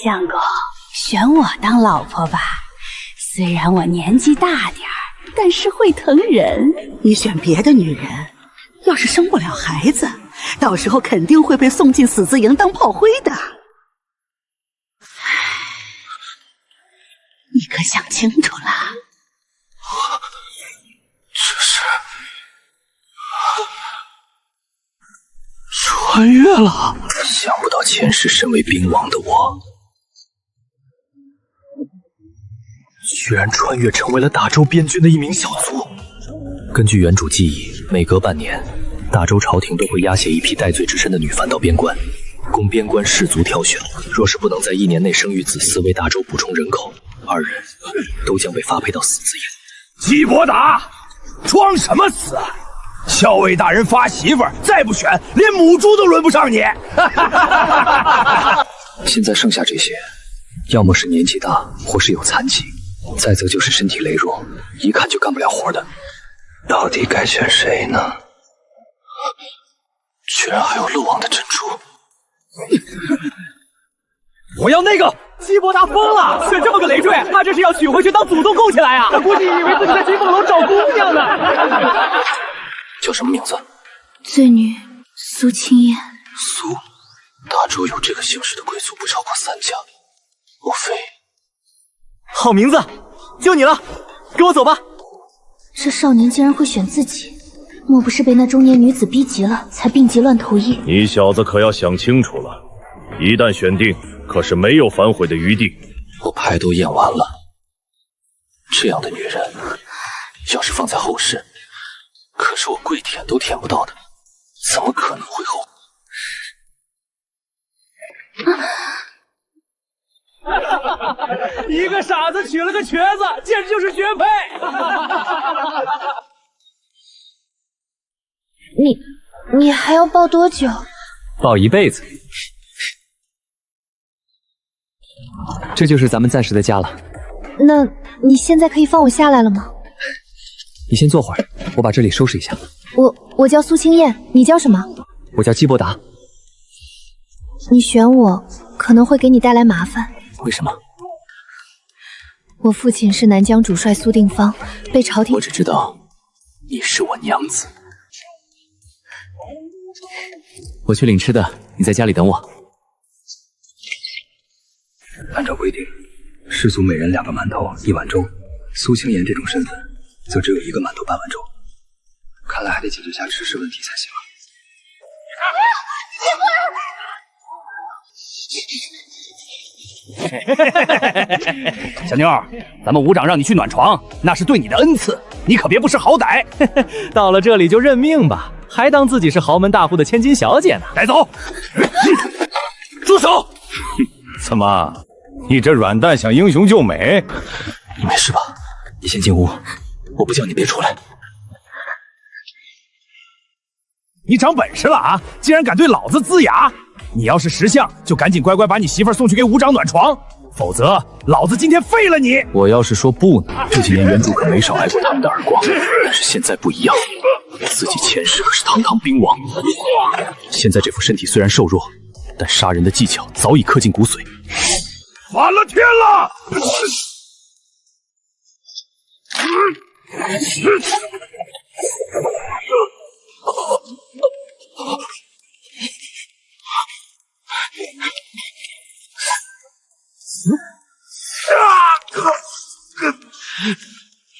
相公，选我当老婆吧。虽然我年纪大点儿，但是会疼人。你选别的女人，要是生不了孩子，到时候肯定会被送进死字营当炮灰的。你可想清楚了？这是穿越了！想不到前世身为兵王的我，居然穿越成为了大周边军的一名小卒。根据原主记忆，每隔半年，大周朝廷都会押解一批戴罪之身的女凡到边关，供边关士卒挑选。若是不能在1年内生育子嗣，为大周补充人口，二人都将被发配到死字营。季伯达，装什么死？校尉大人发媳妇儿，再不选，连母猪都轮不上你。现在剩下这些，要么是年纪大，或是有残疾，再则就是身体羸弱，一看就干不了活的。到底该选谁呢？居然还有漏网的珍珠！我要那个！季伯达疯了，选这么个累赘，他这是要娶回去当祖宗供起来啊！他估计以为自己在金凤楼找姑娘呢。叫什么名字？罪女苏青燕。苏，大周有这个姓氏的贵族不超过3家，莫非？好名字，就你了，跟我走吧。这少年竟然会选自己，莫不是被那中年女子逼急了，才病急乱投医？你小子可要想清楚了，一旦选定，可是没有反悔的余地。我牌都演完了，这样的女人，要是放在后世，可是我跪舔都舔不到的，怎么可能会后悔？一个傻子娶了个瘸子，简直就是绝配！你还要抱多久？抱一辈子。这就是咱们暂时的家了。那你现在可以放我下来了吗？你先坐会儿，我把这里收拾一下。我叫苏青燕，你叫什么？我叫季伯达。你选我可能会给你带来麻烦。为什么？我父亲是南疆主帅苏定方，被朝廷……我只知道你是我娘子。我去领吃的，你在家里等我。按照规定，士卒每人2个馒头1碗粥，苏青言这种身份，则只有1个馒头半碗粥。看来还得解决下吃食问题才行了。小妞儿，咱们吴长让你去暖床，那是对你的恩赐，你可别不识好歹。到了这里就认命吧，还当自己是豪门大户的千金小姐呢。带走！住手！怎么，你这软蛋想英雄救美？你没事吧？你先进屋，我不叫你别出来。你长本事了啊！竟然敢对老子呲牙！你要是识相，就赶紧乖乖把你媳妇儿送去给吴长暖床，否则老子今天废了你！我要是说不呢？这几年原主可没少挨过他们的耳光，但是现在不一样，自己前世可是堂堂兵王，现在这副身体虽然瘦弱，但杀人的技巧早已刻进骨髓。反了天了！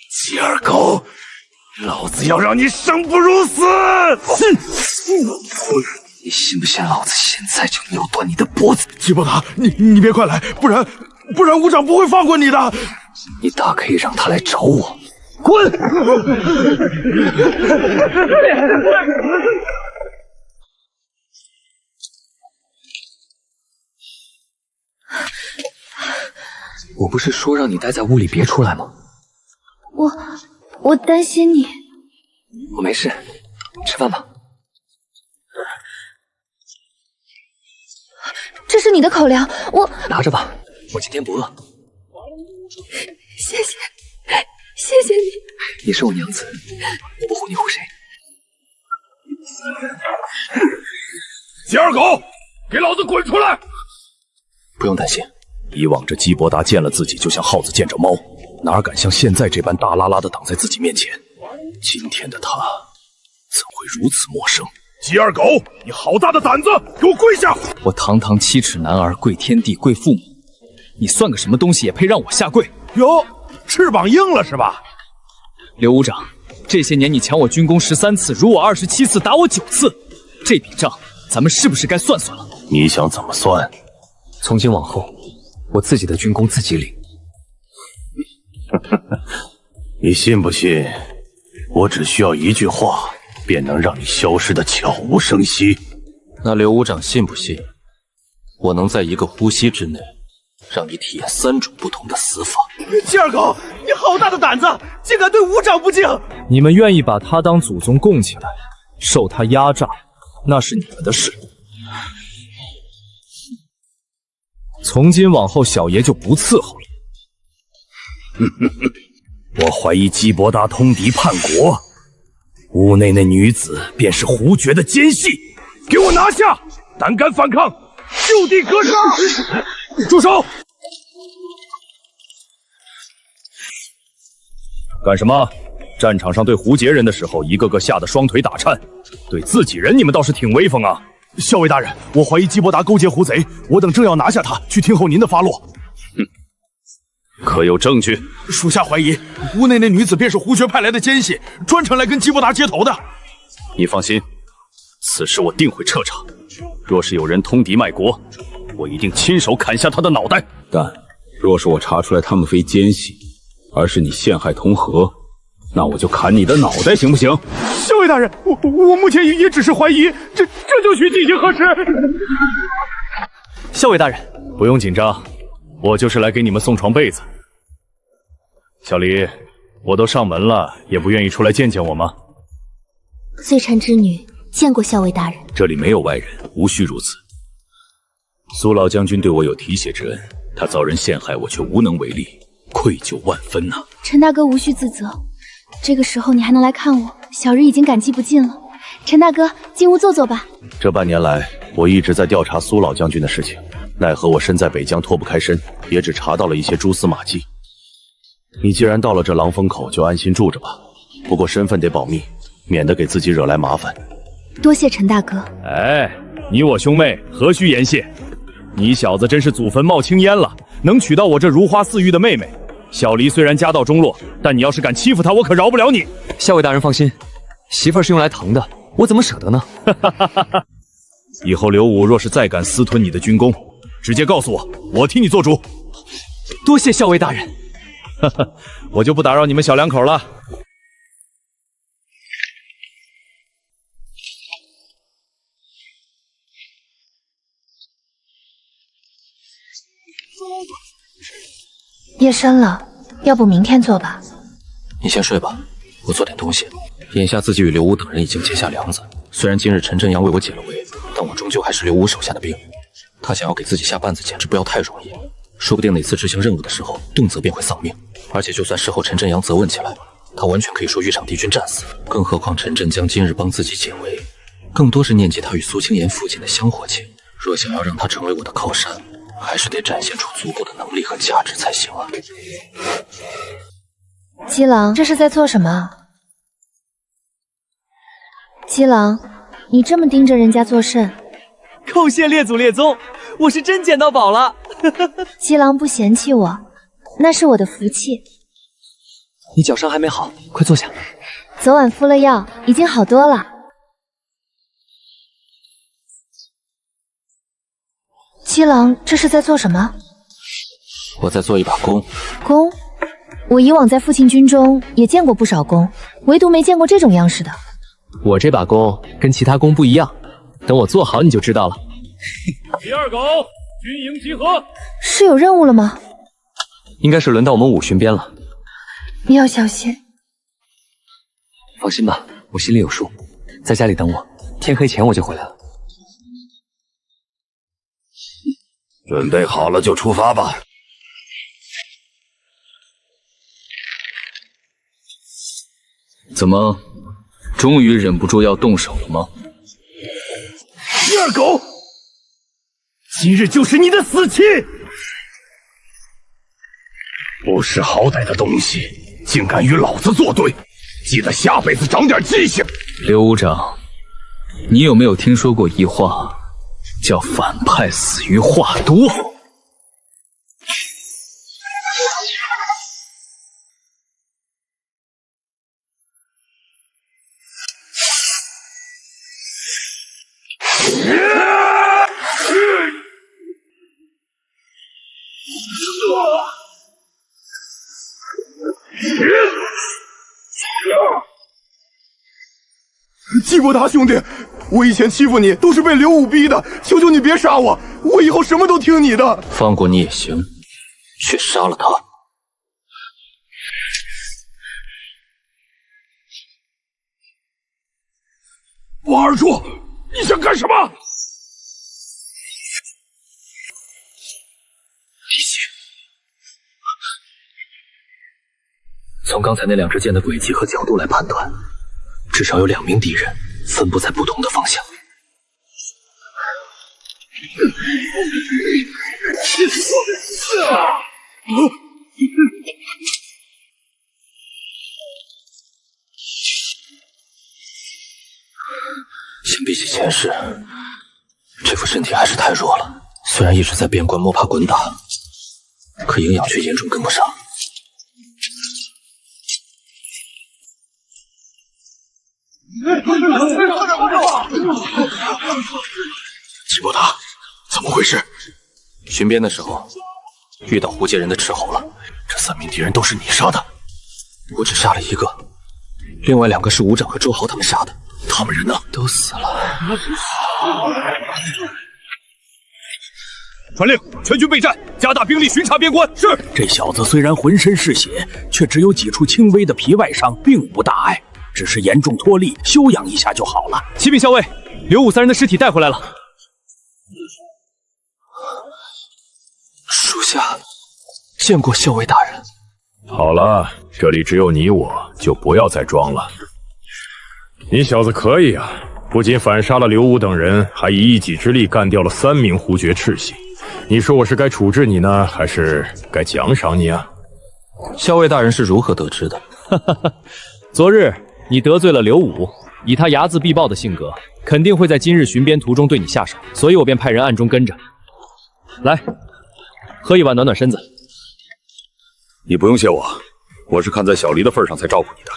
鸡儿狗，老子要让你生不如死！你信不信老子现在就扭断你的脖子？季伯达，你别快来，不然吴长不会放过你的。你大可以让他来找我。滚！我不是说让你待在屋里别出来吗？我担心你。我没事，吃饭吧。这是你的口粮，拿着吧，我今天不饿。谢谢你。你是我娘子，我不护你护谁？鸡儿狗，给老子滚出来！不用担心，以往这基伯达见了自己就像耗子见着猫，哪敢像现在这般大拉拉的挡在自己面前？今天的他怎会如此陌生？鸡二狗，你好大的胆子，给我跪下！我堂堂7尺男儿，跪天地，跪父母，你算个什么东西，也配让我下跪？哟，翅膀硬了是吧？刘武长，这些年你抢我军功13次，辱我27次，打我9次，这笔账咱们是不是该算算了？你想怎么算？从今往后，我自己的军功自己领。你信不信？我只需要一句话，便能让你消失的悄无声息。那刘武长信不信？我能在一个呼吸之内，让你体验3种不同的死法。鸡二狗，你好大的胆子，竟敢对武长不敬！你们愿意把他当祖宗供起来，受他压榨，那是你们的事。从今往后，小爷就不伺候了。我怀疑基伯达通敌叛国，屋内那女子便是胡爵的奸细，给我拿下！胆敢反抗，就地格杀！住手！干什么？战场上对胡杰人的时候，一个个吓得双腿打颤，对自己人你们倒是挺威风啊！校尉大人，我怀疑基伯达勾结胡贼，我等正要拿下他，去听候您的发落。可有证据？属下怀疑屋内那女子便是胡爵派来的奸细，专程来跟基伯达接头的。你放心，此事我定会彻查。若是有人通敌卖国，我一定亲手砍下他的脑袋。但若是我查出来他们非奸细，而是你陷害同和，那我就砍你的脑袋，行不行？校尉大人，我目前也只是怀疑，这就需进行核实。校尉大人，不用紧张，我就是来给你们送床被子。小黎，我都上门了，也不愿意出来见见我吗？罪臣之女见过校尉大人。这里没有外人，无需如此。苏老将军对我有提携之恩，他遭人陷害，我却无能为力，愧疚万分呐。陈大哥无需自责，这个时候你还能来看我，小人已经感激不尽了。陈大哥，进屋坐坐吧。这半年来，我一直在调查苏老将军的事情，奈何我身在北疆脱不开身，也只查到了一些蛛丝马迹。你既然到了这狼风口，就安心住着吧。不过身份得保密，免得给自己惹来麻烦。多谢陈大哥。哎，你我兄妹何须言谢？你小子真是祖坟冒青烟了，能娶到我这如花似玉的妹妹。小黎虽然家道中落，但你要是敢欺负她，我可饶不了你。校尉大人放心，媳妇儿是用来疼的，我怎么舍得呢？以后刘武若是再敢私吞你的军功，直接告诉我，我替你做主。多谢校尉大人。我就不打扰你们小两口了。夜深了，要不明天做吧？你先睡吧，我做点东西。眼下自己与刘武等人已经结下梁子，虽然今日陈真阳为我解了围，但我终究还是刘武手下的兵。他想要给自己下绊子，简直不要太容易。说不定哪次执行任务的时候，动辄便会丧命。而且就算事后陈真阳责问起来，他完全可以说豫场敌军战死。更何况陈振江今日帮自己解围，更多是念及他与苏清言父亲的香火情。若想要让他成为我的靠山，还是得展现出足够的能力和价值才行啊。姬郎，这是在做什么？姬郎，你这么盯着人家做甚？叩谢列祖列宗，我是真捡到宝了。姬郎不嫌弃我，那是我的福气。你脚伤还没好，快坐下。昨晚敷了药，已经好多了。姬郎，这是在做什么？我在做一把弓。弓？我以往在父亲军中也见过不少弓，唯独没见过这种样式的。我这把弓跟其他弓不一样，等我做好你就知道了。第二狗，军营集合。是有任务了吗？应该是轮到我们武巡边了。你要小心。放心吧，我心里有数，在家里等我，天黑前我就回来了。准备好了就出发吧。怎么，终于忍不住要动手了吗？第二狗，今日就是你的死期！不识好歹的东西，竟敢与老子作对！记得下辈子长点记性。刘武长，你有没有听说过一话，叫反派死于话多？季伯达兄弟，我以前欺负你都是被刘武逼的，求求你别杀我，我以后什么都听你的。放过你也行，却杀了他。王二柱，你想干什么？李信，从刚才那两支箭的轨迹和角度来判断，至少有2名敌人分布在不同的方向。先比起前世，这副身体还是太弱了。虽然一直在边关摸爬滚打，可营养却严重跟不上。季伯达，怎么回事？巡边的时候遇到胡杰人的斥候了。这3名敌人都是你杀的？我只杀了1个，另外2个是武长和周豪他们杀的。他们人呢？都死了。传令，全军备战，加大兵力巡查边关。是。这小子虽然浑身是血，却只有几处轻微的皮外伤，并无大碍，只是严重脱力，休养一下就好了。启禀校尉，刘武3人的尸体带回来了。属下见过校尉大人。好了，这里只有你我，就不要再装了。你小子可以啊，不仅反杀了刘武等人，还以一己之力干掉了3名胡爵赤系。你说我是该处置你呢，还是该奖赏你啊？校尉大人是如何得知的？昨日你得罪了刘武，以他睚眦必报的性格，肯定会在今日巡边途中对你下手，所以我便派人暗中跟着。来，喝一碗暖暖身子。你不用谢我，我是看在小黎的份上才照顾你的。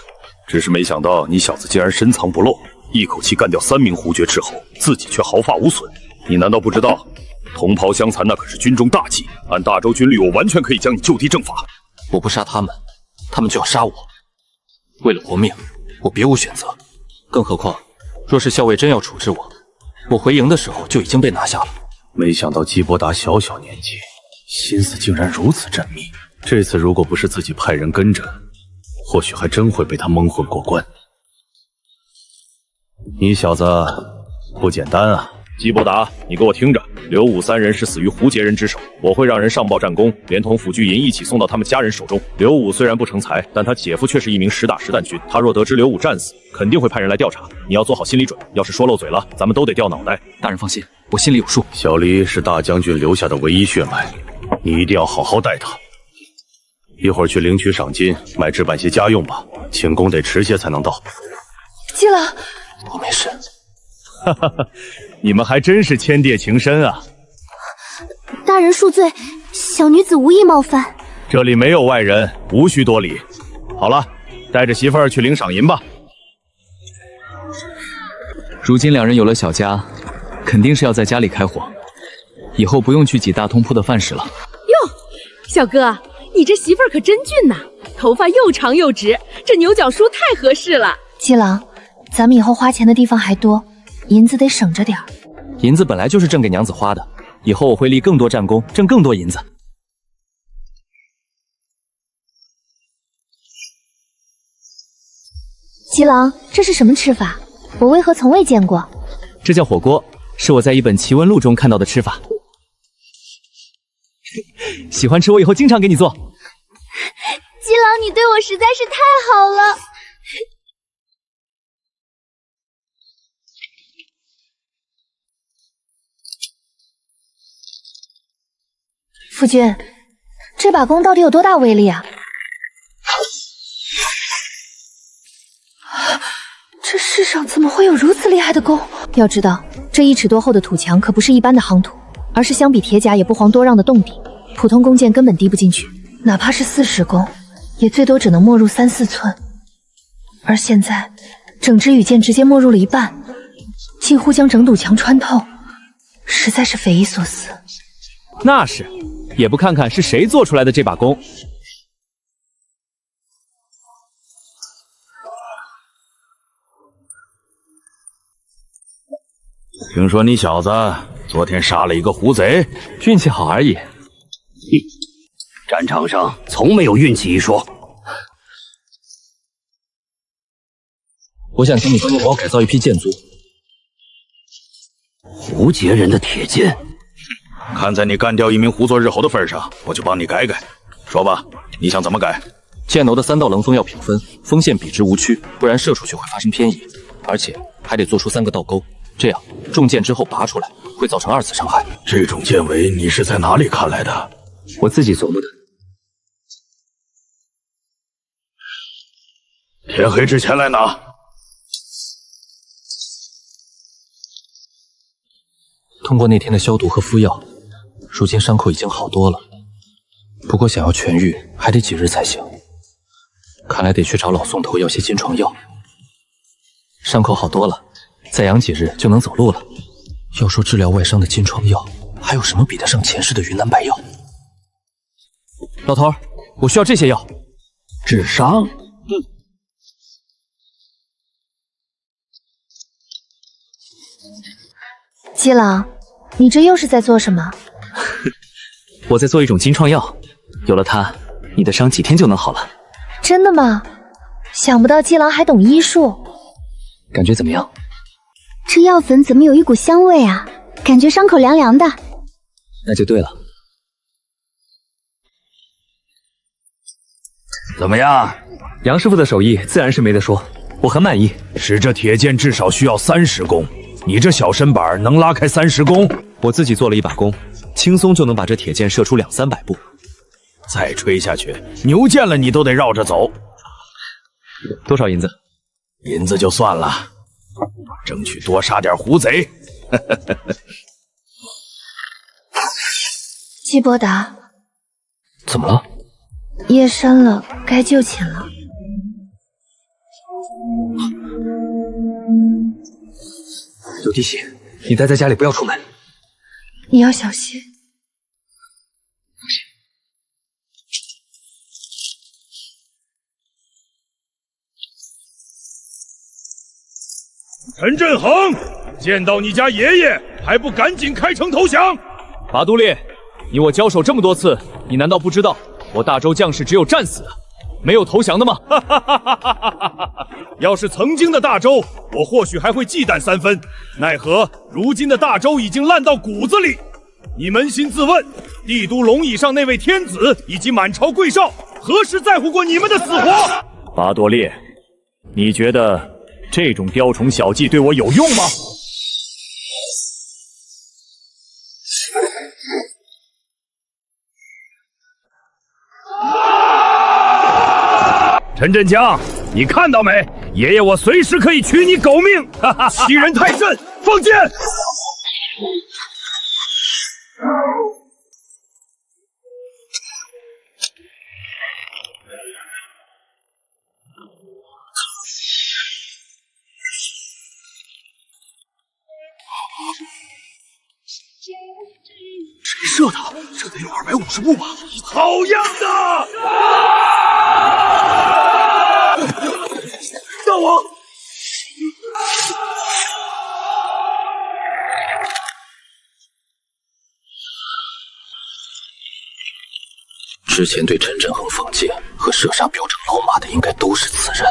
只是没想到你小子竟然深藏不露，一口气干掉3名胡爵斥候，自己却毫发无损。你难道不知道，同袍相残那可是军中大忌？按大周军律，我完全可以将你就地正法。我不杀他们，他们就要杀我。为了活命，我别无选择。更何况，若是校尉真要处置我，我回营的时候就已经被拿下了。没想到季伯达小小年纪，心思竟然如此缜密。这次如果不是自己派人跟着，或许还真会被他蒙混过关。你小子不简单啊！季伯达，你给我听着，刘武3人是死于胡杰人之手，我会让人上报战功，连同抚恤银一起送到他们家人手中。刘武虽然不成才，但他姐夫却是一名实打实弹军，他若得知刘武战死，肯定会派人来调查。你要做好心理准，要是说漏嘴了，咱们都得掉脑袋。大人放心，我心里有数。小黎是大将军留下的唯一血脉，你一定要好好待他。一会儿去领取赏金，买置办些家用吧。庆功得迟些才能到。季郎，我没事。哈哈哈，你们还真是千địa情深啊！大人恕罪，小女子无意冒犯。这里没有外人，无需多礼。好了，带着媳妇儿去领赏银吧。如今2人有了小家，肯定是要在家里开火，以后不用去挤大通铺的饭食了。哟，小哥，你这媳妇儿可真俊呐，头发又长又直，这牛角梳太合适了。季郎，咱们以后花钱的地方还多，银子得省着点儿。银子本来就是挣给娘子花的，以后我会立更多战功，挣更多银子。季郎，这是什么吃法？我为何从未见过？这叫火锅，是我在一本奇闻录中看到的吃法。喜欢吃，我以后经常给你做。季郎，你对我实在是太好了。夫君，这把弓到底有多大威力啊？这世上怎么会有如此厉害的弓？要知道，这1尺多厚的土墙可不是一般的夯土，而是相比铁甲也不遑多让的洞底，普通弓箭根本滴不进去，哪怕是40弓，也最多只能没入3、4寸。而现在，整支羽箭直接没入了一半，几乎将整堵墙穿透，实在是匪夷所思。那是，也不看看是谁做出来的这把弓。听说你小子昨天杀了一个狐贼，运气好而已。战场上从没有运气一说。我想请你帮我改造一批箭镞。胡杰人的铁剑，看在你干掉一名胡作日猴的份上，我就帮你改改。说吧，你想怎么改？箭楼的3道棱锋要平分，锋线笔直无曲，不然射出去会发生偏移，而且还得做出3个倒钩，这样中箭之后拔出来会造成2次伤害。这种箭尾你是在哪里看来的？我自己琢磨的。天黑之前来拿。通过那天的消毒和敷药，如今伤口已经好多了。不过想要痊愈，还得几日才行。看来得去找老宋头要些金疮药。伤口好多了，再养几日就能走路了。要说治疗外伤的金疮药，还有什么比得上前世的云南白药？老头儿，我需要这些药。治伤？姬郎，你这又是在做什么？我在做一种金创药，有了它，你的伤几天就能好了。真的吗？想不到姬郎还懂医术。感觉怎么样？这药粉怎么有一股香味啊？感觉伤口凉凉的。那就对了。怎么样？杨师傅的手艺自然是没得说，我很满意。使这铁剑至少需要30弓，你这小身板能拉开30弓？我自己做了一把弓，轻松就能把这铁剑射出200-300步。再吹下去，牛见了你都得绕着走。多少银子？银子就算了，争取多杀点狐贼。季伯达，怎么了？夜深了，该就寝了。有地血，你待在家里不要出门。你要小心。陈振恒，见到你家爷爷还不赶紧开城投降！拔都烈，你我交手这么多次，你难道不知道我大周将士只有战死的，没有投降的吗？要是曾经的大周，我或许还会忌惮3分，奈何如今的大周已经烂到骨子里。你扪心自问，帝都龙椅上那位天子以及满朝贵少，何时在乎过你们的死活？拔多烈，你觉得这种雕虫小技对我有用吗？陈振江，你看到没？爷爷我随时可以取你狗命！欺人太甚，放箭！谁射的？这得有250步吧？好样的！大王！之前对陈振恒放箭和射杀标成老马的，应该都是此人。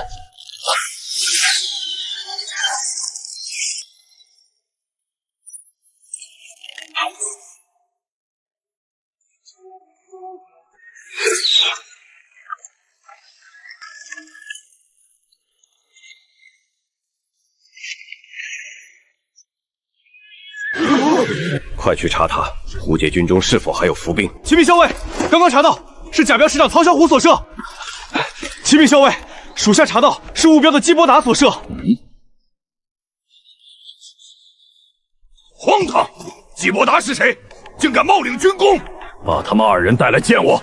快去查他，胡界军中是否还有伏兵。启禀校尉，刚刚查到，是假镖师长曹小虎所射。启禀校尉，属下查到是误标的基伯达所射。荒唐！基伯达是谁？竟敢冒领军功！把他们2人带来见我。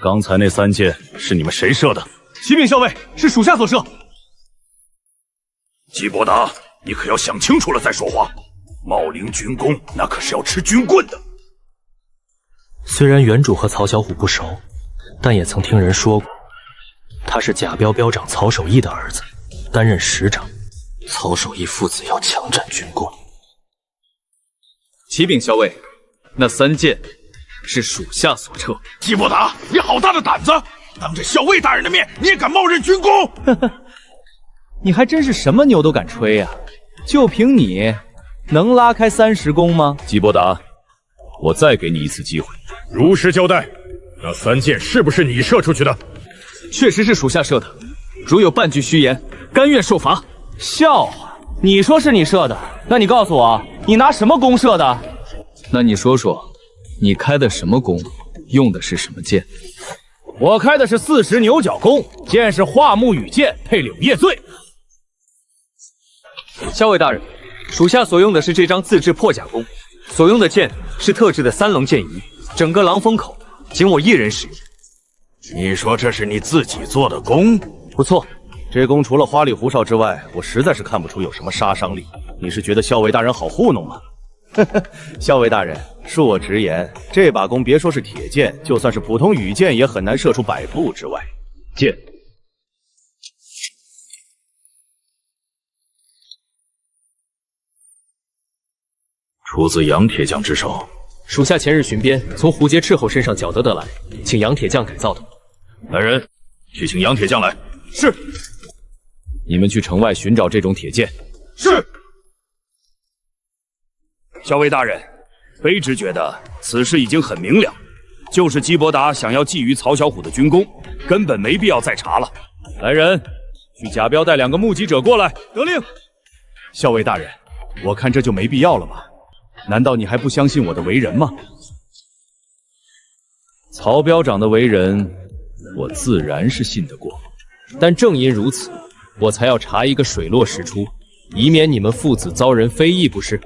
刚才那3箭是你们谁射的？启禀校尉，是属下所射。基伯达，你可要想清楚了再说话。冒领军功，那可是要吃军棍的。虽然原主和曹小虎不熟，但也曾听人说过，他是假镖镖长曹守义的儿子，担任师长。曹守义父子要强占军功。启禀校尉，那3箭是属下所撤。基伯达，你好大的胆子！当着校尉大人的面，你也敢冒认军功？你还真是什么牛都敢吹呀！就凭你，能拉开30弓吗？基伯达，我再给你一次机会，如实交代，那3箭是不是你射出去的？确实是属下射的，如有半句虚言，甘愿受罚。笑话！你说是你射的，那你告诉我，你拿什么弓射的？那你说说，你开的什么弓，用的是什么箭？我开的是40牛角弓，箭是桦木羽箭配柳叶醉。校尉大人，属下所用的是这张自制破甲弓，所用的箭是特制的3棱箭仪，整个狼风口仅我1人使用。你说这是你自己做的弓？不错，这弓除了花里胡哨之外，我实在是看不出有什么杀伤力。你是觉得校尉大人好糊弄吗？校尉大人，恕我直言，这把弓别说是铁箭，就算是普通羽箭，也很难射出100步之外。箭。出自杨铁匠之手。属下前日巡边，从胡杰斥候身上缴得来，请杨铁匠改造的。来人，去请杨铁匠来。是。你们去城外寻找这种铁剑。是。校尉大人，卑职觉得此事已经很明了，就是基伯达想要觊觎曹小虎的军功，根本没必要再查了。来人，去假镖带2个目击者过来。得令。校尉大人，我看这就没必要了吧？难道你还不相信我的为人吗？曹镖长的为人，我自然是信得过，但正因如此，我才要查一个水落石出，以免你们父子遭人非议，不是？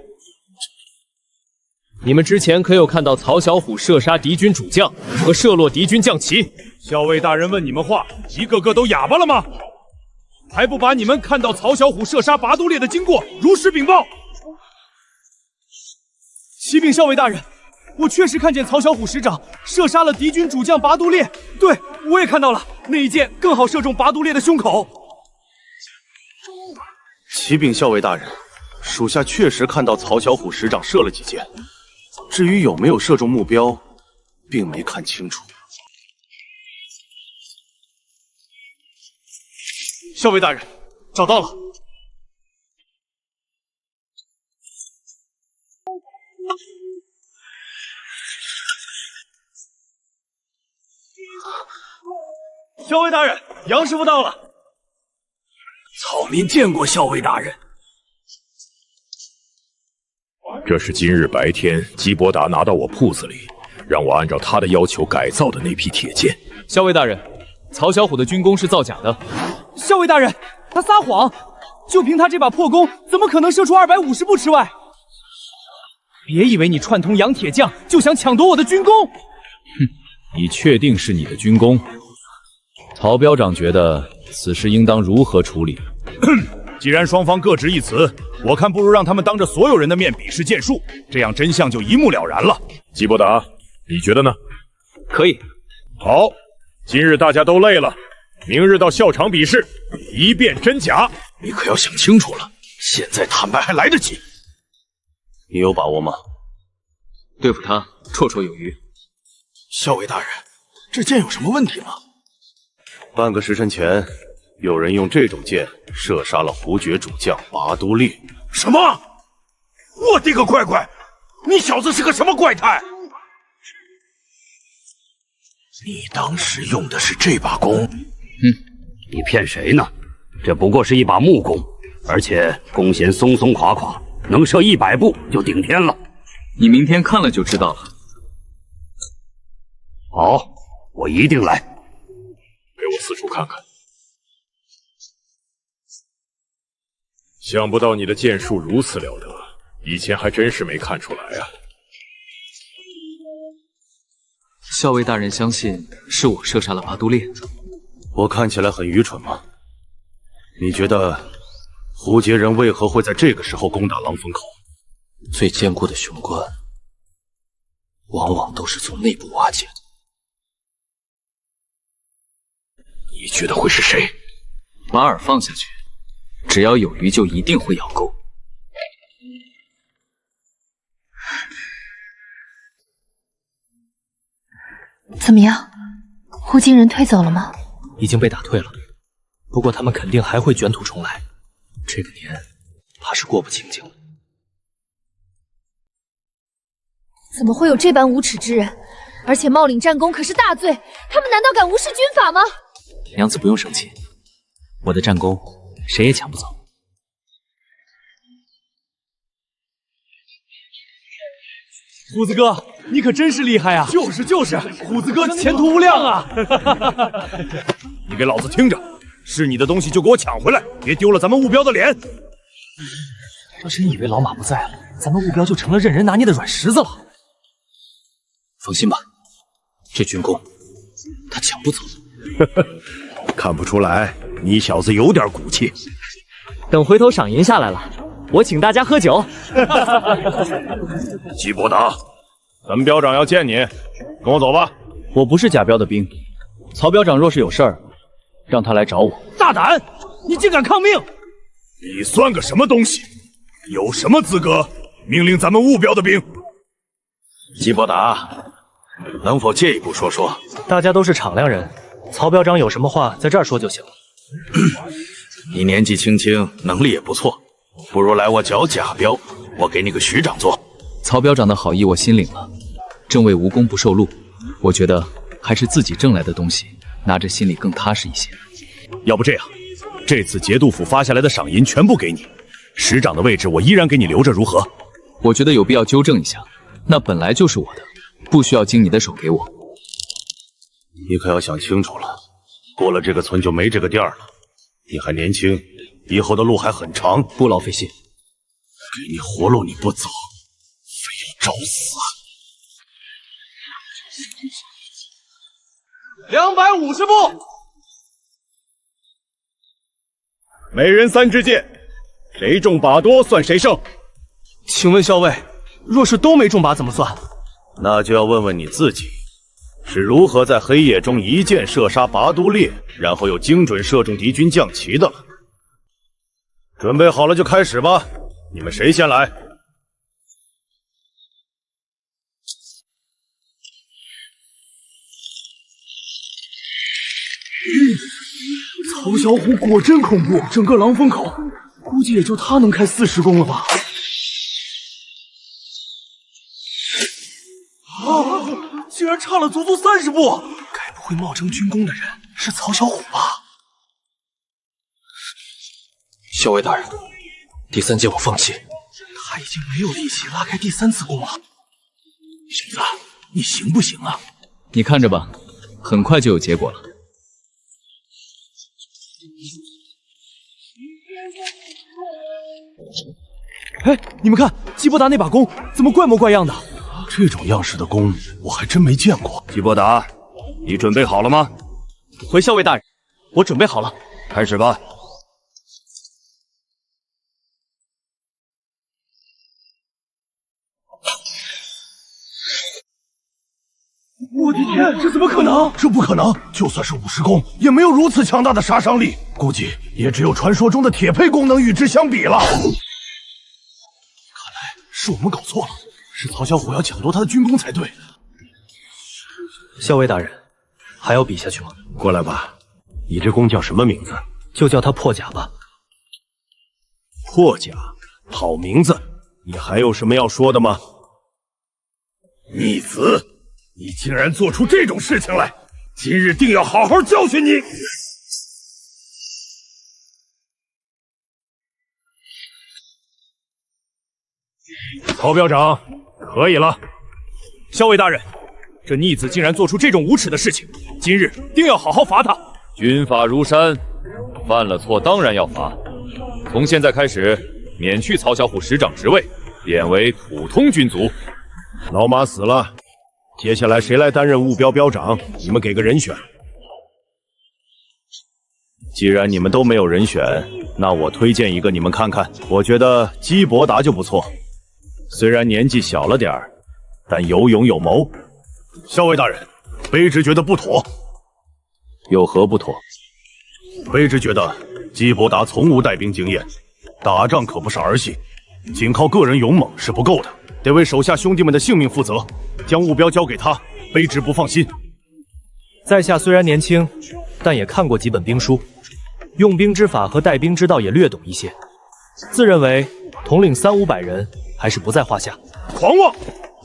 你们之前可有看到曹小虎射杀敌军主将和射落敌军将旗？校尉大人问你们话，一个个都哑巴了吗？还不把你们看到曹小虎射杀拔都烈的经过如实禀报？启禀校尉大人，我确实看见曹小虎师长射杀了敌军主将拔都烈。对，我也看到了，那一箭更好射中拔都烈的胸口。启禀校尉大人，属下确实看到曹小虎师长射了几箭，至于有没有射中目标，并没看清楚。校尉大人，找到了。校尉大人，杨师傅到了。草民见过校尉大人。这是今日白天基伯达拿到我铺子里，让我按照他的要求改造的那批铁剑。校尉大人，曹小虎的军功是造假的。校尉大人，他撒谎，就凭他这把破弓，怎么可能射出250步之外？别以为你串通杨铁匠就想抢夺我的军功！哼，你确定是你的军功？曹镖长觉得此事应当如何处理？既然双方各执一词，我看不如让他们当着所有人的面比试剑术，这样真相就一目了然了。基伯达，你觉得呢？可以。好，今日大家都累了，明日到校场比试，一辨真假。你可要想清楚了，现在坦白还来得及。你有把握吗？对付他绰绰有余。校尉大人，这剑有什么问题吗？半个时辰前，有人用这种剑射杀了胡爵主将拔都烈。什么？我的个乖乖！你小子是个什么怪胎？你当时用的是这把弓？你骗谁呢？这不过是一把木弓，而且弓弦松松垮垮，能射100步就顶天了。你明天看了就知道了。好，我一定来。陪我四处看看。想不到你的剑术如此了得，以前还真是没看出来啊。校尉大人相信是我射杀了巴都烈？我看起来很愚蠢吗？你觉得胡杰人为何会在这个时候攻打狼风口？最坚固的雄关，往往都是从内部瓦解的。你觉得会是谁？把饵放下去，只要有鱼就一定会咬钩。怎么样？胡金人退走了吗？已经被打退了，不过他们肯定还会卷土重来。这个年，怕是过不清静了。怎么会有这般无耻之人？而且冒领战功可是大罪，他们难道敢无视军法吗？娘子不用生气，我的战功谁也抢不走。虎子哥，你可真是厉害啊！就是，虎子哥前途无量啊！你给老子听着，是你的东西就给我抢回来，别丢了咱们雾标的脸。我真以为老马不在了，咱们雾标就成了任人拿捏的软石子了。放心吧，这军功他抢不走。看不出来，你小子有点骨气。等回头赏银下来了，我请大家喝酒。季伯达，咱们标长要见你，跟我走吧。我不是贾彪的兵，曹标长若是有事儿，让他来找我。大胆，你竟敢抗命！你算个什么东西？有什么资格命令咱们雾标的兵？季伯达，能否借一步说说？大家都是敞亮人，曹标长有什么话在这儿说就行了。你年纪轻轻，能力也不错，不如来我剿贾彪，我给你个学长做。曹标长的好意我心领了，正为无功不受禄，我觉得还是自己挣来的东西拿着心里更踏实一些。要不这样，这次节度府发下来的赏银全部给你，师长的位置我依然给你留着，如何？我觉得有必要纠正一下，那本来就是我的，不需要经你的手给我。你可要想清楚了，过了这个村就没这个店了。你还年轻，以后的路还很长。不劳费心，给你活路你不走，非要找死。 250步，每人3支箭，谁中靶多算谁胜。请问校尉，若是都没中靶怎么算？那就要问问你自己，是如何在黑夜中一箭射杀拔都烈，然后又精准射中敌军将旗的了。准备好了就开始吧，你们谁先来？ 曹小虎果真恐怖，整个狼风口，估计也就他能开40弓了吧？啊！竟然差了足足30步！该不会冒称军功的人是曹小虎吧？校尉大人，第3箭我放弃。他已经没有力气拉开第3次弓了。小子，你行不行啊？你看着吧，很快就有结果了。 哎，你们看，基伯达那把弓怎么怪模怪样的？这种样式的弓我还真没见过。基伯达，你准备好了吗？回校尉大人，我准备好了。开始吧。我的天，这怎么可能？这不可能！就算是50弓，也没有如此强大的杀伤力，估计也只有传说中的铁佩弓能与之相比了。看来是我们搞错了，是曹小虎要抢夺他的军功才对。校尉大人，还要比下去吗？过来吧，你这弓叫什么名字？就叫他破甲吧。破甲，好名字。你还有什么要说的吗？逆子！ 你竟然做出这种事情来！今日定要好好教训你！曹标长，可以了。校尉大人，这逆子竟然做出这种无耻的事情，今日定要好好罚他。军法如山，犯了错当然要罚。从现在开始，免去曹小虎师长职位，贬为普通军卒。老马死了，接下来谁来担任务标标长？你们给个人选。既然你们都没有人选，那我推荐一个你们看看。我觉得姬伯达就不错，虽然年纪小了点儿，但有勇有谋。校尉大人，卑职觉得不妥。有何不妥？卑职觉得姬伯达从无带兵经验，打仗可不是儿戏，仅靠个人勇猛是不够的，得为手下兄弟们的性命负责。将目标交给他，卑职不放心。在下虽然年轻，但也看过几本兵书，用兵之法和带兵之道也略懂一些，自认为统领300-500人还是不在话下。狂妄！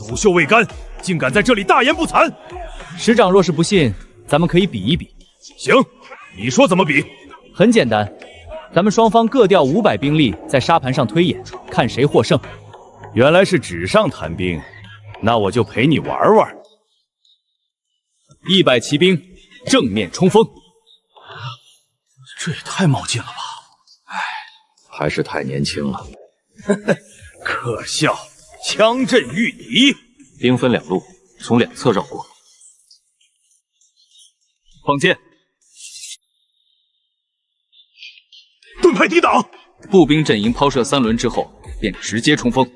乳臭未干，竟敢在这里大言不惭！师长若是不信，咱们可以比一比。行，你说怎么比？很简单，咱们双方各调500兵力在沙盘上推演，看谁获胜。原来是纸上谈兵，那我就陪你玩玩。100骑兵正面冲锋。这也太冒进了吧！还是太年轻了。可笑，枪阵御敌。兵分2路，从2侧绕过。放箭。盾牌抵挡。步兵阵营抛射3轮之后，便直接冲锋。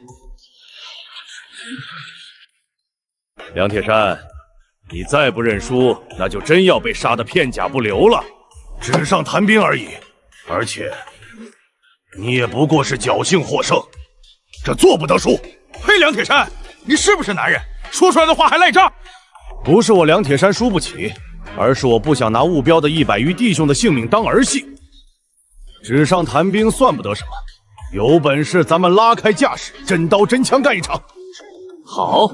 梁铁山，你再不认输，那就真要被杀得片甲不留了。纸上谈兵而已，而且你也不过是侥幸获胜，这做不得输。嘿，梁铁山，你是不是男人？说出来的话还赖账？不是我梁铁山输不起，而是我不想拿务标的100余弟兄的性命当儿戏。纸上谈兵算不得什么，有本事咱们拉开架势，真刀真枪干一场。好，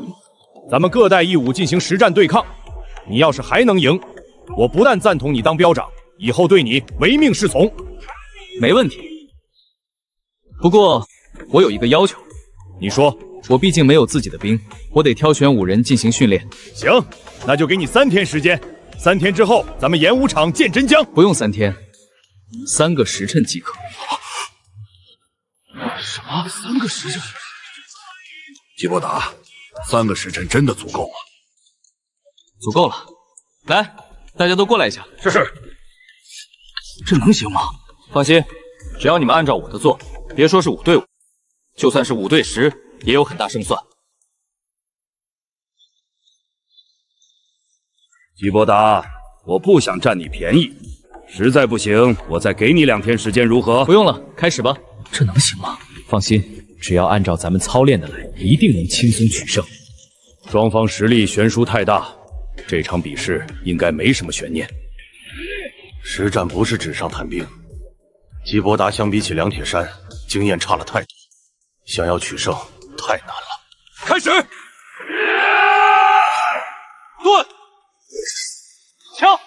咱们各带一伍进行实战对抗。你要是还能赢，我不但赞同你当标长，以后对你唯命是从。没问题。不过我有一个要求。你说。我毕竟没有自己的兵，我得挑选5人进行训练。行，那就给你3天时间。3天之后，咱们演武场见真章。不用3天，3个时辰即可。什么？3个时辰？季伯达，3个时辰真的足够吗？足够了。来，大家都过来一下。是。这能行吗？放心，只要你们按照我的做，别说是5对5，就算是5对10，也有很大胜算。季伯达，我不想占你便宜，实在不行，我再给你2天时间，如何？不用了，开始吧。这能行吗？放心，只要按照咱们操练的来，一定能轻松取胜。双方实力悬殊太大，这场比试应该没什么悬念。实战不是纸上谈兵，季伯达相比起梁铁山，经验差了太多，想要取胜太难了。开始！盾！枪！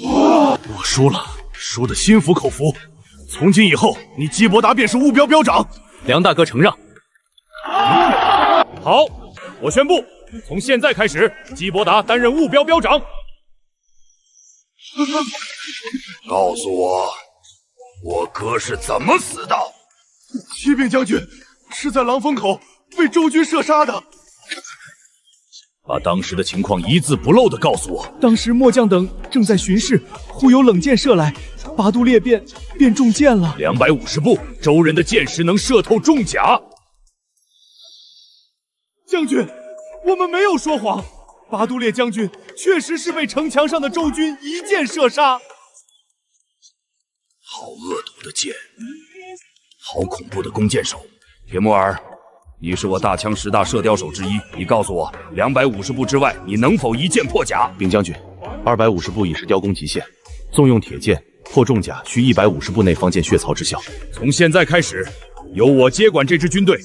我输了，输得心服口服。从今以后，你季伯达便是务标标长。梁大哥承让。好，我宣布，从现在开始，季伯达担任务标标长。告诉我，我哥是怎么死的？启禀将军，是在狼风口被周军射杀的。把当时的情况一字不漏地告诉我。当时末将等正在巡视，忽有冷箭射来，拔都烈便中箭了。250步，周人的箭矢能射透重甲。将军，我们没有说谎，拔都烈将军确实是被城墙上的周军一箭射杀。好恶毒的箭，好恐怖的弓箭手。铁木儿，你是我大枪10大射雕手之一，你告诉我，250步之外，你能否一箭破甲？禀将军，250步已是雕弓极限，纵用铁箭破重甲，需150步内方见血槽之效。从现在开始，由我接管这支军队，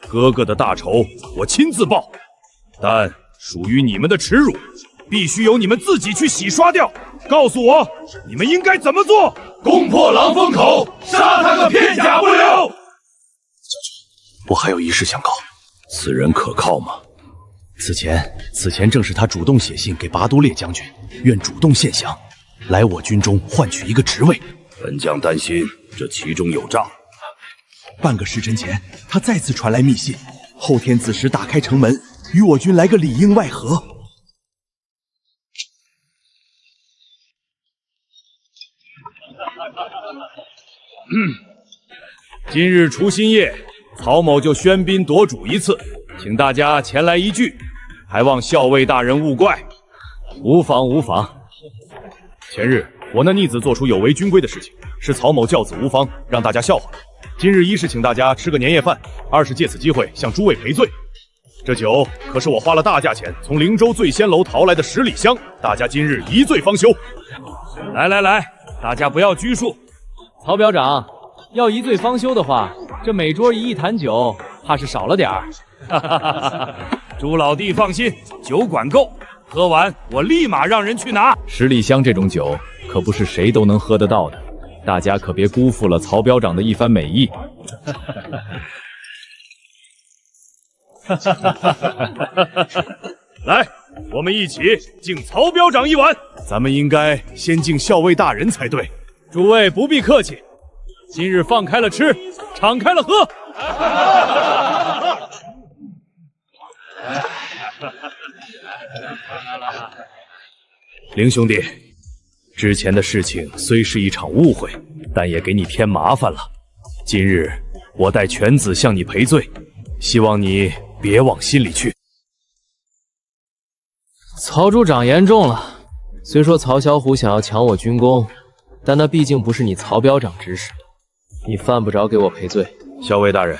哥哥的大仇我亲自报，但属于你们的耻辱，必须由你们自己去洗刷掉。告诉我，你们应该怎么做？攻破狼风口，杀他个片甲不留！我还有一事相告，此人可靠吗？此前正是他主动写信给拔都烈将军，愿主动献降，来我军中换取一个职位。本将担心这其中有诈。半个时辰前，他再次传来密信，后天子时打开城门，与我军来个里应外合。今日除夕夜，曹某就喧宾夺主一次，请大家前来一聚，还望校尉大人勿怪。无妨无妨。前日我那逆子做出有违军规的事情，是曹某教子无方，让大家笑话。今日一是请大家吃个年夜饭，二是借此机会向诸位赔罪。这酒可是我花了大价钱从灵州醉仙楼淘来的10里香，大家今日一醉方休。来来来，大家不要拘束。曹表长，要一醉方休的话，这每桌1坛酒，怕是少了点儿。朱老弟放心，酒管够，喝完我立马让人去拿。10里香这种酒，可不是谁都能喝得到的，大家可别辜负了曹表长的一番美意。来，我们一起敬曹表长一碗。咱们应该先敬校尉大人才对。诸位不必客气，今日放开了吃，敞开了喝。凌兄弟，之前的事情虽是一场误会，但也给你添麻烦了。今日我代犬子向你赔罪，希望你别往心里去。曹主长言重了，虽说曹小虎想要抢我军功，但那毕竟不是你曹表长指使，你犯不着给我赔罪。校尉大人，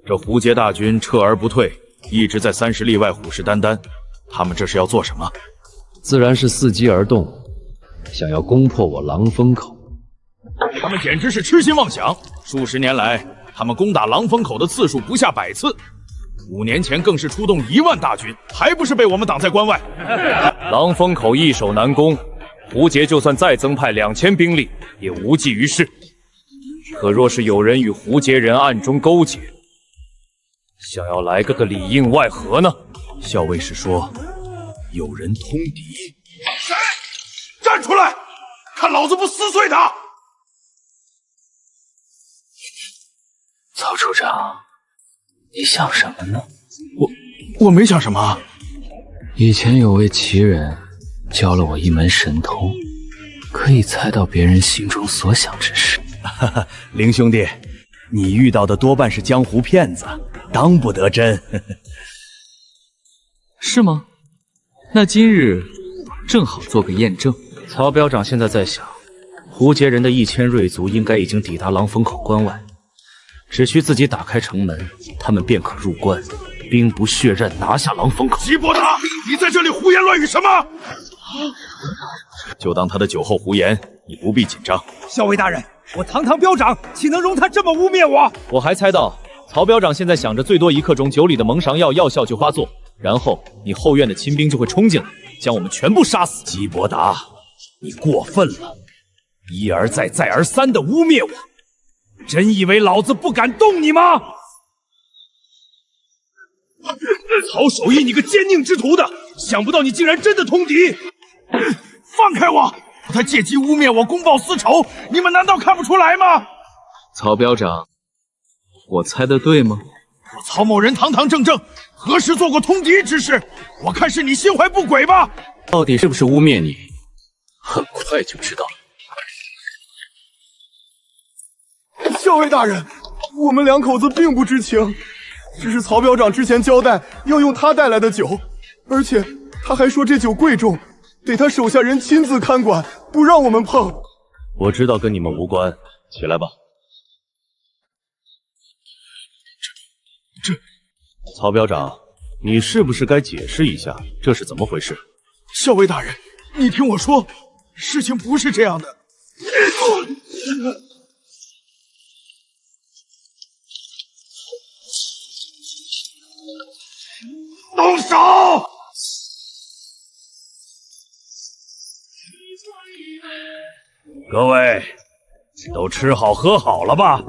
这胡杰大军撤而不退，一直在30里外虎视眈眈，他们这是要做什么？自然是伺机而动，想要攻破我狼风口。他们简直是痴心妄想！数十年来，他们攻打狼风口的次数不下100次，5年前更是出动1万大军，还不是被我们挡在关外？狼风口易守难攻，胡杰就算再增派2000兵力，也无济于事。可若是有人与胡杰人暗中勾结，想要来个里应外合呢？校尉是说有人通敌？谁？站出来！看老子不撕碎他！曹处长，你想什么呢？我没想什么。以前有位奇人教了我一门神通，可以猜到别人心中所想之事。凌兄弟，你遇到的多半是江湖骗子，当不得真。是吗？那今日正好做个验证。曹表长现在在想，胡杰人的1000锐卒应该已经抵达狼风口关外，只需自己打开城门，他们便可入关，兵不血刃拿下狼风口。吉伯达，你在这里胡言乱语什么？就当他的酒后胡言，你不必紧张。校尉大人，我堂堂标长，岂能容他这么污蔑我？我还猜到曹表长现在想着最多1刻钟酒里的蒙赏药药效就发作，然后你后院的亲兵就会冲进来，将我们全部杀死。吉伯达，你过分了，一而再再而三的污蔑我，真以为老子不敢动你吗？曹守义，你个奸佞之徒的，想不到你竟然真的通敌！放开我！他借机污蔑我，公报私仇，你们难道看不出来吗？曹表长，我猜得对吗？我曹某人堂堂正正，何时做过通敌之事？我看是你心怀不轨吧？到底是不是污蔑你，很快就知道了。校尉大人，我们2口子并不知情，只是曹表长之前交代要用他带来的酒，而且他还说这酒贵重，得他手下人亲自看管，不让我们碰。我知道跟你们无关，起来吧。曹表长，你是不是该解释一下这是怎么回事？校尉大人，你听我说，事情不是这样的。动手！各位，都吃好喝好了吧？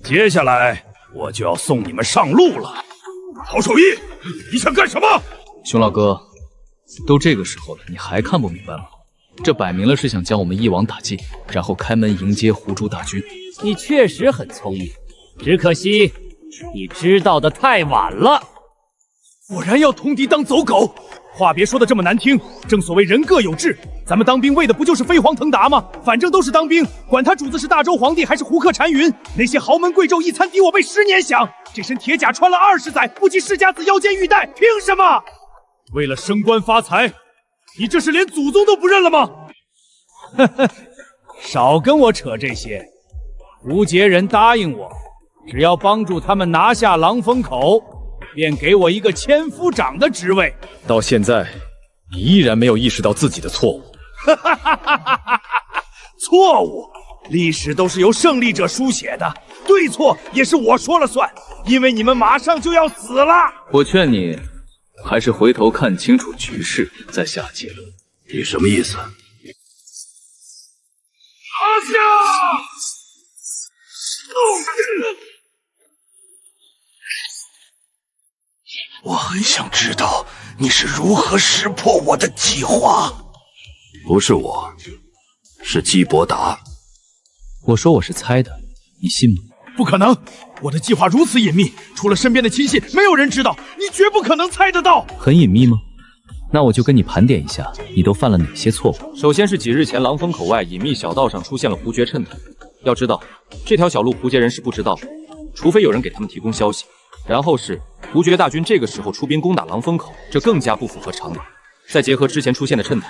接下来我就要送你们上路了。曹守义，你想干什么？熊老哥，都这个时候了，你还看不明白吗？这摆明了是想将我们一网打尽，然后开门迎接狐珠大军。你确实很聪明，只可惜你知道的太晚了。果然要通敌当走狗，话别说的这么难听。正所谓人各有志，咱们当兵为的不就是飞黄腾达吗？反正都是当兵，管他主子是大周皇帝还是胡克单云，那些豪门贵胄一餐抵我辈10年饷。这身铁甲穿了20载，不及世家子腰间玉带，凭什么？为了升官发财，你这是连祖宗都不认了吗？呵呵，少跟我扯这些。胡杰人答应我，只要帮助他们拿下狼风口，便给我一个千夫长的职位。到现在，你依然没有意识到自己的错误。错误，历史都是由胜利者书写的，对错也是我说了算，因为你们马上就要死了。我劝你，还是回头看清楚局势，再下结论。你什么意思？拿下！我很想知道你是如何识破我的计划。不是我，是基伯达。我说我是猜的，你信吗？不可能，我的计划如此隐秘，除了身边的亲信，没有人知道，你绝不可能猜得到。很隐秘吗？那我就跟你盘点一下，你都犯了哪些错误。首先是几日前狼风口外隐秘小道上出现了胡爵趁土，要知道这条小路胡杰人是不知道的，除非有人给他们提供消息。然后是胡爵大军这个时候出兵攻打狼风口，这更加不符合常理。再结合之前出现的趁土，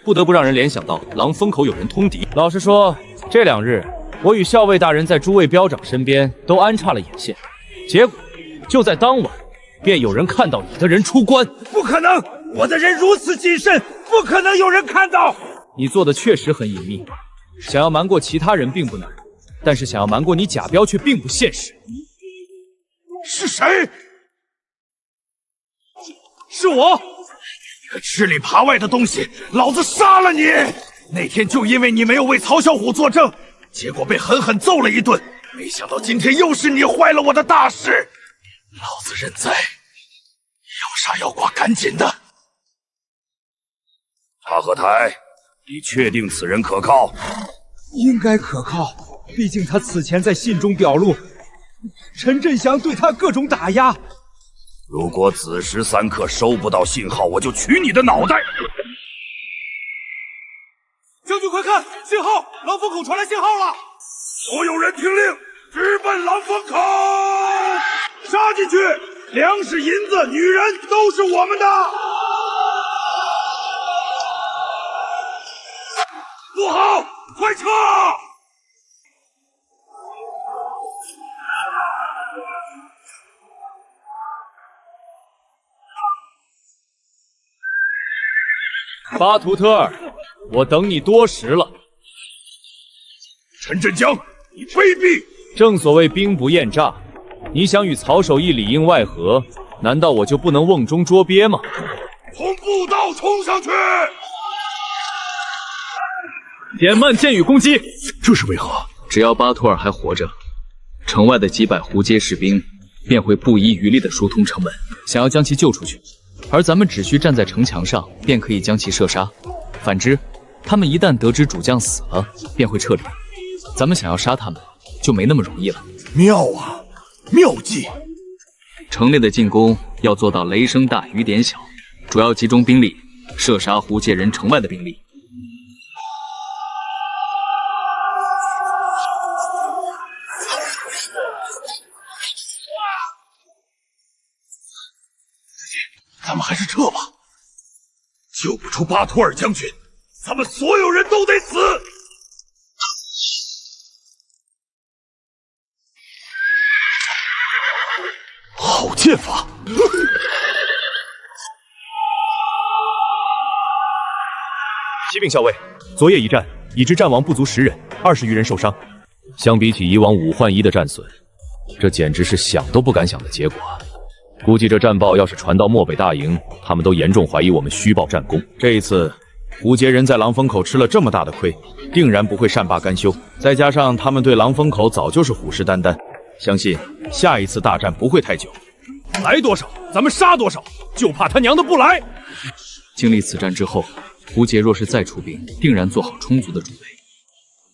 不得不让人联想到狼风口有人通敌。老实说，这2日我与校尉大人在诸位彪长身边都安插了眼线，结果就在当晚，便有人看到你的人出关。不可能，我的人如此谨慎，不可能有人看到。你做的确实很隐秘，想要瞒过其他人并不难，但是想要瞒过你贾彪却并不现实。是谁？是我！你个吃里扒外的东西，老子杀了你！那天就因为你没有为曹小虎作证，结果被狠狠揍了一顿。没想到今天又是你坏了我的大事。老子认栽，要杀要剐赶紧的。察合台，你确定此人可靠？应该可靠，毕竟他此前在信中表露，陈振祥对他各种打压。如果此时3刻收不到信号，我就取你的脑袋！将军快看，信号！狼风口传来信号了！所有人听令，直奔狼风口！杀进去！粮食、银子、女人都是我们的！不好，快撤！巴图特尔，我等你多时了。陈振江，你卑鄙！正所谓兵不厌诈，你想与曹守义里应外合，难道我就不能瓮中捉鳖吗？从步道冲上去！减慢箭雨攻击。这是为何？只要巴图尔还活着，城外的几百胡街士兵便会不遗余力地疏通城门，想要将其救出去。而咱们只需站在城墙上，便可以将其射杀。反之，他们一旦得知主将死了，便会撤离。咱们想要杀他们，就没那么容易了。妙啊，妙计！城内的进攻要做到雷声大雨点小，主要集中兵力射杀胡界人城外的兵力。咱们还是撤吧，救不出巴图尔将军，咱们所有人都得死。好剑法！启禀校尉，昨夜一战，已知战亡不足10人，20余人受伤。相比起以往5换1的战损，这简直是想都不敢想的结果啊！估计这战报要是传到漠北大营，他们都严重怀疑我们虚报战功。这一次，胡杰人在狼风口吃了这么大的亏，定然不会善罢甘休。再加上他们对狼风口早就是虎视眈眈，相信下一次大战不会太久。来多少咱们杀多少，就怕他娘的不来。经历此战之后，胡杰若是再出兵，定然做好充足的准备。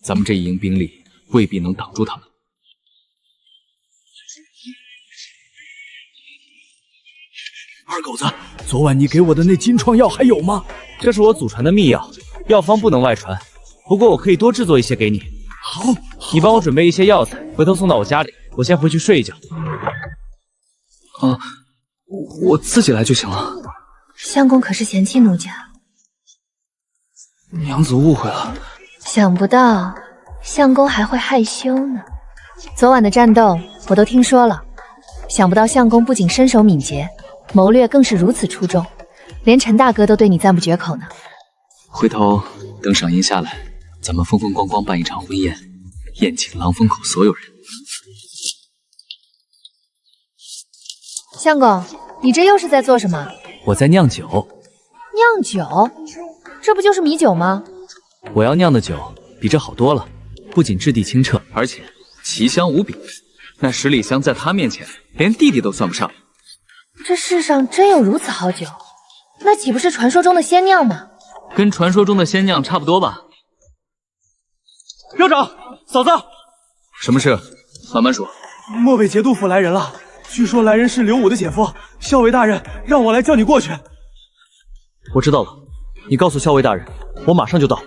咱们这一营兵力未必能挡住他们。二狗子，昨晚你给我的那金创药还有吗？这是我祖传的秘药，药方不能外传，不过我可以多制作一些给你。好，你帮我准备一些药材，回头送到我家里。我先回去睡一觉。啊，我自己来就行了。相公可是嫌弃奴家？娘子误会了。想不到相公还会害羞呢。昨晚的战斗我都听说了，想不到相公不仅身手敏捷，谋略更是如此出众，连陈大哥都对你赞不绝口呢。回头等赏银下来，咱们风风光光办一场婚宴，宴请狼风口所有人。相公，你这又是在做什么？我在酿酒。酿酒？这不就是米酒吗？我要酿的酒比这好多了，不仅质地清澈，而且奇香无比。那十里香在他面前连弟弟都算不上。这世上真有如此好酒？那岂不是传说中的仙酿吗？跟传说中的仙酿差不多吧。表长，嫂子，什么事？慢慢说。漠北节度府来人了，据说来人是刘武的姐夫。校尉大人让我来叫你过去。我知道了，你告诉校尉大人，我马上就到。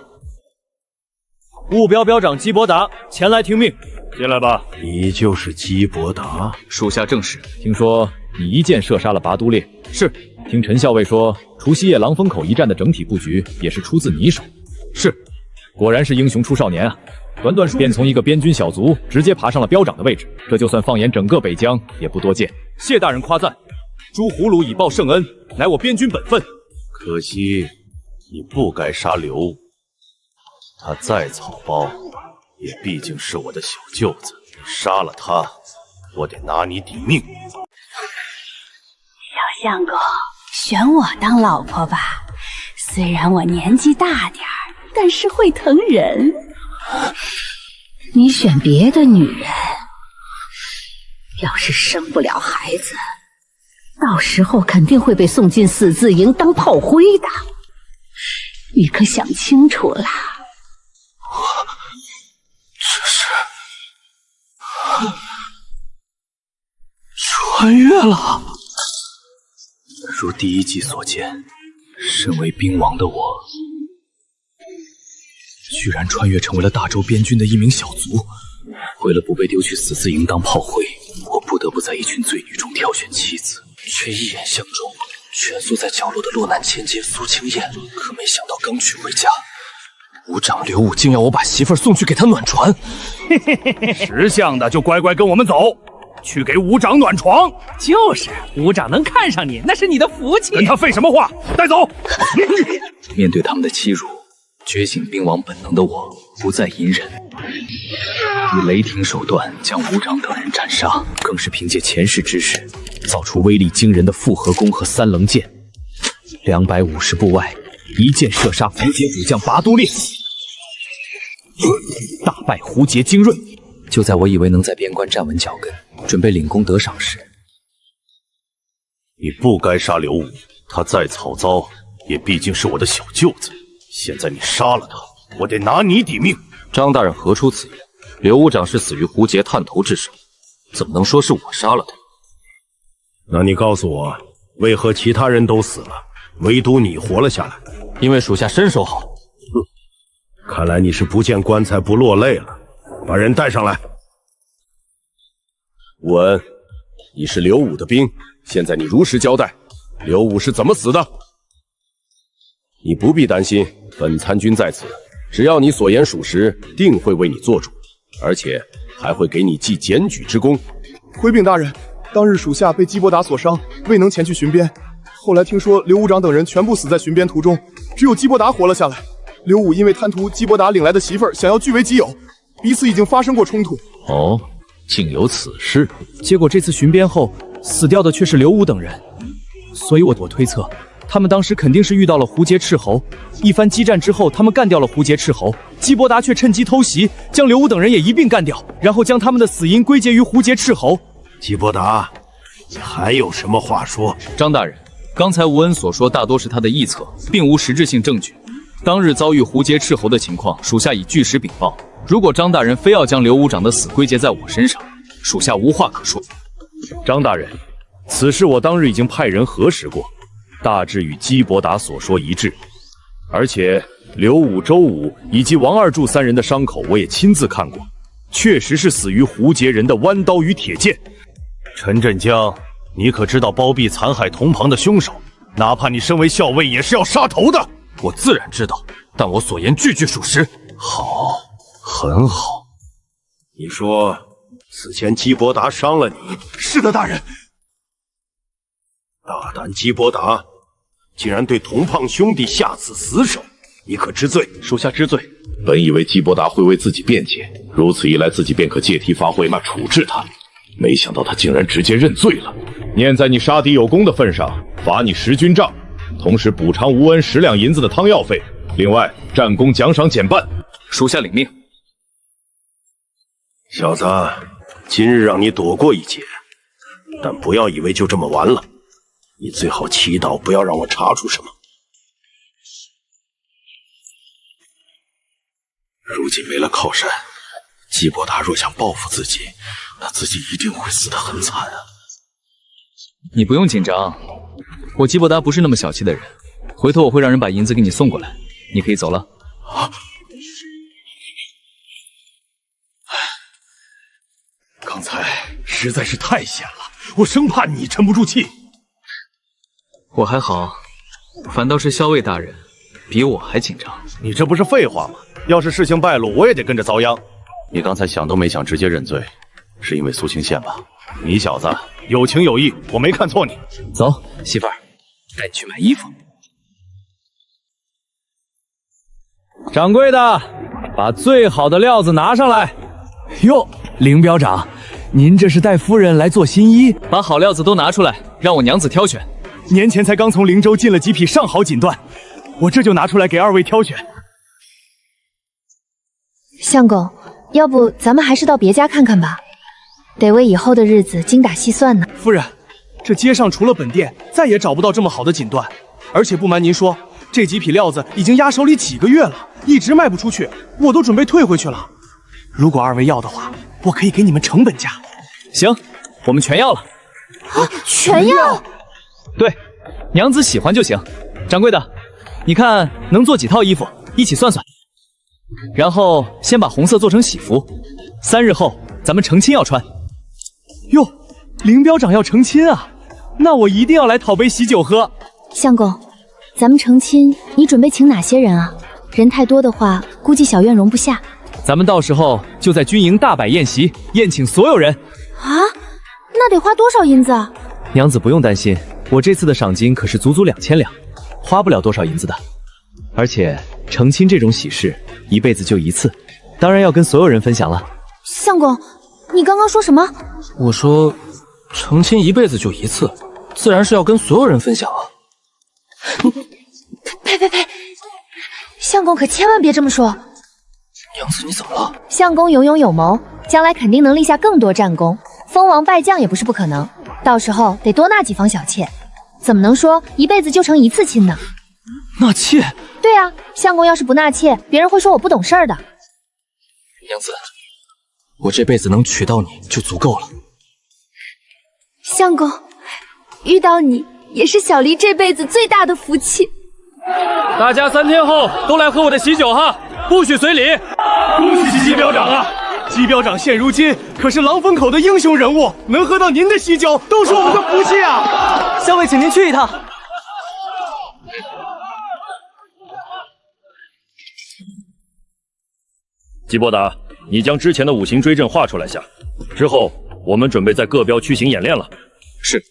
务标标长基伯达前来听命。进来吧。你就是基伯达？属下正是。听说你一箭射杀了拔都烈。是。听陈校尉说，除夕夜狼风口一战的整体布局也是出自你手。是。果然是英雄出少年啊！短短便从一个边军小卒直接爬上了标长的位置，这就算放眼整个北疆也不多见。谢大人夸赞，诛胡虏以报圣恩，乃我边军本分。可惜你不该杀刘武，他再草包，也毕竟是我的小舅子。杀了他，我得拿你抵命。小相公，选我当老婆吧。虽然我年纪大点儿，但是会疼人。你选别的女人，要是生不了孩子，到时候肯定会被送进死字营当炮灰的。你可想清楚了？这是穿越了。如第一集所见，身为兵王的我，居然穿越成为了大周边军的一名小卒。为了不被丢去死字营当炮灰，我不得不在一群罪女中挑选妻子，却一眼相中蜷缩在角落的落难千金苏清燕。可没想到刚娶回家，武长刘武竟要我把媳妇儿送去给他暖床。识相的就乖乖跟我们走，去给武长暖床。就是武长能看上你，那是你的福气。跟他废什么话？带走。面对他们的欺辱，觉醒兵王本能的我不再隐忍，以雷霆手段将武长等人斩杀，更是凭借前世之势造出威力惊人的复合弓和三棱剑。250步外，一箭射杀胡杰主将拔都烈，大败胡杰精锐。就在我以为能在边关站稳脚跟，准备领功得赏时，你不该杀刘武，他再草遭，也毕竟是我的小舅子。现在你杀了他，我得拿你抵命。张大人何出此言？刘武长是死于胡杰探头之手，怎么能说是我杀了他？那你告诉我，为何其他人都死了，唯独你活了下来？因为属下身手好。看来你是不见棺材不落泪了。把人带上来。武恩，你是刘武的兵，现在你如实交代，刘武是怎么死的？你不必担心，本参军在此，只要你所言属实，定会为你做主，而且还会给你记检举之功。回禀大人，当日属下被基伯达所伤，未能前去巡边。后来听说刘武长等人全部死在巡边途中，只有基伯达活了下来。刘武因为贪图基伯达领来的媳妇儿，想要据为己有，彼此已经发生过冲突。哦，竟有此事。结果这次巡边后，死掉的却是刘武等人，所以我推测，他们当时肯定是遇到了胡杰斥候。一番激战之后，他们干掉了胡杰斥候，基伯达却趁机偷袭，将刘武等人也一并干掉，然后将他们的死因归结于胡杰斥候。基伯达，你还有什么话说？张大人，刚才吴恩所说大多是他的臆测，并无实质性证据。当日遭遇胡劫斥候的情况，属下已据实禀报。如果张大人非要将刘武长的死归结在我身上，属下无话可说。张大人，此事我当日已经派人核实过，大致与基伯达所说一致。而且刘武、周武以及王二柱3人的伤口我也亲自看过，确实是死于胡劫人的弯刀与铁剑。陈振江，你可知道包庇残害同袍的凶手，哪怕你身为校尉，也是要杀头的。我自然知道，但我所言句句属实。好，很好。你说此前基伯达伤了你？是的，大人。大胆基伯达，竟然对同胖兄弟下此死手，你可知罪？属下知罪。本以为基伯达会为自己辩解，如此一来自己便可借题发挥，处置他。没想到他竟然直接认罪了。念在你杀敌有功的份上，罚你10军帐，同时补偿吴恩10两银子的汤药费。另外，战功奖赏减半。属下领命。小子，今日让你躲过一劫，但不要以为就这么完了。你最好祈祷不要让我查出什么。如今没了靠山，基伯达若想报复自己，那自己一定会死得很惨啊！你不用紧张，我基伯达不是那么小气的人，回头我会让人把银子给你送过来，你可以走了。啊！刚才实在是太险了，我生怕你沉不住气。我还好，反倒是校尉大人比我还紧张。你这不是废话吗？要是事情败露，我也得跟着遭殃。你刚才想都没想直接认罪，是因为苏清县吧？你小子有情有义，我没看错你。走，媳妇儿，带你去买衣服。掌柜的，把最好的料子拿上来。哟，凌彪长，您这是带夫人来做新衣？把好料子都拿出来，让我娘子挑选。年前才刚从灵州进了几匹上好锦缎，我这就拿出来给2位挑选。相公，要不咱们还是到别家看看吧，得为以后的日子精打细算呢。夫人，这街上除了本店，再也找不到这么好的锦缎，而且不瞒您说，这几匹料子已经压手里几个月了，一直卖不出去，我都准备退回去了。如果2位要的话，我可以给你们成本价。行，我们全要了。啊，全要？对，娘子喜欢就行。掌柜的，你看能做几套衣服，一起算算。然后先把红色做成喜服，3日后咱们成亲要穿。哟，凌彪长要成亲啊，那我一定要来讨杯喜酒喝。相公，咱们成亲，你准备请哪些人啊？人太多的话，估计小院容不下。咱们到时候就在军营大摆宴席，宴请所有人。啊，那得花多少银子啊？娘子不用担心，我这次的赏金可是足足2000两，花不了多少银子的。而且成亲这种喜事，一辈子就一次，当然要跟所有人分享了。相公，你刚刚说什么？我说，成亲一辈子就一次，自然是要跟所有人分享啊。呸！相公可千万别这么说。娘子，你怎么了？相公有勇有谋，将来肯定能立下更多战功，封王拜将也不是不可能。到时候得多纳几房小妾，怎么能说一辈子就成一次亲呢？纳妾？对啊，相公要是不纳妾，别人会说我不懂事儿的。娘子，我这辈子能娶到你就足够了。相公，遇到你也是小离这辈子最大的福气。大家3天后都来喝我的喜酒哈，不许随礼。恭喜季彪长啊！季彪长现如今可是狼风口的英雄人物，能喝到您的喜酒，都是我们的福气啊！校尉，请您去一趟。季伯达，你将之前的5行追阵画出来下，之后我们准备在各标区行演练了。是。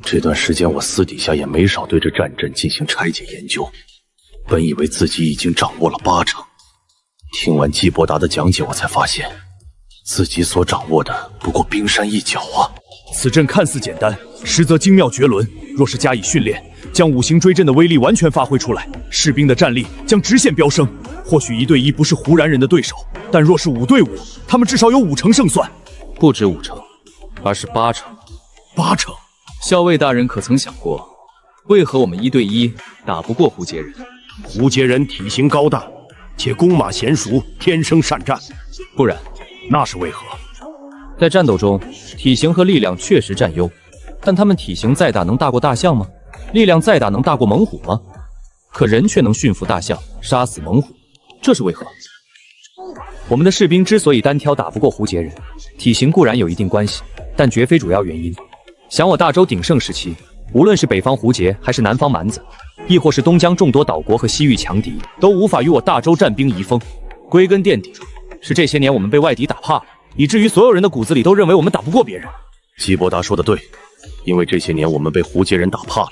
这段时间我私底下也没少对这战阵进行拆解研究，本以为自己已经掌握了80%，听完季伯达的讲解，我才发现自己所掌握的不过冰山一角啊！此阵看似简单，实则精妙绝伦。若是加以训练，将五行追阵的威力完全发挥出来，士兵的战力将直线飙升。或许1对1不是胡然人的对手，但若是5对5，他们至少有50%胜算。不止50%，而是80%。80%？校尉大人可曾想过，为何我们1对1打不过胡杰人？胡杰人体型高大，且弓马娴熟，天生善战。不然，那是为何？在战斗中，体型和力量确实占优，但他们体型再大能大过大象吗？力量再大能大过猛虎吗？可人却能驯服大象，杀死猛虎，这是为何？我们的士兵之所以单挑打不过胡杰人，体型固然有一定关系，但绝非主要原因。想我大周鼎盛时期，无论是北方胡杰，还是南方蛮子，亦或是东疆众多岛国和西域强敌，都无法与我大周战兵移风。归根垫底，是这些年我们被外敌打怕了，以至于所有人的骨子里都认为我们打不过别人。基伯达说的对，因为这些年我们被胡杰人打怕了，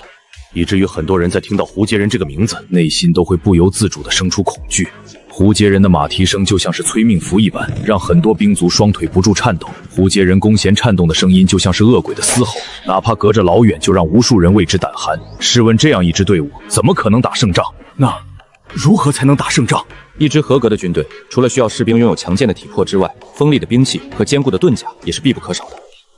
以至于很多人在听到胡杰人这个名字，内心都会不由自主地生出恐惧。胡杰人的马蹄声就像是催命符一般，让很多兵卒双腿不住颤抖。胡杰人弓弦颤动的声音就像是恶鬼的嘶吼，哪怕隔着老远，就让无数人为之胆寒。试问这样一支队伍，怎么可能打胜仗？那如何才能打胜仗？一支合格的军队，除了需要士兵拥有强健的体魄之外，锋利的兵器和坚固的盾甲也是必不可少的。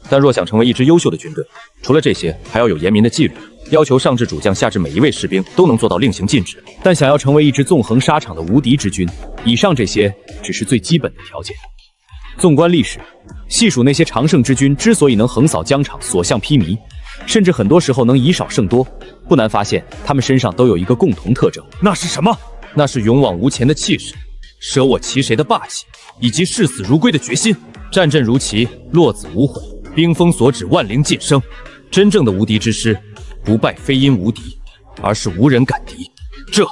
但若想成为一支优秀的军队，除了这些，还要有严明的纪律，要求上至主将，下至每一位士兵都能做到令行禁止。但想要成为一支纵横沙场的无敌之军，以上这些只是最基本的条件。纵观历史，细数那些常胜之军之所以能横扫疆场，所向披靡，甚至很多时候能以少胜多，不难发现他们身上都有一个共同特征，那是什么？那是勇往无前的气势，舍我其谁的霸气，以及视死如归的决心。战阵如棋，落子无悔，兵锋所指，万灵尽生。真正的无敌之师，不败非因无敌，而是无人敢敌。这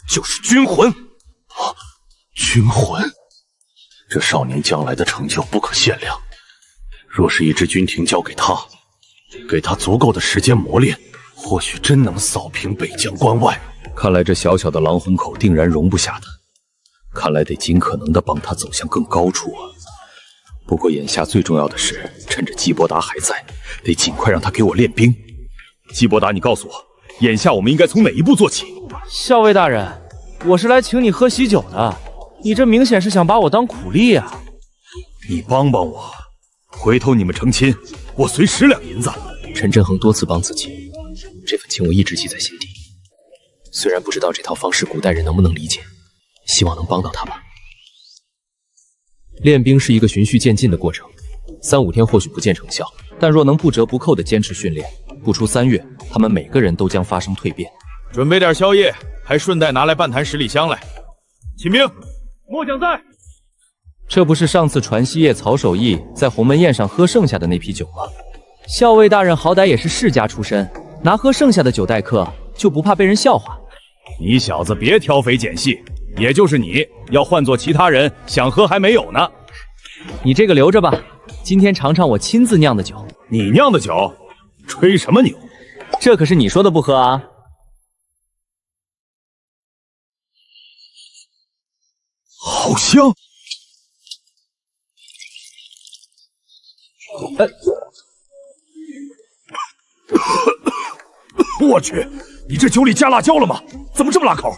就是军魂。军魂，这少年将来的成就不可限量。若是一支军庭交给他，给他足够的时间磨练，或许真能扫平北疆关外。看来这小小的狼虹口定然容不下他，看来得尽可能的帮他走向更高处啊。不过眼下最重要的是，趁着基伯达还在，得尽快让他给我练兵。基伯达，你告诉我，眼下我们应该从哪一步做起？校尉大人，我是来请你喝喜酒的，你这明显是想把我当苦力啊！你帮帮我，回头你们成亲，我随10两银子。陈振恒多次帮自己，这份情我一直记在心底。虽然不知道这套方式古代人能不能理解，希望能帮到他吧。练兵是一个循序渐进的过程，3、5天或许不见成效，但若能不折不扣地坚持训练，不出3月，他们每个人都将发生蜕变。准备点宵夜，还顺带拿来半坛10里香来。请兵，末将在。这不是上次传西夜曹守义在鸿门宴上喝剩下的那批酒吗？校尉大人好歹也是世家出身，拿喝剩下的酒待客，就不怕被人笑话？你小子别挑肥拣细，也就是你要换做其他人，想喝还没有呢。你这个留着吧，今天尝尝我亲自酿的酒。你酿的酒？吹什么牛？这可是你说的不喝啊！好香！我去，你这酒里加辣椒了吗？怎么这么辣口？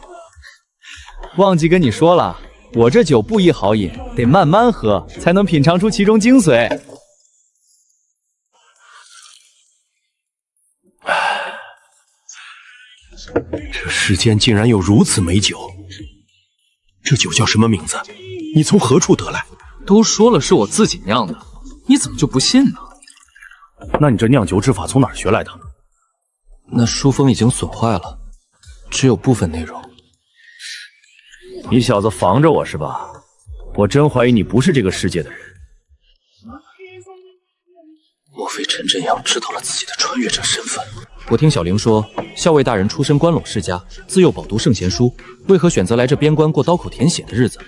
忘记跟你说了，我这酒不宜豪饮，得慢慢喝，才能品尝出其中精髓。这世间竟然有如此美酒，这酒叫什么名字？你从何处得来？都说了是我自己酿的，你怎么就不信呢？那你这酿酒之法从哪儿学来的？那书封已经损坏了，只有部分内容。你小子防着我是吧？我真怀疑你不是这个世界的人。莫非陈真阳知道了自己的穿越者身份？我听小玲说，校尉大人出身关陇世家，自幼饱读圣贤书，为何选择来这边关过刀口舔血的日子？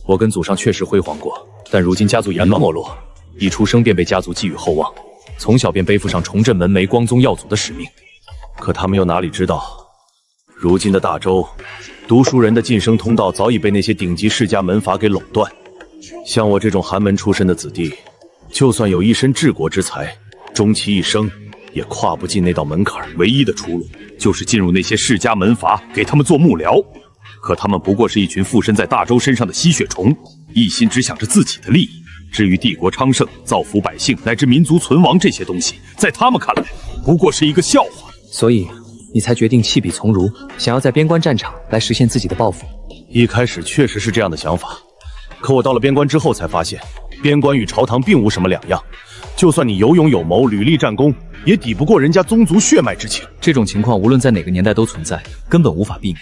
我跟祖上确实辉煌过，但如今家族严没落，一出生便被家族寄予厚望，从小便背负上重振门楣、光宗耀祖的使命。可他们又哪里知道，如今的大周，读书人的晋升通道早已被那些顶级世家门阀给垄断。像我这种寒门出身的子弟，就算有一身治国之才，终其一生也跨不进那道门槛。唯一的出路就是进入那些世家门阀，给他们做幕僚。可他们不过是一群附身在大周身上的吸血虫，一心只想着自己的利益。至于帝国昌盛、造福百姓乃至民族存亡这些东西，在他们看来不过是一个笑话。所以你才决定弃笔从戎，想要在边关战场来实现自己的抱负。一开始确实是这样的想法，可我到了边关之后才发现，边关与朝堂并无什么两样。就算你有勇有谋、屡立战功，也抵不过人家宗族血脉之情。这种情况无论在哪个年代都存在，根本无法避免。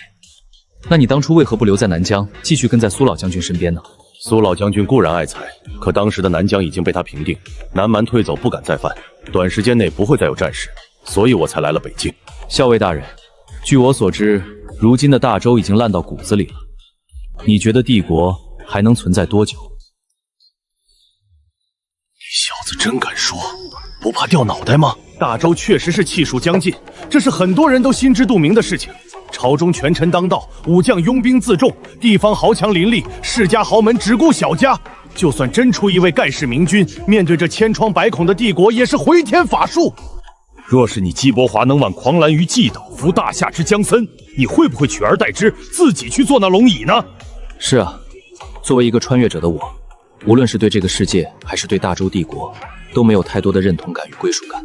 那你当初为何不留在南疆，继续跟在苏老将军身边呢？苏老将军固然爱才，可当时的南疆已经被他平定，南蛮退走不敢再犯，短时间内不会再有战事，所以我才来了北京。校尉大人，据我所知，如今的大周已经烂到骨子里了。你觉得帝国还能存在多久？你小子真敢说，不怕掉脑袋吗？大周确实是气数将尽，这是很多人都心知肚明的事情。朝中权臣当道，武将拥兵自重，地方豪强林立，世家豪门只顾小家。就算真出一位盖世明君，面对这千疮百孔的帝国，也是回天乏术。若是你姬伯华能挽狂澜于既倒，扶大夏之江森，你会不会取而代之，自己去做那龙椅呢？是啊，作为一个穿越者的我，无论是对这个世界，还是对大周帝国，都没有太多的认同感与归属感。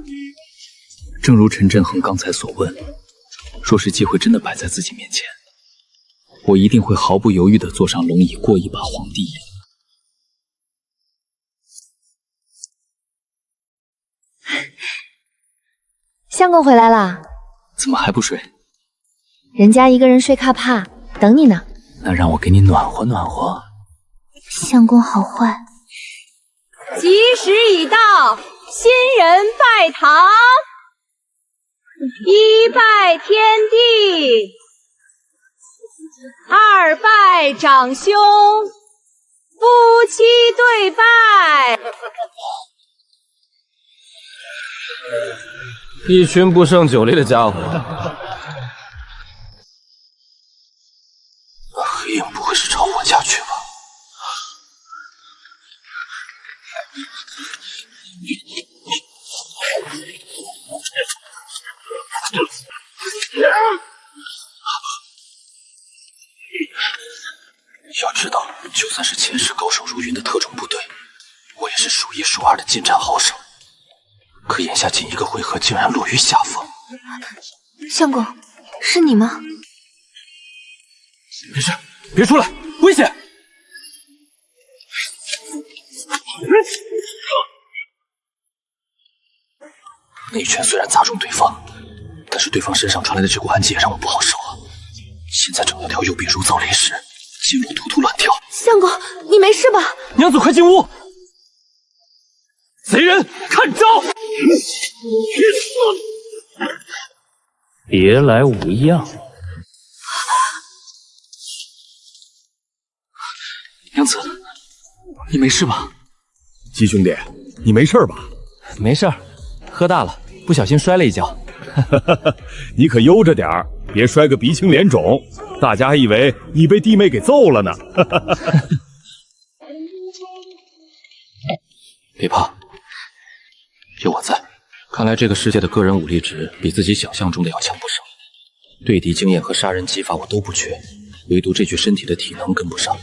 正如陈振恒刚才所问，若是机会真的摆在自己面前，我一定会毫不犹豫地坐上龙椅，过一把皇帝瘾。相公回来啦？怎么还不睡？人家一个人睡怕怕，等你呢。那让我给你暖和暖和。相公好坏。吉时已到，新人拜堂。一拜天地，二拜长兄，夫妻对拜。一群不胜酒力的家伙。黑影不会是朝我家去吧？要知道，就算是前世高手如云的特种部队，我也是数一数二的近战好手。可眼下仅一个回合，竟然落于下风。相公，是你吗？没事，别出来，危险！那一拳虽然砸中对方，但是对方身上传来的这股寒气也让我不好受啊。现在整条右臂如遭雷石，肌肉突突乱跳。相公，你没事吧？娘子，快进屋！贼人，看招！别来无恙。娘子，你没事吧？鸡兄弟，你没事吧？没事，喝大了，不小心摔了一跤。你可悠着点儿，别摔个鼻青脸肿，大家还以为你被弟妹给揍了呢。别怕，有我在。看来这个世界的个人武力值比自己想象中的要强不少，对敌经验和杀人技法我都不缺，唯独这具身体的体能跟不上。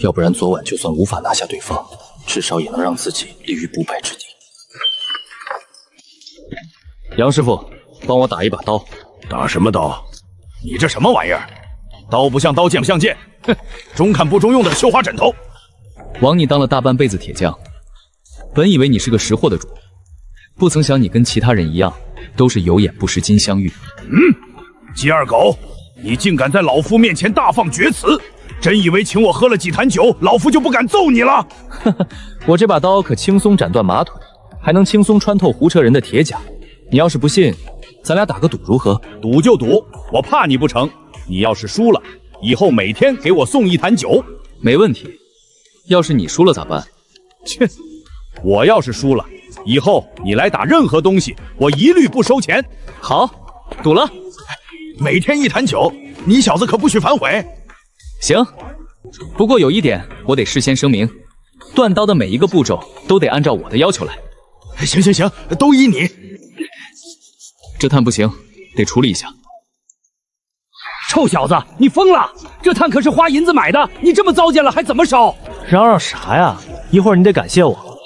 要不然昨晚就算无法拿下对方，至少也能让自己立于不败之地。杨师傅，帮我打一把刀。打什么刀？你这什么玩意儿？刀不像刀，剑不像剑，哼，中看不中用的绣花枕头。枉你当了大半辈子铁匠，本以为你是个识货的主，不曾想你跟其他人一样，都是有眼不识金镶玉。鸡二狗，你竟敢在老夫面前大放厥词！真以为请我喝了几坛酒，老夫就不敢揍你了？我这把刀可轻松斩断马腿，还能轻松穿透胡车人的铁甲。你要是不信，咱俩打个赌如何？赌就赌，我怕你不成？你要是输了，以后每天给我送一坛酒。没问题。要是你输了咋办？切，我要是输了，以后你来打任何东西，我一律不收钱。好，赌了。每天一坛酒，你小子可不许反悔。行，不过有一点我得事先声明，断刀的每一个步骤都得按照我的要求来。行，都依你。这炭不行，得处理一下。臭小子，你疯了！这炭可是花银子买的，你这么糟践了还怎么烧？嚷嚷啥呀？一会儿你得感谢我。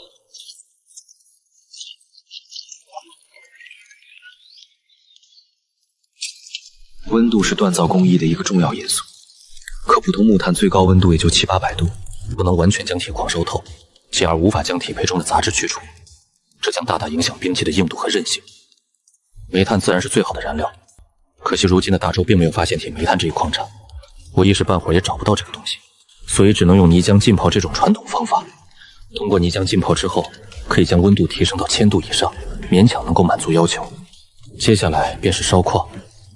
温度是锻造工艺的一个重要因素，可普通木炭最高温度也就700-800度，不能完全将铁矿烧透，进而无法将铁胚中的杂质去除，这将大大影响兵器的硬度和韧性。煤炭自然是最好的燃料，可惜如今的大周并没有发现铁煤炭这一矿产，我一时半会儿也找不到这个东西，所以只能用泥浆浸泡这种传统方法。通过泥浆浸泡之后，可以将温度提升到1000度以上，勉强能够满足要求。接下来便是烧矿，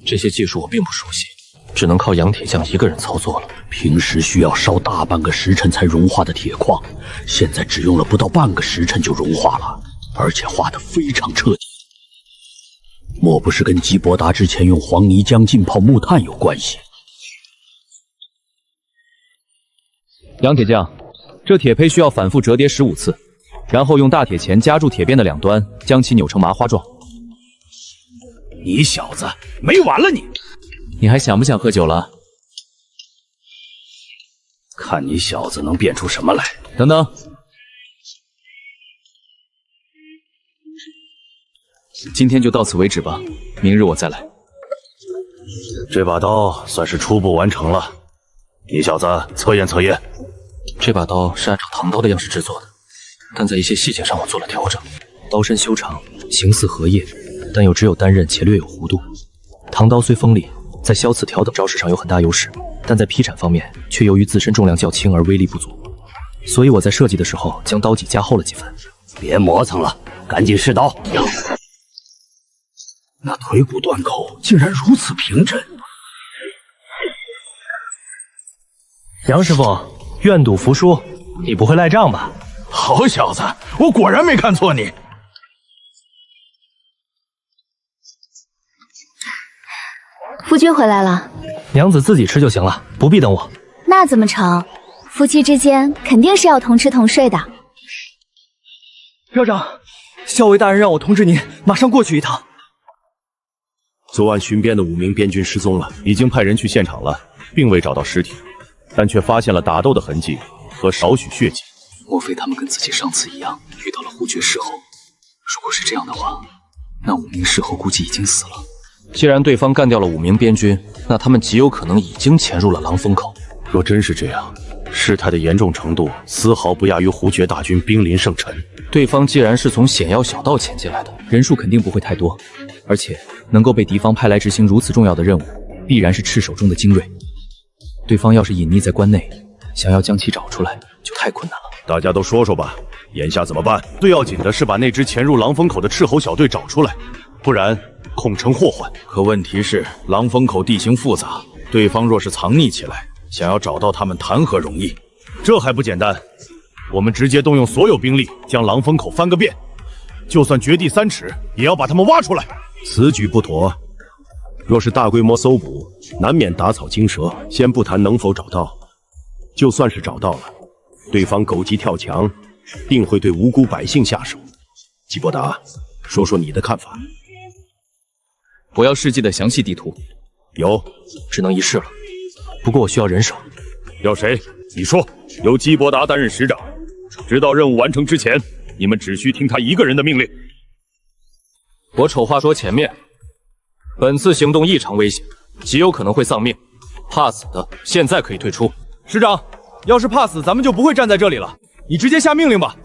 这些技术我并不熟悉，只能靠杨铁匠一个人操作了。平时需要烧大半个时辰才融化的铁矿，现在只用了不到半个时辰就融化了，而且化得非常彻底。莫不是跟基伯达之前用黄泥浆浸泡木炭有关系？杨铁匠，这铁胚需要反复折叠15次，然后用大铁钳夹住铁边的两端，将其扭成麻花状。你小子没完了你！你还想不想喝酒了？看你小子能变出什么来！等等，今天就到此为止吧，明日我再来。这把刀算是初步完成了，你小子测验测验。这把刀是按照唐刀的样式制作的，但在一些细节上我做了调整。刀身修长，形似荷叶，但又只有单刃且略有弧度。唐刀虽锋利，在削刺条等招式上有很大优势，但在劈斩方面却由于自身重量较轻而威力不足，所以我在设计的时候将刀脊加厚了几分。别磨蹭了，赶紧试刀。那腿骨断口竟然如此平整。杨师傅，愿赌服输，你不会赖账吧？好小子，我果然没看错你。夫君回来了，娘子自己吃就行了，不必等我。那怎么成？夫妻之间肯定是要同吃同睡的。校长，校尉大人让我通知您，马上过去一趟。昨晚巡边的5名边军失踪了，已经派人去现场了，并未找到尸体，但却发现了打斗的痕迹和少许血迹。莫非他们跟自己上次一样遇到了胡绝斥候？如果是这样的话，那5名斥候估计已经死了。既然对方干掉了5名边军，那他们极有可能已经潜入了狼风口。若真是这样，事态的严重程度丝毫不亚于胡绝大军兵临圣城。对方既然是从险要小道潜进来的，人数肯定不会太多，而且能够被敌方派来执行如此重要的任务，必然是赤手中的精锐。对方要是隐匿在关内，想要将其找出来就太困难了。大家都说说吧，眼下怎么办？最要紧的是把那支潜入狼风口的斥候小队找出来，不然恐成祸患。可问题是，狼风口地形复杂，对方若是藏匿起来，想要找到他们谈何容易？这还不简单，我们直接动用所有兵力将狼风口翻个遍，就算掘地3尺，也要把他们挖出来。此举不妥，若是大规模搜捕，难免打草惊蛇。先不谈能否找到，就算是找到了，对方狗急跳墙，定会对无辜百姓下手。季伯达，说说你的看法。我要世纪的详细地图。有，只能一试了。不过我需要人手。要谁？你说。由基伯达担任使长，直到任务完成之前，你们只需听他一个人的命令。我丑话说前面，本次行动异常危险，极有可能会丧命，怕死的现在可以退出。师长，要是怕死，咱们就不会站在这里了。你直接下命令吧。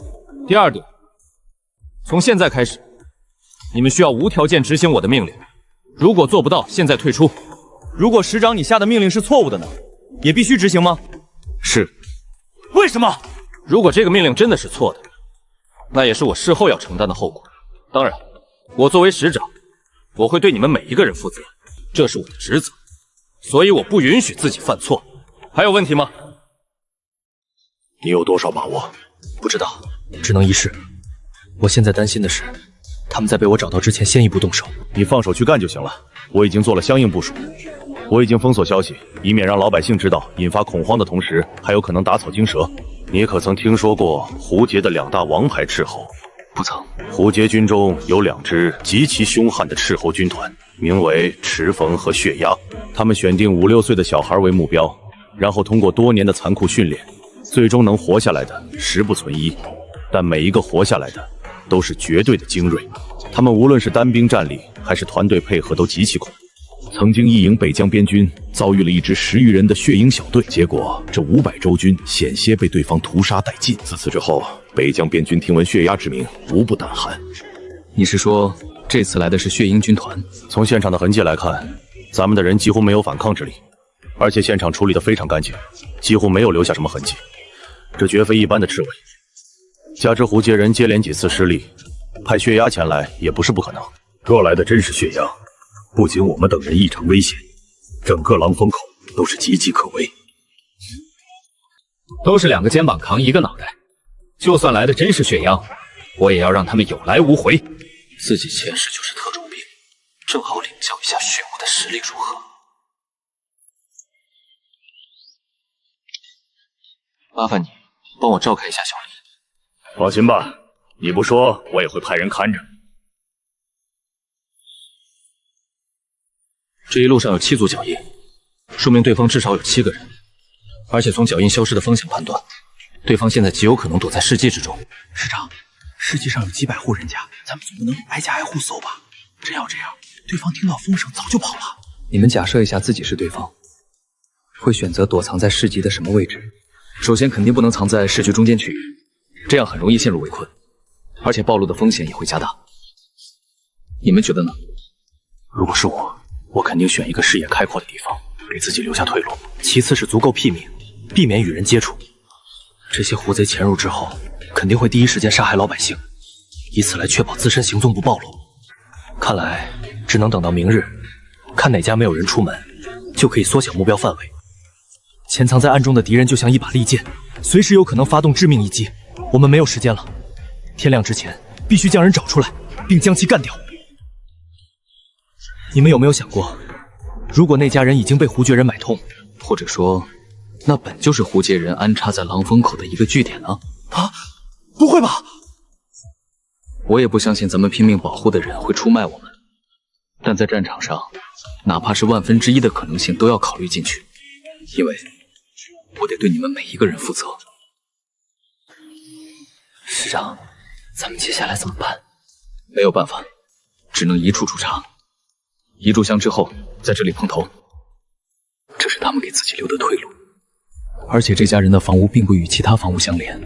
第二点，从现在开始，你们需要无条件执行我的命令。如果做不到，现在退出。如果师长你下的命令是错误的呢？也必须执行吗？是。为什么？如果这个命令真的是错的，那也是我事后要承担的后果。当然，我作为使长，我会对你们每一个人负责，这是我的职责，所以我不允许自己犯错。还有问题吗？你有多少把握？不知道，只能一试。我现在担心的是，他们在被我找到之前先一步动手。你放手去干就行了，我已经做了相应部署。我已经封锁消息，以免让老百姓知道，引发恐慌的同时，还有可能打草惊蛇。你可曾听说过胡杰的2大王牌斥候？不曾。胡杰军中有2支极其凶悍的斥候军团，名为赤峰和血鸦。他们选定5、6岁的小孩为目标，然后通过多年的残酷训练，最终能活下来的10不存1。但每一个活下来的都是绝对的精锐，他们无论是单兵战力还是团队配合都极其恐怖。曾经一营北疆边军遭遇了一支10余人的血鹰小队，结果这500州军险些被对方屠杀殆尽。自此之后，北疆边军听闻血鸦之名，无不胆寒。你是说这次来的是血鹰军团？从现场的痕迹来看，咱们的人几乎没有反抗之力，而且现场处理得非常干净，几乎没有留下什么痕迹。这绝非一般的赤卫。加之胡杰人接连几次失利，派血鸦前来也不是不可能。若来的真是血鸦，不仅我们等人异常危险，整个狼风口都是岌岌可危。都是2个肩膀扛1个脑袋，就算来的真是血妖，我也要让他们有来无回。自己前世就是特种兵，正好领教一下血武的实力如何。麻烦你帮我照看一下小丽。放心吧，你不说我也会派人看着。这一路上有7组脚印，说明对方至少有7个人，而且从脚印消失的方向判断，对方现在极有可能躲在市集之中。师长，世界上有几百户人家，咱们总不能挨家挨户搜吧？真要这样，对方听到风声早就跑了。你们假设一下自己是对方，会选择躲藏在市集的什么位置？首先肯定不能藏在市区中间区域，这样很容易陷入围困，而且暴露的风险也会加大。你们觉得呢？如果是我肯定选一个视野开阔的地方，给自己留下退路。其次是足够毙命，避免与人接触。这些胡贼潜入之后，肯定会第一时间杀害老百姓，以此来确保自身行踪不暴露。看来只能等到明日，看哪家没有人出门，就可以缩小目标范围。潜藏在暗中的敌人就像一把利剑，随时有可能发动致命一击。我们没有时间了，天亮之前必须将人找出来，并将其干掉。你们有没有想过，如果那家人已经被胡绝人买通，或者说，那本就是胡杰人安插在狼风口的一个据点呢？啊，不会吧！我也不相信咱们拼命保护的人会出卖我们，但在战场上，哪怕是1/1000的可能性都要考虑进去，因为我得对你们每一个人负责。师长，咱们接下来怎么办？没有办法，只能一处处查。一炷香之后，在这里碰头，这是他们给自己留的退路。而且这家人的房屋并不与其他房屋相连，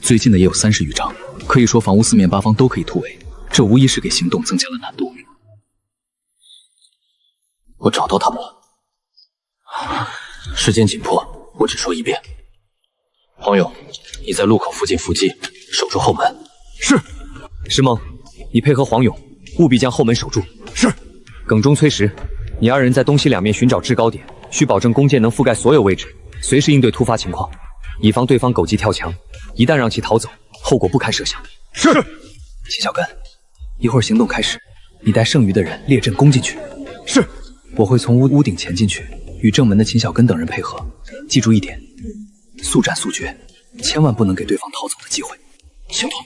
最近的也有30余丈，可以说房屋4面8方都可以突围，这无疑是给行动增加了难度。我找到他们了，时间紧迫，我只说一遍。黄勇，你在路口附近伏击，守住后门。是。石萌，你配合黄勇，务必将后门守住。是。耿忠、崔实，你2人在东西2面寻找制高点，需保证弓箭能覆盖所有位置，随时应对突发情况，以防对方狗急跳墙。一旦让其逃走，后果不堪设想。是。秦小根，一会儿行动开始，你带剩余的人列阵攻进去。是。我会从屋顶前进去，与正门的秦小根等人配合。记住一点，速战速决，千万不能给对方逃走的机会。行动。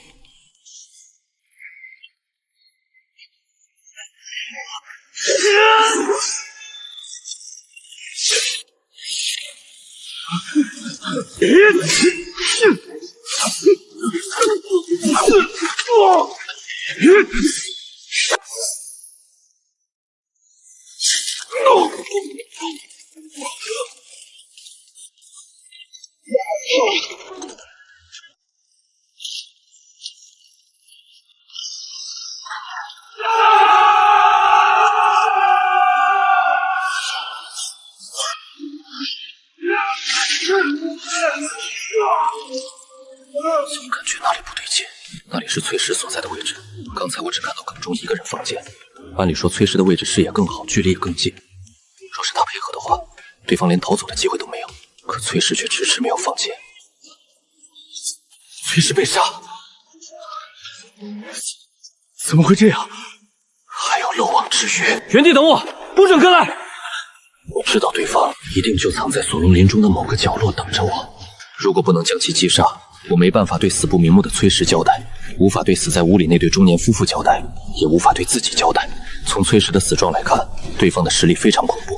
总感觉哪里不对劲，那里是崔实所在的位置。刚才我只看到耿忠一个人放箭，按理说崔实的位置视野更好，距离也更近。若是他配合的话，对方连逃走的机会都没有。可崔实却迟迟没有放箭。崔实被杀，怎么会这样？还有漏网之鱼！原地等我，不准跟来！我知道对方一定就藏在索隆林中的某个角落等着我。如果不能将其击杀，我没办法对死不瞑目的崔实交代，无法对死在屋里那对中年夫妇交代，也无法对自己交代。从崔实的死状来看，对方的实力非常恐怖，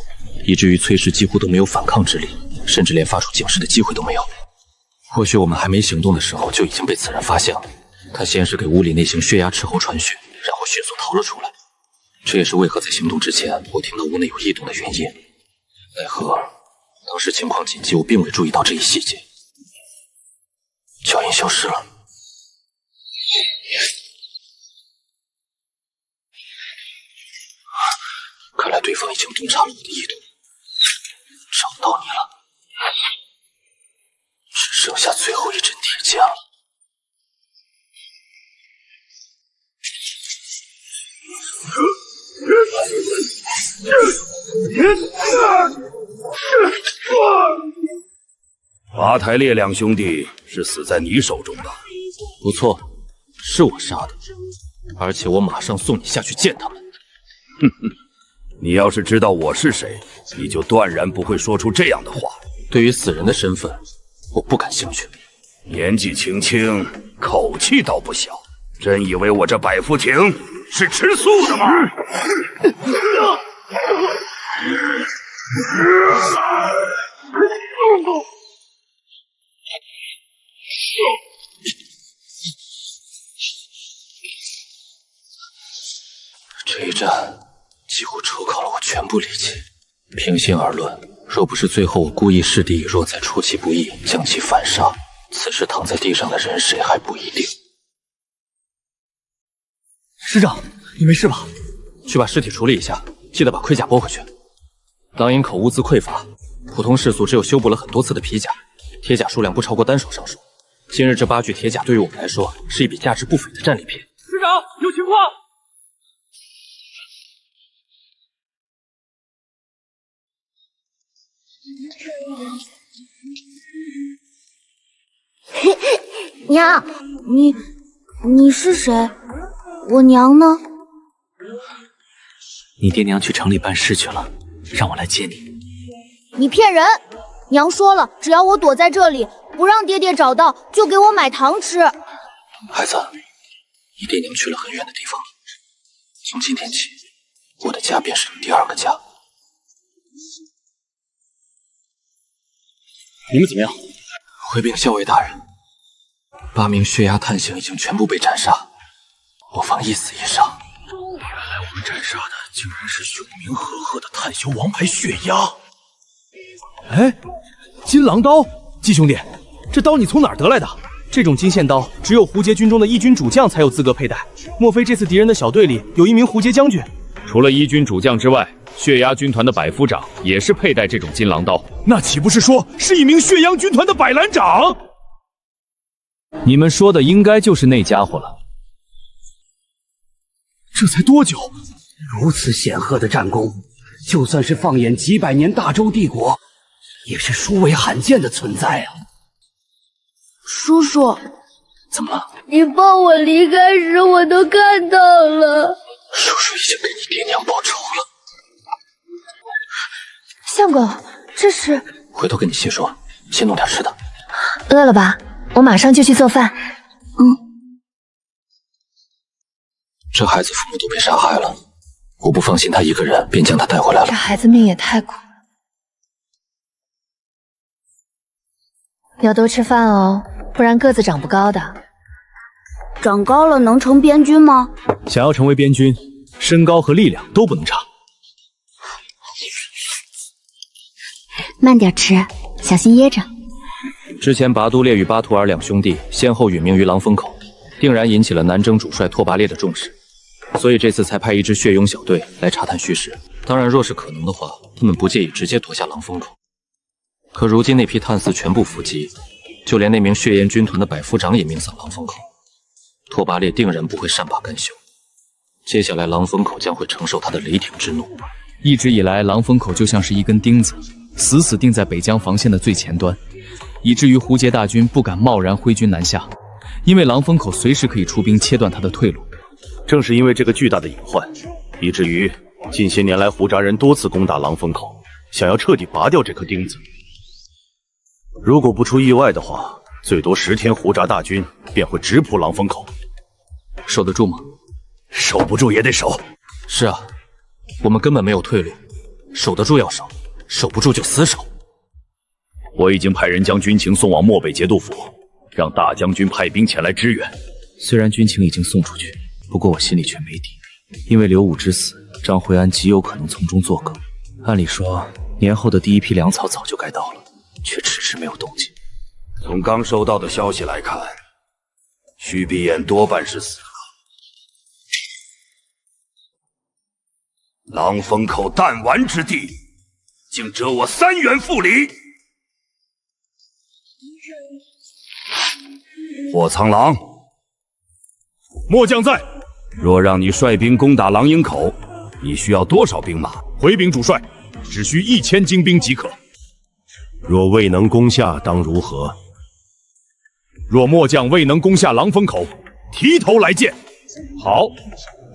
以至于崔氏几乎都没有反抗之力，甚至连发出警示的机会都没有。或许我们还没行动的时候就已经被此人发现了。他先是给屋里那行血压斥候传讯，然后迅速逃了出来。这也是为何在行动之前我听到屋内有异动的原因。奈何当时情况紧急，我并未注意到这一细节。脚印消失了。看来对方已经洞察了我的意图，找到你了，只剩下最后一针铁剑了。八台烈两兄弟是死在你手中的。不错，是我杀的，而且我马上送你下去见他们。哼哼，你要是知道我是谁，你就断然不会说出这样的话。对于死人的身份，我不感兴趣。年纪轻轻，口气倒不小，真以为我这百夫亭是吃素的吗？这一战几乎抽考了我全部力气。平心而论，若不是最后我故意示敌以弱，再出其不意将其反杀，此时躺在地上的人谁还不一定。师长，你没事吧？去把尸体处理一下，记得把盔甲拨回去。当营口物资匮乏，普通士卒只有修补了很多次的皮甲，铁甲数量不超过单手上数。今日这8具铁甲对于我们来说是一笔价值不菲的战利品。师长，有情况！娘，你是谁？我娘呢？你爹娘去城里办事去了，让我来接你。你骗人！娘说了，只要我躲在这里，不让爹爹找到，就给我买糖吃。孩子，你爹娘去了很远的地方，从今天起，我的家便是你第2个家。你们怎么样？回禀校尉大人，8名血压探星已经全部被斩杀，我方一死一伤。原来我们斩杀的竟然是有名赫赫的探星王牌血压。哎，金狼刀，季兄弟，这刀你从哪儿得来的？这种金线刀只有胡杰军中的1军主将才有资格佩戴，莫非这次敌人的小队里有1名胡杰将军？除了1军主将之外，血压军团的百夫长也是佩戴这种金狼刀。那岂不是说是1名血阳军团的百兰长？你们说的应该就是那家伙了。这才多久？如此显赫的战功，就算是放眼几百年大周帝国，也是殊为罕见的存在啊！叔叔，怎么了？你抱我离开时，我都看到了。叔叔已经给你爹娘报仇了。相公，这是……回头跟你细说，先弄点吃的。饿了吧？我马上就去做饭。这孩子父母都被杀害了，我不放心他一个人，便将他带回来了。这孩子命也太苦了，要多吃饭哦，不然个子长不高的。长高了能成边军吗？想要成为边军，身高和力量都不能差。慢点吃，小心噎着。之前拔都烈与巴图尔2兄弟先后殒命于狼风口，定然引起了南征主帅拓跋烈的重视，所以这次才派一支血勇小队来查探虚实。当然，若是可能的话，他们不介意直接夺下狼风口。可如今那批探司全部伏击，就连那名血焰军团的百夫长也命丧狼风口，拓跋烈定然不会善罢甘休。接下来，狼风口将会承受他的雷霆之怒。一直以来，狼风口就像是一根钉子，死死钉在北疆防线的最前端，以至于胡杰大军不敢贸然挥军南下，因为狼风口随时可以出兵切断他的退路。正是因为这个巨大的隐患，以至于近些年来胡扎人多次攻打狼风口，想要彻底拔掉这颗钉子。如果不出意外的话，最多10天，胡扎大军便会直扑狼风口。守得住吗？守不住也得守。是啊，我们根本没有退路，守得住要守，守不住就死守。我已经派人将军情送往漠北节度府，让大将军派兵前来支援。虽然军情已经送出去，不过我心里却没底，因为刘武之死，张惠安极有可能从中作梗。按理说，年后的第一批粮草早就该到了，却迟迟没有动静。从刚收到的消息来看，徐必彦多半是死了。狼风口弹丸之地，竟折我3员副理。霍苍狼，末将在。若让你率兵攻打狼营口，你需要多少兵马？回禀主帅，只需1000精兵即可。若未能攻下，当如何？若末将未能攻下狼风口，提头来见。好，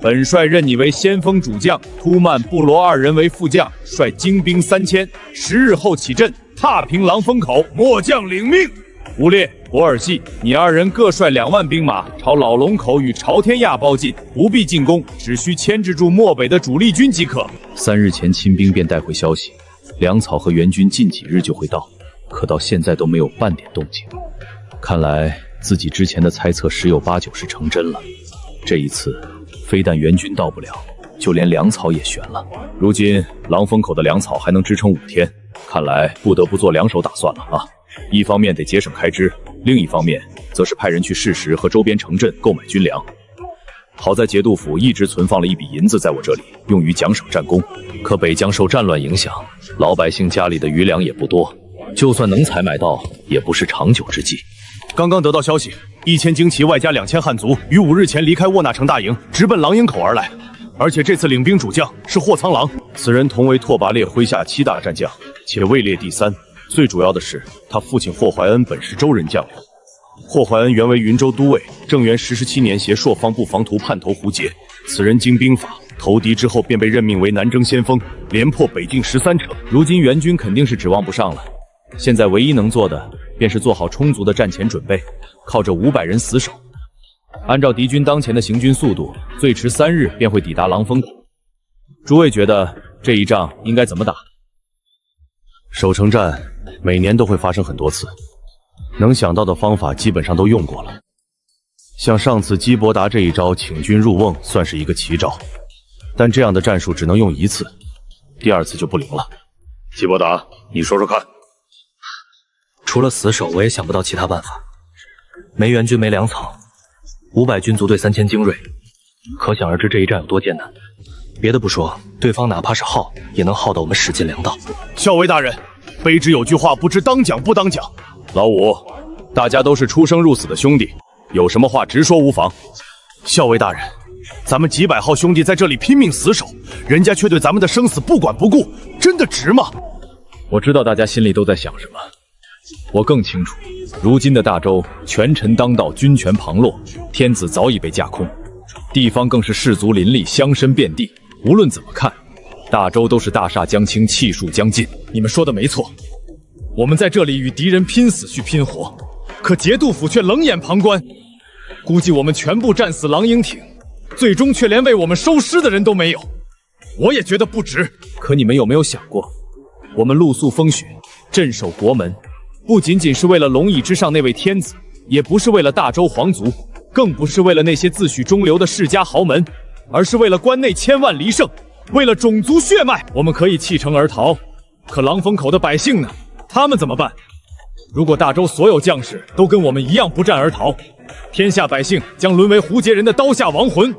本帅任你为先锋主将，突曼、布罗2人为副将，率精兵3000，10日后起阵，踏平狼风口。末将领命。吴烈、博尔系，你2人各率2万兵马，朝老龙口与朝天垭包进，不必进攻，只需牵制住漠北的主力军即可。3日前，亲兵便带回消息，粮草和援军近几日就会到，可到现在都没有半点动静。看来自己之前的猜测10有8、9是成真了。这一次，非但援军到不了，就连粮草也悬了。如今狼风口的粮草还能支撑5天，看来不得不做2手打算了啊！一方面得节省开支，另一方面则是派人去适时和周边城镇购买军粮。好在节度府一直存放了一笔银子在我这里，用于奖赏战功。可北疆受战乱影响，老百姓家里的余粮也不多，就算能采买到，也不是长久之计。刚刚得到消息，1000精骑外加2000汉族于5日前离开沃纳城大营，直奔狼营口而来。而且这次领兵主将是霍苍狼，此人同为拓跋烈麾下7大战将，且位列第3。最主要的是，他父亲霍怀恩本是周人将领。霍怀恩原为云州都尉，正元17年携朔方部防图叛投胡节。此人精兵法，投敌之后便被任命为南征先锋，连破北境13城。如今援军肯定是指望不上了，现在唯一能做的便是做好充足的战前准备，靠着500人死守。按照敌军当前的行军速度，最迟3日便会抵达狼风口。诸位觉得这一仗应该怎么打？守城战每年都会发生很多次，能想到的方法基本上都用过了。像上次基伯达这一招请军入瓮算是一个奇招，但这样的战术只能用1次，第2次就不灵了。基伯达，你说说看。除了死守，我也想不到其他办法。没援军，没粮草，500军卒对3000精锐，可想而知这一战有多艰难。别的不说，对方哪怕是耗，也能耗到我们使尽粮道。校尉大人，卑职有句话不知当讲不当讲。老五，大家都是出生入死的兄弟，有什么话直说无妨。校尉大人，咱们几百号兄弟在这里拼命死守，人家却对咱们的生死不管不顾，真的值吗？我知道大家心里都在想什么，我更清楚，如今的大周权臣当道，军权旁落，天子早已被架空，地方更是士卒林立，乡绅遍地。无论怎么看，大周都是大厦将倾，气数将尽。你们说的没错，我们在这里与敌人拼死去拼活，可节度府却冷眼旁观。估计我们全部战死狼营町，最终却连为我们收尸的人都没有。我也觉得不值。可你们有没有想过，我们露宿风雪，镇守国门，不仅仅是为了龙椅之上那位天子，也不是为了大周皇族，更不是为了那些自诩中流的世家豪门，而是为了关内千万黎胜，为了种族血脉。我们可以弃城而逃，可狼风口的百姓呢？他们怎么办？如果大周所有将士都跟我们一样不战而逃，天下百姓将沦为胡杰人的刀下亡魂，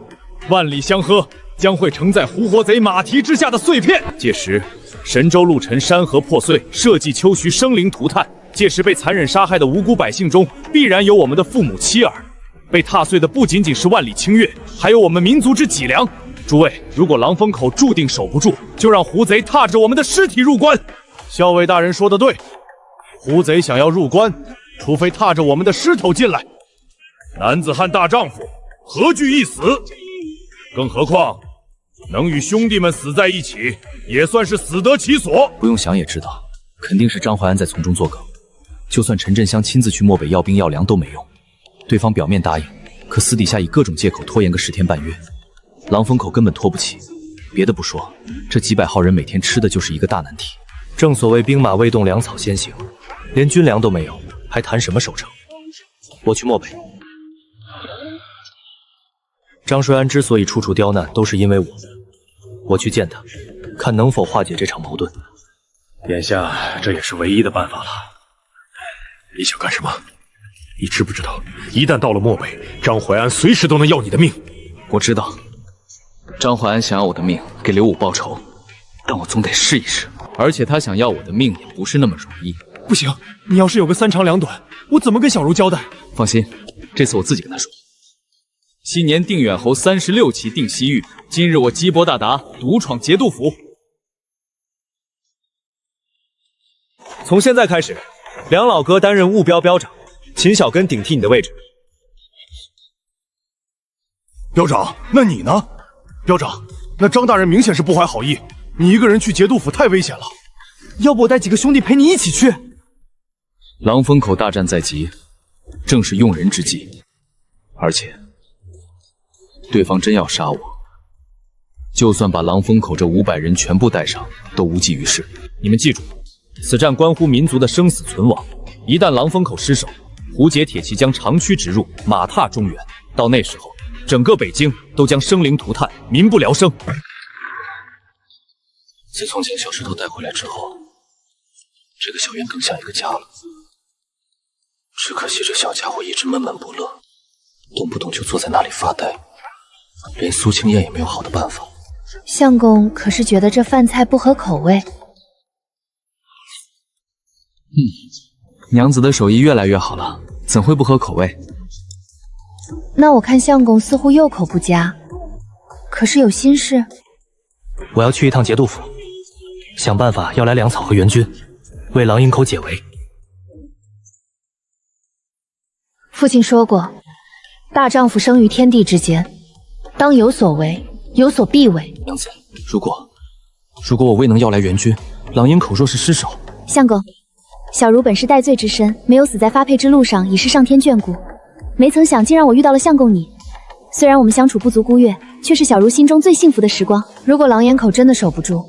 万里香河将会承载胡活贼马蹄之下的碎片。届时神州陆沉，山河破碎，社稷丘墟，生灵涂炭。届时被残忍杀害的无辜百姓中，必然有我们的父母妻儿。被踏碎的不仅仅是万里清月，还有我们民族之脊梁。诸位，如果狼风口注定守不住，就让胡贼踏着我们的尸体入关。校尉大人说得对，胡贼想要入关，除非踏着我们的尸头进来。男子汉大丈夫，何惧一死？更何况能与兄弟们死在一起，也算是死得其所。不用想也知道，肯定是张怀安在从中作梗。就算陈振香亲自去漠北要兵要粮都没用。对方表面答应，可私底下以各种借口拖延个10天半月，狼风口根本拖不起。别的不说，这几百号人每天吃的就是一个大难题。正所谓兵马未动，粮草先行，连军粮都没有，还谈什么守城？我去漠北。张衰安之所以处处刁难，都是因为我去见他，看能否化解这场矛盾。眼下这也是唯一的办法了。你想干什么？你知不知道，一旦到了漠北，张怀安随时都能要你的命。我知道，张怀安想要我的命，给刘武报仇，但我总得试一试。而且他想要我的命也不是那么容易。不行，你要是有个三长两短，我怎么跟小茹交代？放心，这次我自己跟他说。昔年定远侯36骑定西域，今日我基伯大达独闯节度府。从现在开始，梁老哥担任务标标长，秦小根顶替你的位置。标长，那你呢？标长，那张大人明显是不怀好意，你一个人去节度府太危险了，要不我带几个兄弟陪你一起去？狼风口大战在即，正是用人之际，而且对方真要杀我，就算把狼风口这500人全部带上，都无济于事。你们记住，此战关乎民族的生死存亡，一旦狼风口失守，胡解铁骑将长驱直入，马踏中原，到那时候，整个北京都将生灵涂炭，民不聊生。自从将小石头带回来之后，这个小院更像一个家了。只可惜这小家伙一直闷闷不乐，动不动就坐在那里发呆，连苏清燕也没有好的办法。相公可是觉得这饭菜不合口味？娘子的手艺越来越好了，怎会不合口味？那我看相公似乎右口不佳，可是有心事？我要去一趟节度府，想办法要来粮草和援军，为狼营口解围。父亲说过，大丈夫生于天地之间，当有所为，有所必为。娘子，如果我未能要来援军，狼营口若是失守，相公，小茹本是戴罪之身，没有死在发配之路上，已是上天眷顾。没曾想竟让我遇到了相公你。虽然我们相处不足孤月，却是小茹心中最幸福的时光。如果狼烟口真的守不住，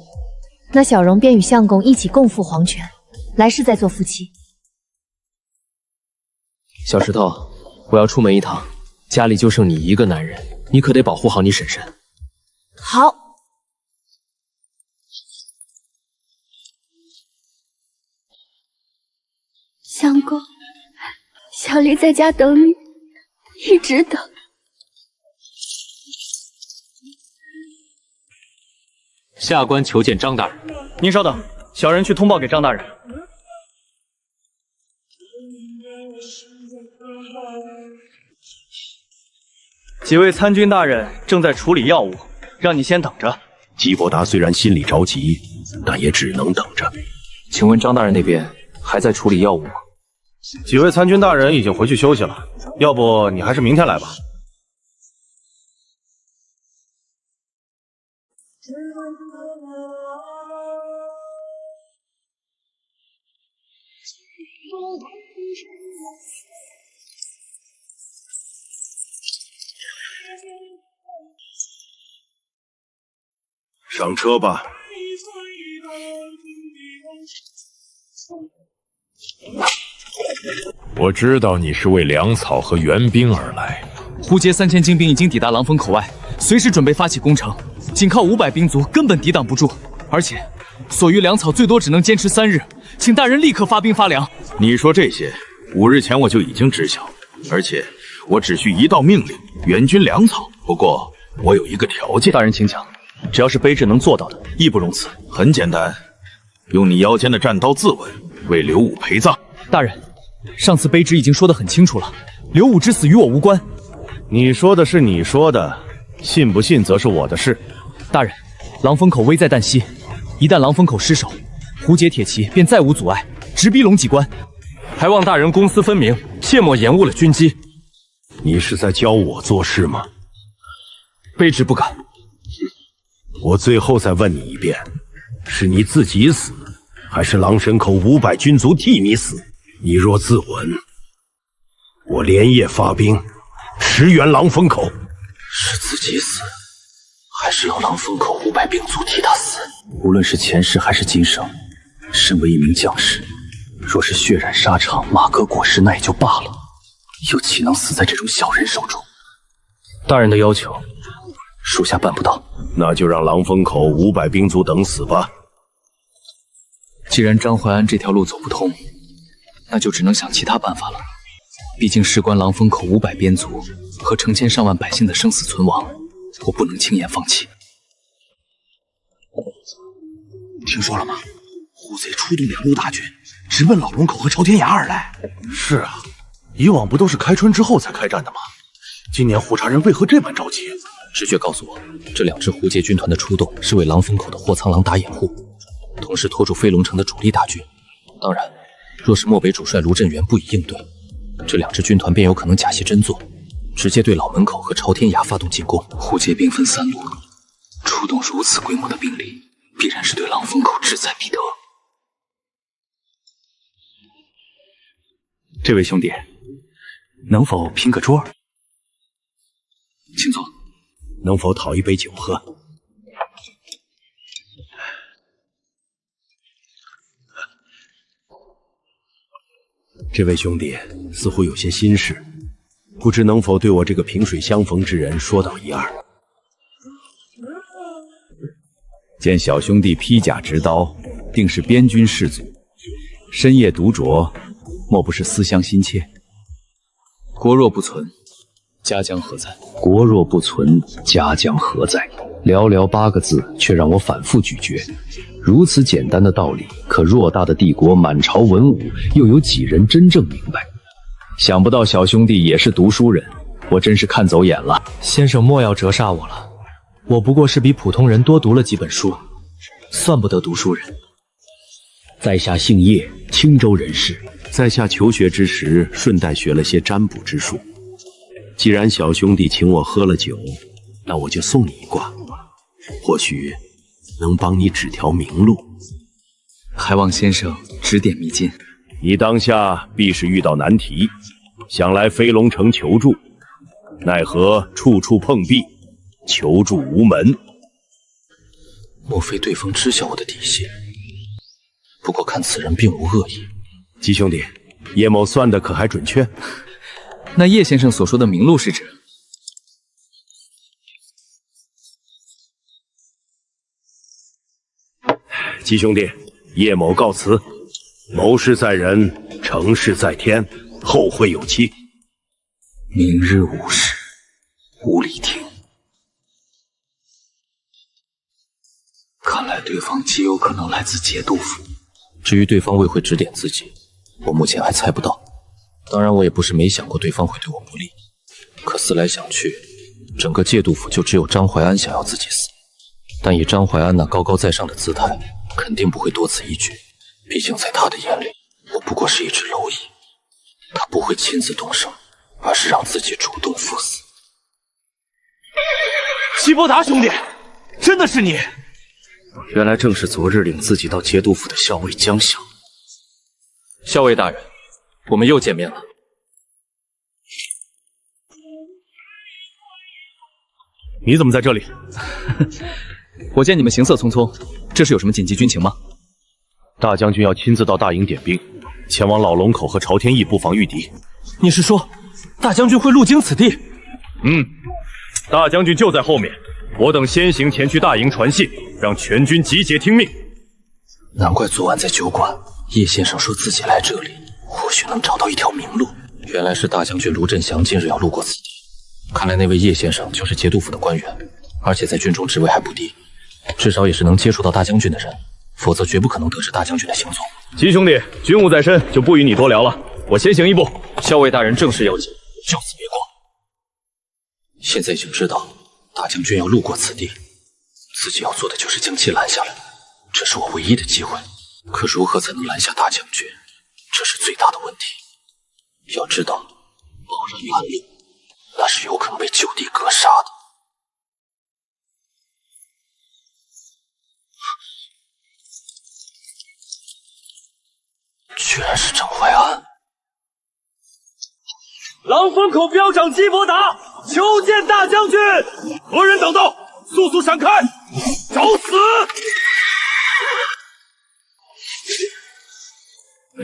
那小荣便与相公一起共赴黄泉，来世再做夫妻。小石头，我要出门一趟，家里就剩你一个男人，你可得保护好你婶婶。好。相公，小丽在家等你，一直等。下官求见张大人。您稍等，小人去通报给张大人。几位参军大人正在处理药物，让你先等着。基伯达虽然心里着急，但也只能等着。请问张大人那边还在处理药物吗？几位参军大人已经回去休息了，要不你还是明天来吧。上车吧。我知道你是为粮草和援兵而来。胡杰3000精兵已经抵达狼风口外，随时准备发起攻城，仅靠500兵卒根本抵挡不住。而且所余粮草最多只能坚持3日，请大人立刻发兵发粮。你说这些，5日前我就已经知晓，而且我只需一道命令，援军粮草。不过我有一个条件。大人请讲，只要是卑职能做到的，义不容辞。很简单，用你腰间的战刀自刎，为刘武陪葬。大人，上次卑职已经说得很清楚了，刘武之死与我无关。你说的是你说的，信不信则是我的事。大人，狼风口危在旦夕，一旦狼风口失守，胡解铁骑便再无阻碍，直逼龙脊关。还望大人公私分明，切莫延误了军机。你是在教我做事吗？卑职不敢。我最后再问你一遍，是你自己死，还是狼神口500军卒替你死？你若自刎，我连夜发兵驰援狼风口。是自己死，还是由狼风口500兵卒替他死？无论是前世还是今生，身为一名将士，若是血染沙场、马革裹尸，那也就罢了，又岂能死在这种小人手中？大人的要求，属下办不到。那就让狼风口500兵卒等死吧。既然张怀安这条路走不通，那就只能想其他办法了。毕竟事关狼风口500边卒和成千上万百姓的生死存亡，我不能轻言放弃。听说了吗？胡贼出动2路大军，直奔老龙口和朝天崖而来。是啊，以往不都是开春之后才开战的吗？今年胡察人为何这般着急？直觉告诉我，这2支胡劫军团的出动是为狼风口的货仓狼打掩护，同时拖住飞龙城的主力大军。当然，若是漠北主帅卢振元不予应对，这2支军团便有可能假戏真做，直接对老门口和朝天崖发动进攻。胡劫兵分3路，出动如此规模的兵力，必然是对狼风口志在必得。这位兄弟，能否拼个桌？请坐。能否讨一杯酒喝？这位兄弟似乎有些心事，不知能否对我这个萍水相逢之人说道一二。见小兄弟披甲执刀，定是边军士卒，深夜独酌，莫不是思乡心切？国若不存，家将何在？国若不存，家将何在？寥寥8个字，却让我反复咀嚼。如此简单的道理，可偌大的帝国，满朝文武，又有几人真正明白？想不到小兄弟也是读书人，我真是看走眼了。先生莫要折煞我了，我不过是比普通人多读了几本书，算不得读书人。在下姓叶，青州人士，在下求学之时，顺带学了些占卜之术。既然小兄弟请我喝了酒，那我就送你一卦，或许能帮你指条明路。还望先生指点迷津。你当下必是遇到难题，想来飞龙城求助，奈何处处碰壁，求助无门。莫非对方知晓我的底细？不过看此人并无恶意。季兄弟，叶某算的可还准确？那叶先生所说的明路是指？季兄弟，叶某告辞。谋事在人，成事在天，后会有期。明日午时，五里亭。看来对方极有可能来自节度府。至于对方为何指点自己，我目前还猜不到。当然，我也不是没想过对方会对我不利，可思来想去，整个戒毒府就只有张怀安想要自己死。但以张怀安那高高在上的姿态，肯定不会多此一举。毕竟在他的眼里，我不过是一只蝼蚁，他不会亲自动手，而是让自己主动赴死。齐伯达兄弟，真的是你！原来正是昨日领自己到节度府的校尉江晓。校尉大人，我们又见面了。你怎么在这里？我见你们行色匆匆，这是有什么紧急军情吗？大将军要亲自到大营点兵，前往老龙口和朝天驿布防御敌。你是说，大将军会路经此地？大将军就在后面，我等先行前去大营传信，让全军集结听命。难怪昨晚在酒馆，叶先生说自己来这里，或许能找到一条明路。原来是大将军卢振祥今日要路过此地。看来那位叶先生就是节度府的官员，而且在军中职位还不低，至少也是能接触到大将军的人，否则绝不可能得知大将军的行踪。齐兄弟，军务在身，就不与你多聊了，我先行一步。校尉大人正事要紧，就此别过。现在已经知道大将军要路过此地，自己要做的就是将其拦下来，这是我唯一的机会。可如何才能拦下大将军，这是最大的问题。要知道，贸然拦路，那是有可能被就地格杀的。居然是张怀安！狼风口镖长基伯达求见大将军。何人等到？速速闪开！找死！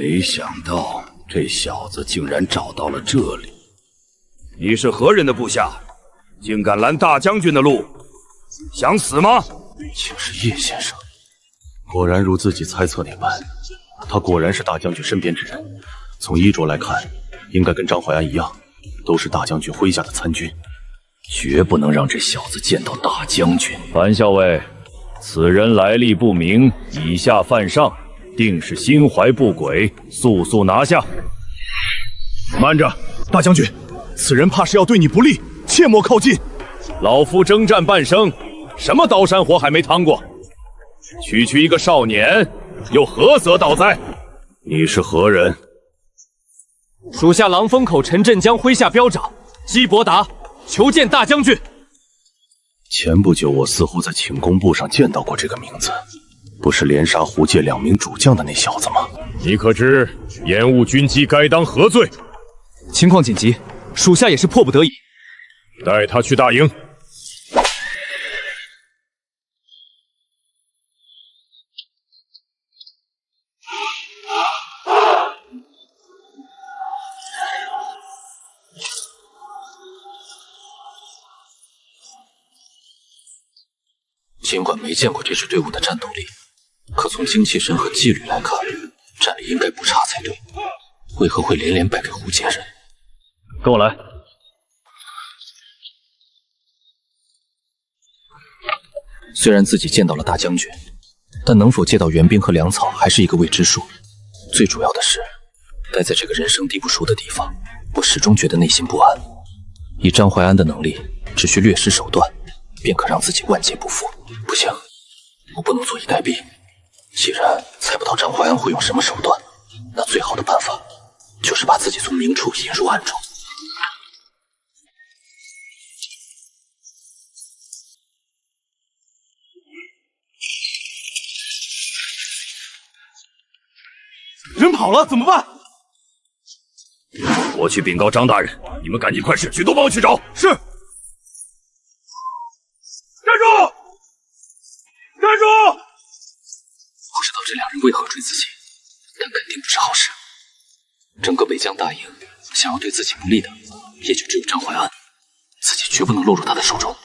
没想到这小子竟然找到了这里。你是何人的部下，竟敢拦大将军的路？想死吗？竟是叶先生，果然如自己猜测那般，他果然是大将军身边之人。从衣着来看，应该跟张怀安一样，都是大将军麾下的参军。绝不能让这小子见到大将军。樊校尉，此人来历不明，以下犯上，定是心怀不轨，速速拿下。慢着，大将军，此人怕是要对你不利，切莫靠近。老夫征战半生，什么刀山火海没趟过？区一个少年，又何责倒栽？你是何人？属下狼风口陈振江麾下镖长姬伯达，求见大将军。前不久，我似乎在寝宫部上见到过这个名字，不是连杀胡界2名主将的那小子吗？你可知延误军机该当何罪？情况紧急，属下也是迫不得已。带他去大营。尽管没见过这支队伍的战斗力，可从精气神和纪律来看，战力应该不差才对。为何会连败给胡界人？跟我来。虽然自己见到了大将军，但能否借到援兵和粮草还是一个未知数。最主要的是，待在这个人生地不熟的地方，我始终觉得内心不安。以张怀安的能力，只需略施手段，便可让自己万劫不复。不行，我不能坐以待毙。既然猜不到张怀安会用什么手段，那最好的办法就是把自己从明处引入暗中。人跑了怎么办？我去禀告张大人，你们赶紧快使去，都帮我去找。是。站住！站住！不知道这2人为何追自己，但肯定不是好事。整个北疆大营，想要对自己不利的，也就只有张怀安，自己绝不能落入他的手中。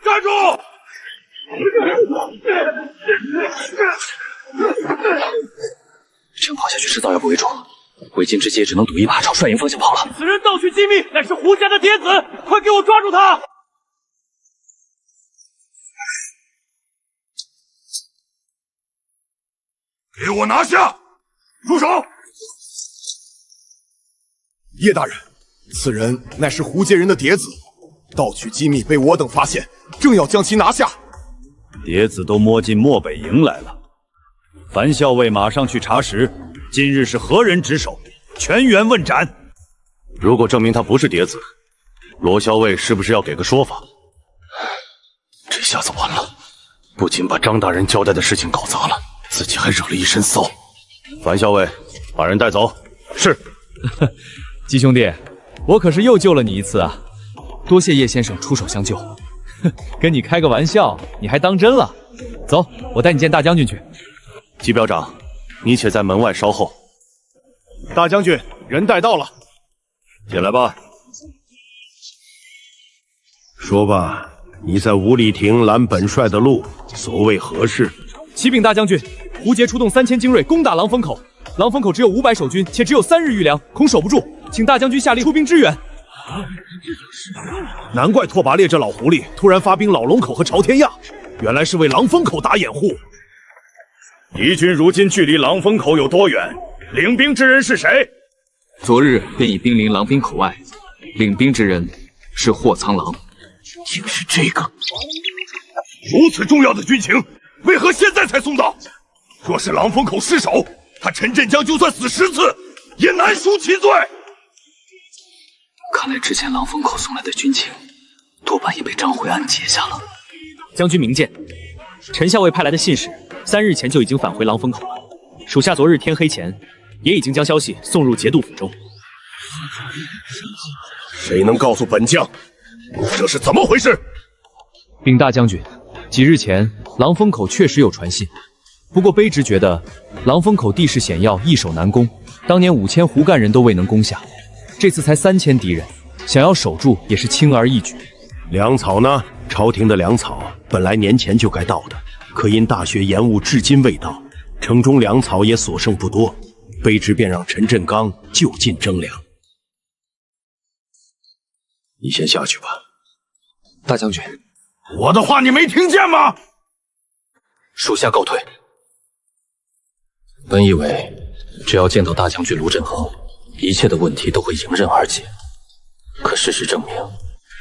站住！这样跑下去迟早要被围住，为今之计只能赌一把朝帅营方向跑了。此人盗取机密，乃是胡家的嫡子，快给我抓住他！给我拿下！住手！叶大人，此人乃是胡界人的嫡子，盗取机密被我等发现，正要将其拿下。谍子都摸进漠北营来了，樊校尉马上去查实，今日是何人值守，全员问斩。如果证明他不是谍子，罗校尉是不是要给个说法？这下子完了，不仅把张大人交代的事情搞砸了，自己还惹了一身骚。樊校尉，把人带走。是。鸡兄弟，我可是又救了你一次啊！多谢叶先生出手相救。跟你开个玩笑，你还当真了？走，我带你见大将军去。季标长，你且在门外稍后。大将军，人带到了，进来吧。说吧，你在五里亭拦本帅的路，所谓何事？启禀大将军，胡杰出动3000精锐攻打狼风口，狼风口只有500守军，且只有3日余粮，恐守不住，请大将军下令出兵支援。难怪拓跋烈这老狐狸突然发兵老龙口和朝天亚，原来是为狼风口打掩护。敌军如今距离狼风口有多远？领兵之人是谁？昨日便已兵临狼滨口外，领兵之人是霍苍狼。竟是这个！如此重要的军情，为何现在才送到？若是狼风口失守，他陈振江就算死10次，也难赎其罪。看来之前狼风口送来的军情，多半也被张怀安截下了。将军明鉴，陈校尉派来的信使3日前就已经返回狼风口了。属下昨日天黑前，也已经将消息送入节度府中。谁能告诉本将，这是怎么回事？禀大将军，几日前狼风口确实有传信，不过卑职觉得狼风口地势险要，易守难攻，当年5000胡干人都未能攻下，这次才3000敌人，想要守住也是轻而易举。粮草呢？朝廷的粮草本来年前就该到的，可因大雪延误，至今未到。城中粮草也所剩不多，卑职便让陈振刚就近征粮。你先下去吧。大将军，我的话你没听见吗？属下告退。本以为只要见到大将军卢振恒，一切的问题都会迎刃而解，可事实证明，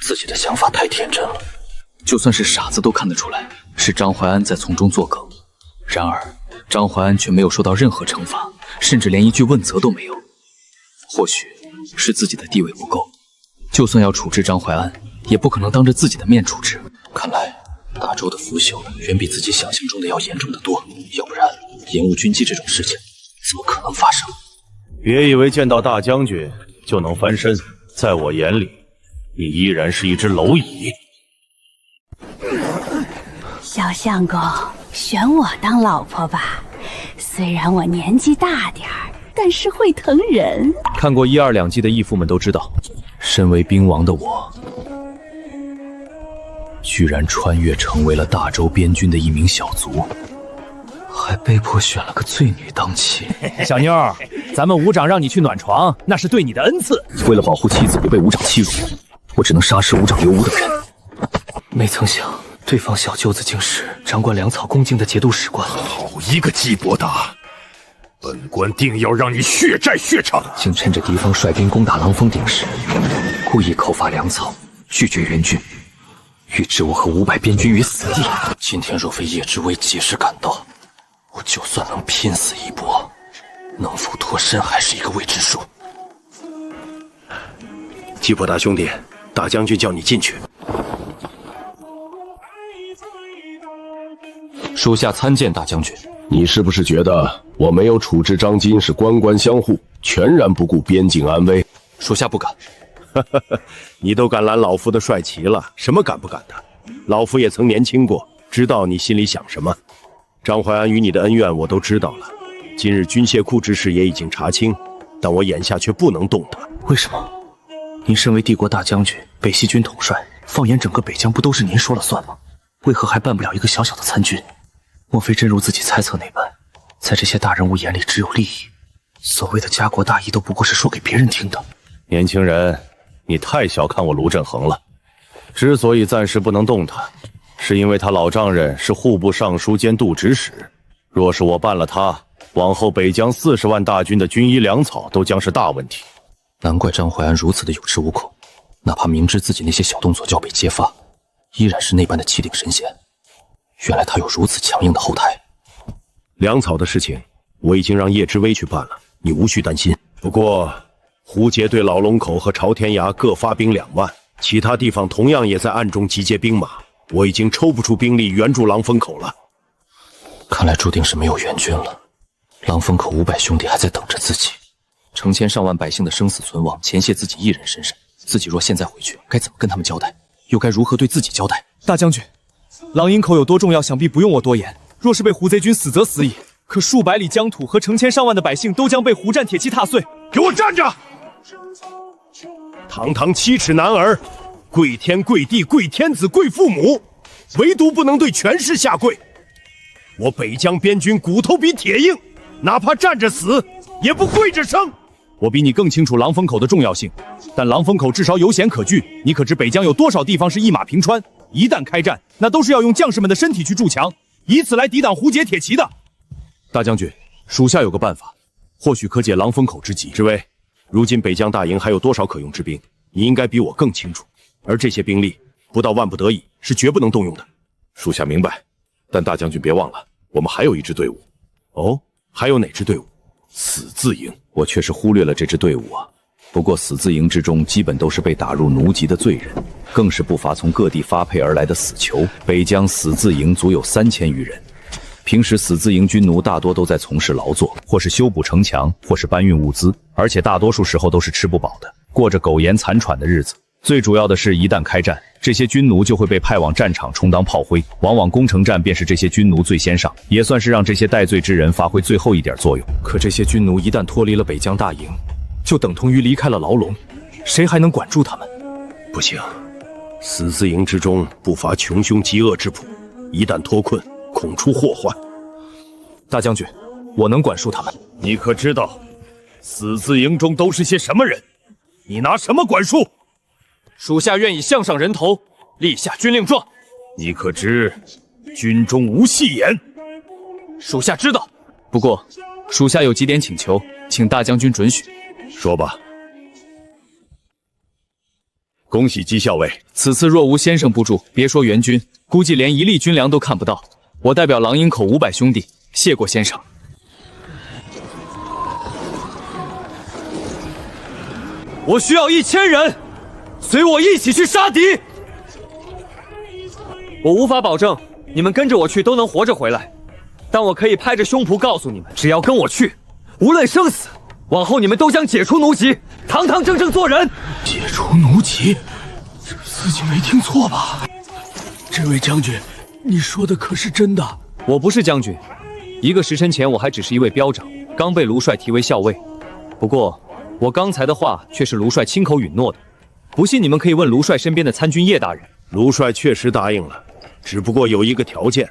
自己的想法太天真了。就算是傻子都看得出来，是张怀安在从中作梗。然而，张怀安却没有受到任何惩罚，甚至连一句问责都没有。或许是自己的地位不够，就算要处置张怀安，也不可能当着自己的面处置。看来大周的腐朽远比自己想象中的要严重得多，要不然延误军纪这种事情怎么可能发生？别以为见到大将军就能翻身，在我眼里，你依然是一只蝼蚁。小相公，选我当老婆吧。虽然我年纪大点儿，但是会疼人。看过1、2、2季的义父们都知道，身为兵王的我，居然穿越成为了大周边军的一名小卒，还被迫选了个罪女当妻。小妞儿，咱们伍长让你去暖床，那是对你的恩赐。为了保护妻子不被伍长欺辱，我只能杀死伍长刘武等人。没曾想，对方小舅子竟是掌管粮草攻境的节度使官。好一个季伯达！本官定要让你血债血偿！竟趁着敌方率兵攻打狼峰顶时，故意扣发粮草，拒绝援军，欲置我和500边军于死地。今天若非叶之威及时赶到，我就算能拼死一搏，能否脱身还是一个未知数。季伯达兄弟，大将军叫你进去。属下参见大将军。你是不是觉得我没有处置张金是官官相护，全然不顾边境安危？属下不敢。你都敢揽老夫的帅旗了，什么敢不敢的？老夫也曾年轻过，知道你心里想什么。张怀安与你的恩怨我都知道了，今日军械库之事也已经查清，但我眼下却不能动他。为什么？您身为帝国大将军，北西军统帅，放眼整个北疆，不都是您说了算吗？为何还办不了一个小小的参军？莫非真如自己猜测那般，在这些大人物眼里只有利益？所谓的家国大义都不过是说给别人听的。年轻人，你太小看我卢振恒了。之所以暂时不能动他，是因为他老丈人是户部尚书兼度指使。若是我办了他，往后北疆40万大军的军衣粮草都将是大问题。难怪张怀安如此的有恃无恐，哪怕明知自己那些小动作就要被揭发，依然是那般的气定神闲。原来他有如此强硬的后台。粮草的事情，我已经让叶之威去办了，你无需担心。不过，胡杰对老龙口和朝天崖各发兵2万，其他地方同样也在暗中集结兵马，我已经抽不出兵力援助狼峰口了。看来注定是没有援军了。狼峰口500兄弟还在等着自己，成千上万百姓的生死存亡前卸自己一人身上，自己若现在回去，该怎么跟他们交代？又该如何对自己交代？大将军，狼营口有多重要，想必不用我多言。若是被胡贼军死则死矣，可数百里疆土和成千上万的百姓都将被胡战铁骑踏碎。给我站着！堂堂7尺男儿，跪天跪地跪天子跪父母，唯独不能对权势下跪。我北疆边军骨头比铁硬，哪怕站着死，也不跪着生。我比你更清楚狼峰口的重要性，但狼峰口至少有险可据。你可知北疆有多少地方是一马平川？一旦开战，那都是要用将士们的身体去筑墙，以此来抵挡胡解铁骑的。大将军，属下有个办法，或许可解狼峰口之急。之威，如今北疆大营还有多少可用之兵？你应该比我更清楚。而这些兵力，不到万不得已是绝不能动用的。属下明白，但大将军别忘了，我们还有一支队伍。哦，还有哪支队伍？死字营。我确实忽略了这支队伍啊。不过死字营之中，基本都是被打入奴籍的罪人，更是不乏从各地发配而来的死囚。北疆死字营足有3000余人。平时死字营军奴大多都在从事劳作，或是修补城墙，或是搬运物资，而且大多数时候都是吃不饱的，过着苟延残喘的日子。最主要的是，一旦开战，这些军奴就会被派往战场充当炮灰，往往攻城战便是这些军奴最先上，也算是让这些戴罪之人发挥最后一点作用。可这些军奴一旦脱离了北疆大营，就等同于离开了牢笼，谁还能管住他们？不行，死字营之中不乏穷凶极恶之仆，一旦脱困，恐出祸患。大将军，我能管束他们。你可知道，死字营中都是些什么人？你拿什么管束？属下愿以项上人头立下军令状。你可知军中无戏言？属下知道，不过属下有几点请求，请大将军准许。说吧。恭喜姬校尉，此次若无先生不助，别说援军，估计连一粒军粮都看不到。我代表狼营口500兄弟，谢过先生。我需要1000人，随我一起去杀敌。我无法保证你们跟着我去都能活着回来，但我可以拍着胸脯告诉你们，只要跟我去，无论生死，往后你们都将解除奴籍，堂堂正正做人。解除奴籍？自己没听错吧？这位将军，你说的可是真的？我不是将军，1个时辰前我还只是一位彪长，刚被卢帅提为校尉。不过我刚才的话却是卢帅亲口允诺的，不信你们可以问卢帅身边的参军叶大人。卢帅确实答应了，只不过有一个条件，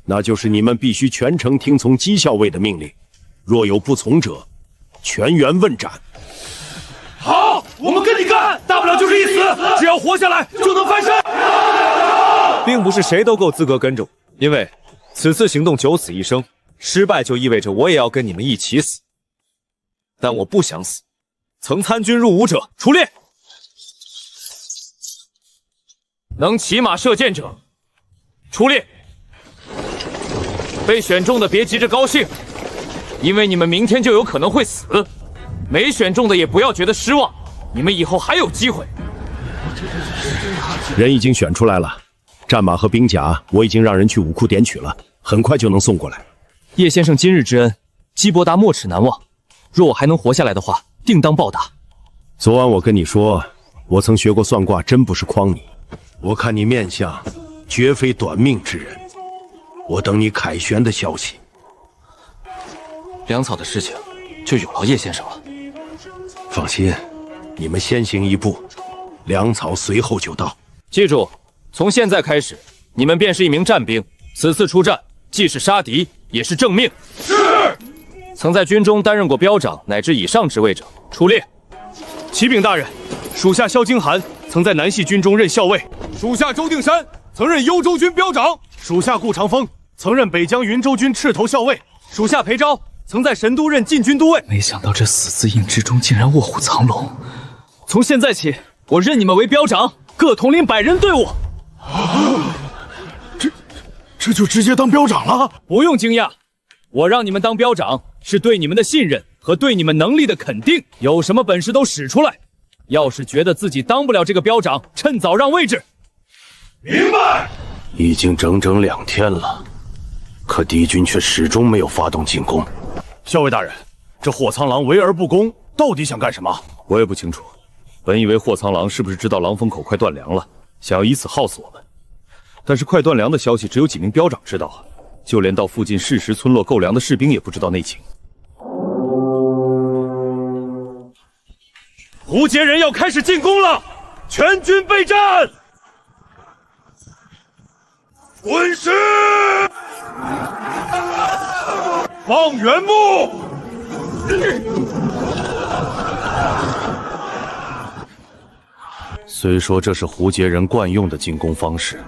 那就是你们必须全程听从姬校尉的命令，若有不从者，全员问斩。好，我们跟你干，大不了就是一死，只要活下来就能翻身。并不是谁都够资格跟着我，因为此次行动9死1生，失败就意味着我也要跟你们一起死。但我不想死，曾参军入伍者出列，能骑马射箭者出列。被选中的别急着高兴，因为你们明天就有可能会死。没选中的也不要觉得失望，你们以后还有机会。人已经选出来了，战马和兵甲我已经让人去武库点取了，很快就能送过来。叶先生今日之恩，姬伯达没齿难忘。若我还能活下来的话，定当报答。昨晚我跟你说，我曾学过算卦，真不是诓你。我看你面相，绝非短命之人。我等你凯旋的消息。粮草的事情就有劳叶先生了。放心，你们先行一步，粮草随后就到。记住，从现在开始，你们便是一名战兵。此次出战，既是杀敌，也是正命。是。曾在军中担任过彪长乃至以上职位者出列。启禀大人，属下萧京寒曾在南系军中任校尉，属下周定山曾任幽州军彪长，属下顾长风曾任北疆云州军赤头校尉，属下裴昭曾在神都任禁军都尉。没想到这死字营之中竟然卧虎藏龙。从现在起，我任你们为彪长，各统领100人队伍。这就直接当彪长了？不用惊讶，我让你们当彪长，是对你们的信任和对你们能力的肯定。有什么本事都使出来。要是觉得自己当不了这个彪长，趁早让位置。明白。已经整整2天了，可敌军却始终没有发动进攻。校尉大人，这霍苍狼围而不攻，到底想干什么？我也不清楚。本以为霍苍狼是不是知道狼风口快断粮了，想要以此耗死我们。但是快断粮的消息只有几名彪长知道啊，就连到附近适时村落购粮的士兵也不知道内情。胡杰人要开始进攻了，全军备战！滚石，放原木。虽说这是胡杰人惯用的进攻方式，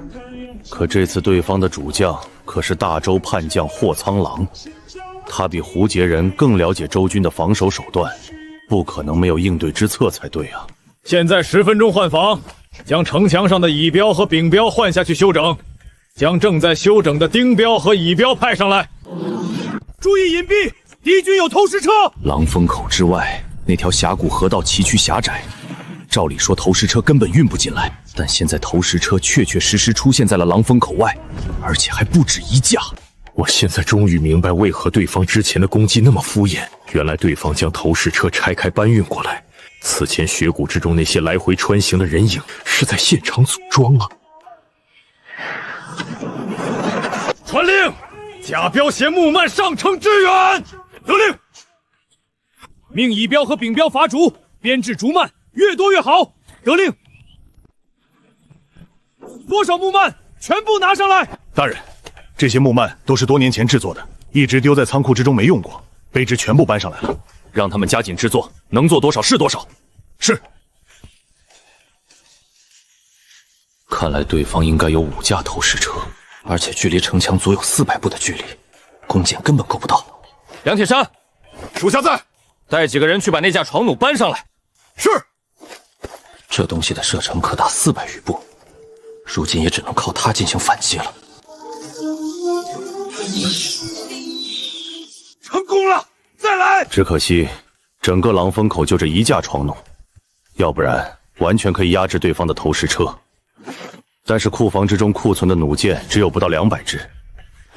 可这次对方的主将可是大周叛将霍苍狼，他比胡杰人更了解周军的防守手段，不可能没有应对之策才对啊！现在10分钟换防，将城墙上的乙标和丙标换下去休整，将正在休整的丁标和乙标派上来。注意隐蔽，敌军有投石车。狼风口之外那条峡谷河道崎岖狭窄，照理说投石车根本运不进来，但现在投石车确确实实出现在了狼风口外，而且还不止一架。我现在终于明白为何对方之前的攻击那么敷衍，原来对方将投石车拆开搬运过来，此前血谷之中那些来回穿行的人影，是在现场组装啊！传令，甲标携木曼上城支援。得令。命乙标和丙标伐竹，编制竹蔓，越多越好。得令。多少木蔓，全部拿上来。大人，这些木蔓都是多年前制作的，一直丢在仓库之中没用过，卑职全部搬上来了。让他们加紧制作，能做多少是多少。是。看来对方应该有5架投石车，而且距离城墙足有400步的距离，弓箭根本够不到。梁铁山，属下在。带几个人去把那架床弩搬上来。是。这东西的射程可达400余步，如今也只能靠它进行反击了。成功了，再来！只可惜，整个狼风口就这1架床弩，要不然完全可以压制对方的投石车。但是库房之中库存的弩箭只有不到200支，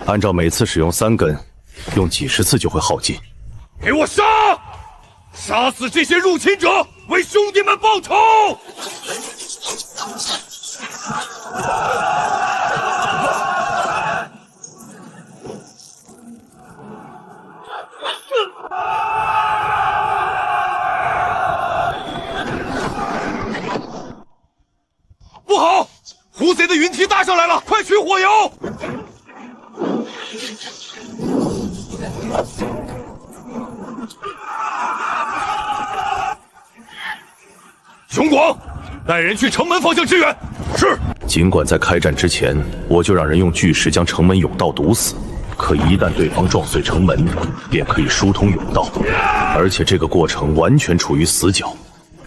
按照每次使用3根，用几十次就会耗尽。给我杀！杀死这些入侵者，为兄弟们报仇！不好，胡贼的云梯搭上来了，快取火油！熊广，带人去城门方向支援。是。尽管在开战之前，我就让人用巨石将城门甬道堵死，可一旦对方撞碎城门，便可以疏通甬道，而且这个过程完全处于死角，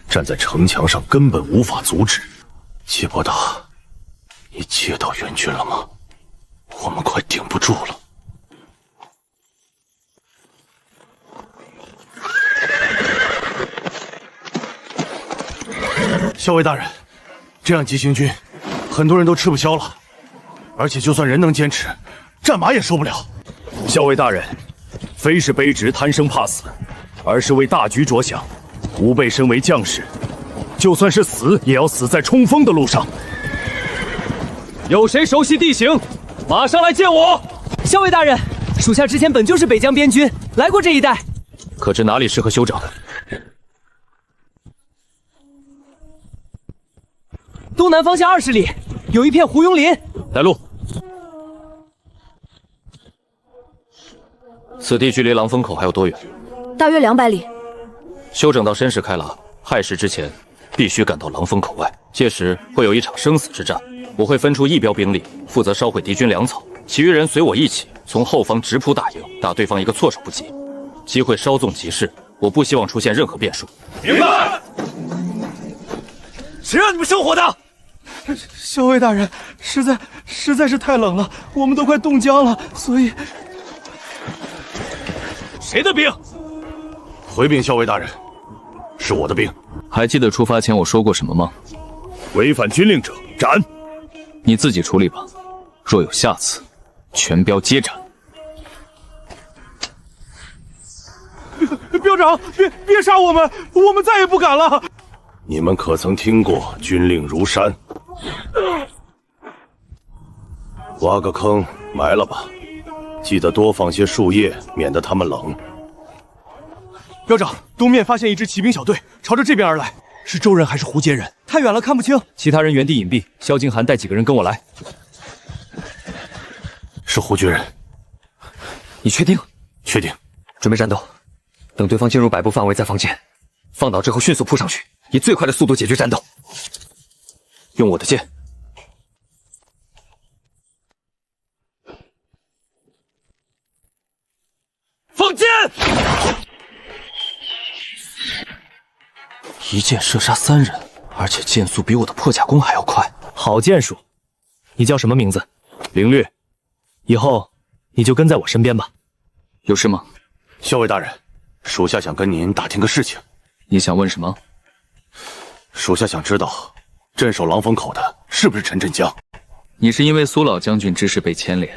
站在城墙上根本无法阻止。接伯达，你接到援军了吗？我们快顶不住了。校尉大人，这样急行军，很多人都吃不消了，而且就算人能坚持，战马也受不了。校尉大人，非是卑职贪生怕死，而是为大局着想。吾辈身为将士，就算是死，也要死在冲锋的路上。有谁熟悉地形？马上来见我！校尉大人，属下之前本就是北疆边军，来过这一带。可知哪里适合休整？东南方向20里，有一片胡庸林。带路。此地距离狼风口还有多远？大约200里。休整到申时开朗，亥时之前，必须赶到狼风口外。届时会有一场生死之战，我会分出一标兵力，负责烧毁敌军粮草，其余人随我一起从后方直扑大营，打对方一个措手不及。机会稍纵即逝，我不希望出现任何变数。明白。谁让你们生火的？校尉大人，实在是太冷了，我们都快冻僵了，所以……谁的兵？回禀校尉大人，是我的兵。还记得出发前我说过什么吗？违反军令者斩。你自己处理吧，若有下次，全标皆斩。标长，别杀我们，我们再也不敢了。你们可曾听过军令如山？挖个坑埋了吧，记得多放些树叶，免得他们冷。标长，东面发现一支骑兵小队，朝着这边而来，是周人还是胡杰人？太远了，看不清。其他人原地隐蔽，萧金寒带几个人跟我来。是胡军人。你确定？确定。准备战斗，等对方进入100步范围再放箭，放倒之后迅速扑上去，以最快的速度解决战斗。用我的箭。放箭！一箭射杀3人，而且箭速比我的破甲弓还要快。好箭术。你叫什么名字？凌略。以后你就跟在我身边吧。有事吗？校尉大人，属下想跟您打听个事情。你想问什么？属下想知道，镇守狼风口的是不是陈振江？你是因为苏老将军之事被牵连，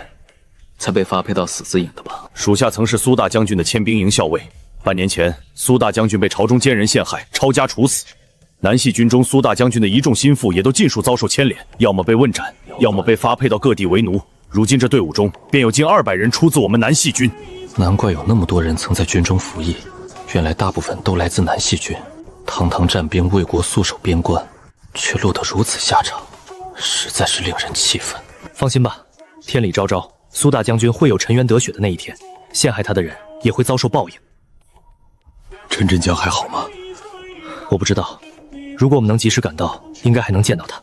才被发配到死字营的吧？属下曾是苏大将军的牵兵营校尉，半年前，苏大将军被朝中奸人陷害，抄家处死。南系军中苏大将军的一众心腹也都尽数遭受牵连，要么被问斩，要么被发配到各地为奴。如今这队伍中便有近200人出自我们南系军。难怪有那么多人曾在军中服役，原来大部分都来自南系军。堂堂站边为国戍守边关，却落得如此下场，实在是令人气愤。放心吧，天理昭昭，苏大将军会有沉冤得雪的那一天，陷害他的人也会遭受报应。陈真江还好吗？我不知道，如果我们能及时赶到，应该还能见到他。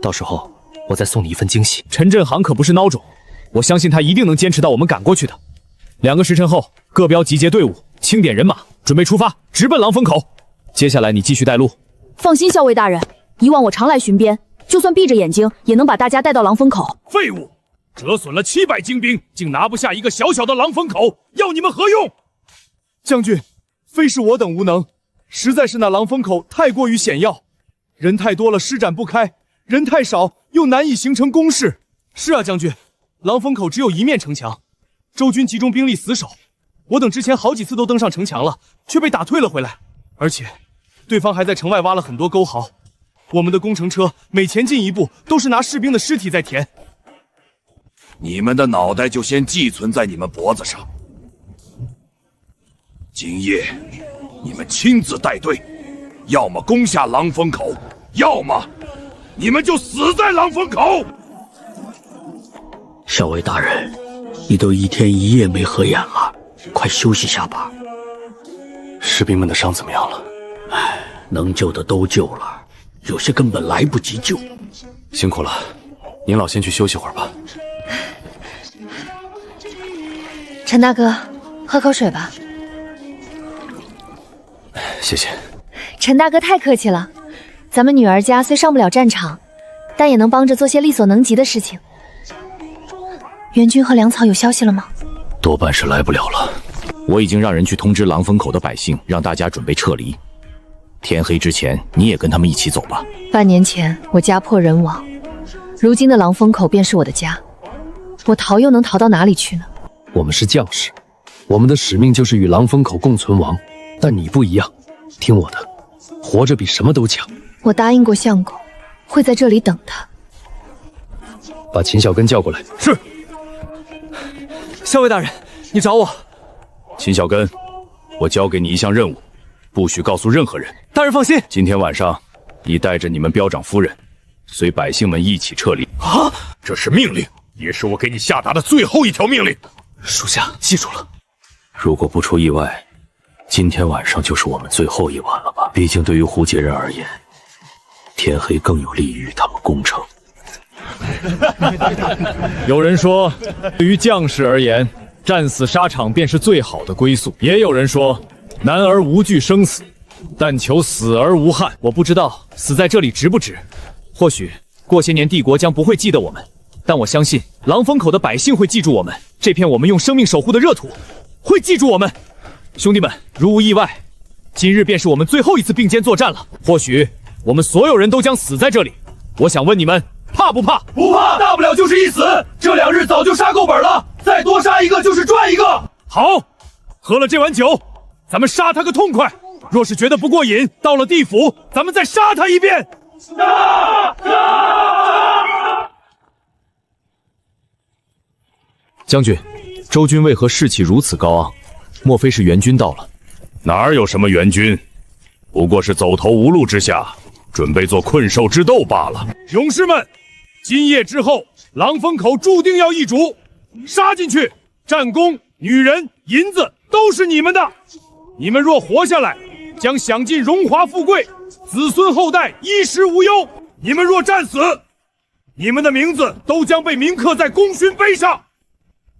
到时候我再送你一份惊喜。陈振航可不是孬种，我相信他一定能坚持到我们赶过去的。2个时辰后，各标集结队伍，清点人马，准备出发，直奔狼风口。接下来你继续带路。放心，校尉大人，以往我常来巡边，就算闭着眼睛，也能把大家带到狼风口。废物，折损了700精兵，竟拿不下一个小小的狼风口，要你们何用？将军，非是我等无能，实在是那狼风口太过于险要，人太多了施展不开，人太少又难以形成攻势。是啊，将军，狼风口只有一面城墙，周军集中兵力死守，我等之前好几次都登上城墙了，却被打退了回来。而且，对方还在城外挖了很多沟壕，我们的工程车每前进一步，都是拿士兵的尸体在填。你们的脑袋就先寄存在你们脖子上。今夜，你们亲自带队，要么攻下狼风口，要么你们就死在狼风口。校尉大人，你都1天1夜没合眼了，快休息下吧。士兵们的伤怎么样了？唉，能救的都救了，有些根本来不及救。辛苦了，您老先去休息会儿吧。陈大哥，喝口水吧。谢谢。陈大哥太客气了，咱们女儿家虽上不了战场，但也能帮着做些力所能及的事情。援军和粮草有消息了吗？多半是来不了了。我已经让人去通知狼风口的百姓，让大家准备撤离。天黑之前，你也跟他们一起走吧。半年前我家破人亡，如今的狼风口便是我的家，我逃又能逃到哪里去呢？我们是将士，我们的使命就是与狼风口共存亡。但你不一样，听我的，活着比什么都强。我答应过相公，会在这里等他。把秦小根叫过来。是。校尉大人，你找我。秦小根，我交给你一项任务，不许告诉任何人。大人放心，今天晚上，你带着你们彪长夫人，随百姓们一起撤离。啊！这是命令，也是我给你下达的最后一条命令。属下记住了。如果不出意外，今天晚上就是我们最后一晚了吧？毕竟对于胡杰人而言，天黑更有利于他们攻城。有人说，对于将士而言，战死沙场便是最好的归宿。也有人说，男儿无惧生死，但求死而无憾。我不知道死在这里值不值，或许过些年帝国将不会记得我们，但我相信狼风口的百姓会记住我们，这片我们用生命守护的热土会记住我们。兄弟们，如无意外，今日便是我们最后一次并肩作战了。或许我们所有人都将死在这里。我想问你们，怕不怕？不怕，大不了就是一死。这2日早就杀够本了，再多杀一个就是赚一个。好，喝了这碗酒，咱们杀他个痛快。若是觉得不过瘾，到了地府，咱们再杀他一遍。将军，周军为何士气如此高昂？莫非是援军到了？哪有什么援军，不过是走投无路之下，准备做困兽之斗罢了。勇士们，今夜之后，狼风口注定要易主，杀进去，战功、女人、银子都是你们的。你们若活下来，将享尽荣华富贵，子孙后代衣食无忧；你们若战死，你们的名字都将被铭刻在功勋碑上。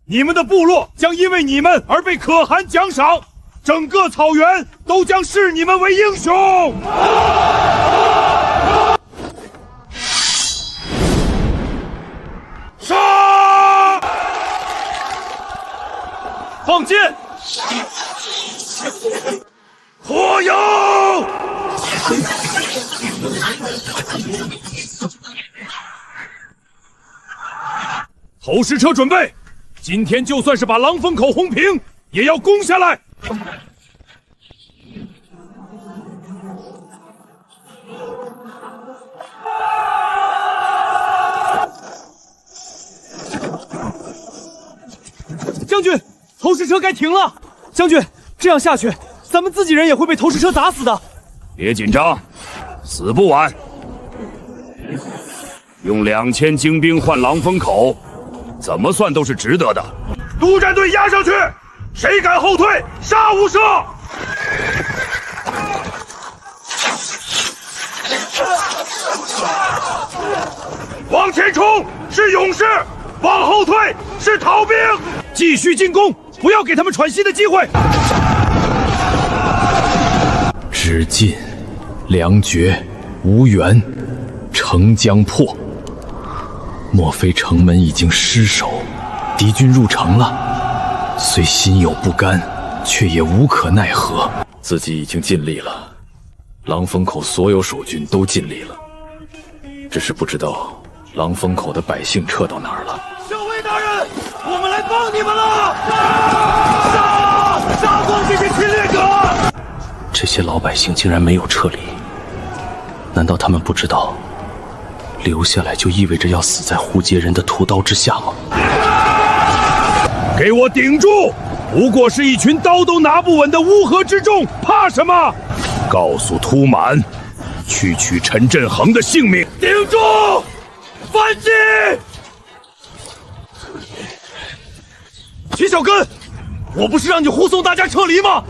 你们的部落将因为你们而被可汗奖赏，整个草原都将视你们为英雄。杀！放箭！火油！投石车准备！今天就算是把狼风口轰平，也要攻下来！石车该停了。将军，这样下去，咱们自己人也会被投石车砸死的。别紧张，死不晚。用2000精兵换狼风口，怎么算都是值得的。督战队压上去，谁敢后退，杀无赦！往前冲是勇士，往后退是逃兵。继续进攻，不要给他们喘息的机会。只进，粮绝，无援，城将破。莫非城门已经失守，敌军入城了？虽心有不甘，却也无可奈何。自己已经尽力了，狼风口所有守军都尽力了，只是不知道狼风口的百姓撤到哪儿了。校尉大人，我们来帮你们了！杀光这些侵略者！这些老百姓竟然没有撤离，难道他们不知道留下来就意味着要死在胡杰人的屠刀之下吗？给我顶住！不过是一群刀都拿不稳的乌合之众，怕什么？告诉突满，去取陈振恒的性命！顶住！反击！齐小根，我不是让你护送大家撤离吗？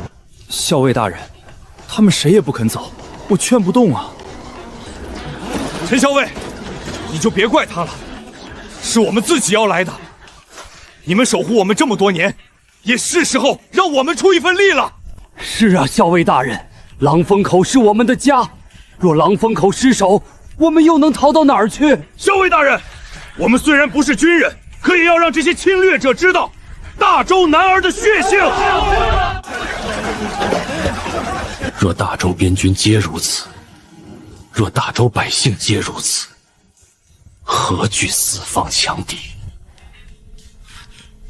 校尉大人，他们谁也不肯走，我劝不动啊。陈校尉，你就别怪他了，是我们自己要来的。你们守护我们这么多年，也是时候让我们出一份力了。是啊，校尉大人，狼风口是我们的家，若狼风口失守，我们又能逃到哪儿去？校尉大人，我们虽然不是军人，可也要让这些侵略者知道大周男儿的血性。若大周边军皆如此，若大周百姓皆如此，何惧四方强敌？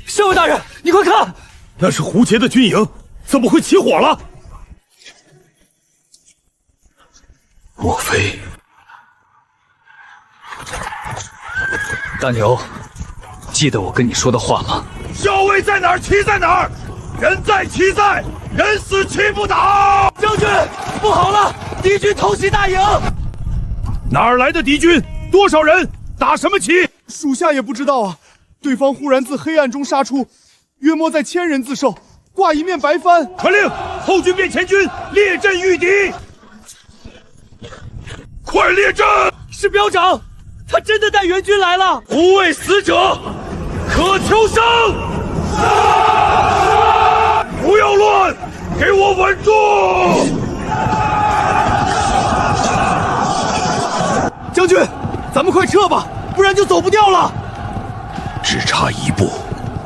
校尉大人，你快看，那是胡杰的军营，怎么会起火了？莫非大牛，记得我跟你说的话吗？校尉在哪儿，旗在哪儿，人在旗在，人死旗不倒。将军，不好了，敌军偷袭大营。哪儿来的敌军？多少人？打什么旗？属下也不知道啊。对方忽然自黑暗中杀出，约莫在1000人自受，挂一面白帆。传令，后军变前军，列阵御敌。快列阵！是彪长，他真的带援军来了。无畏死者，可求生！不要乱，给我稳住！将军，咱们快撤吧，不然就走不掉了。只差一步，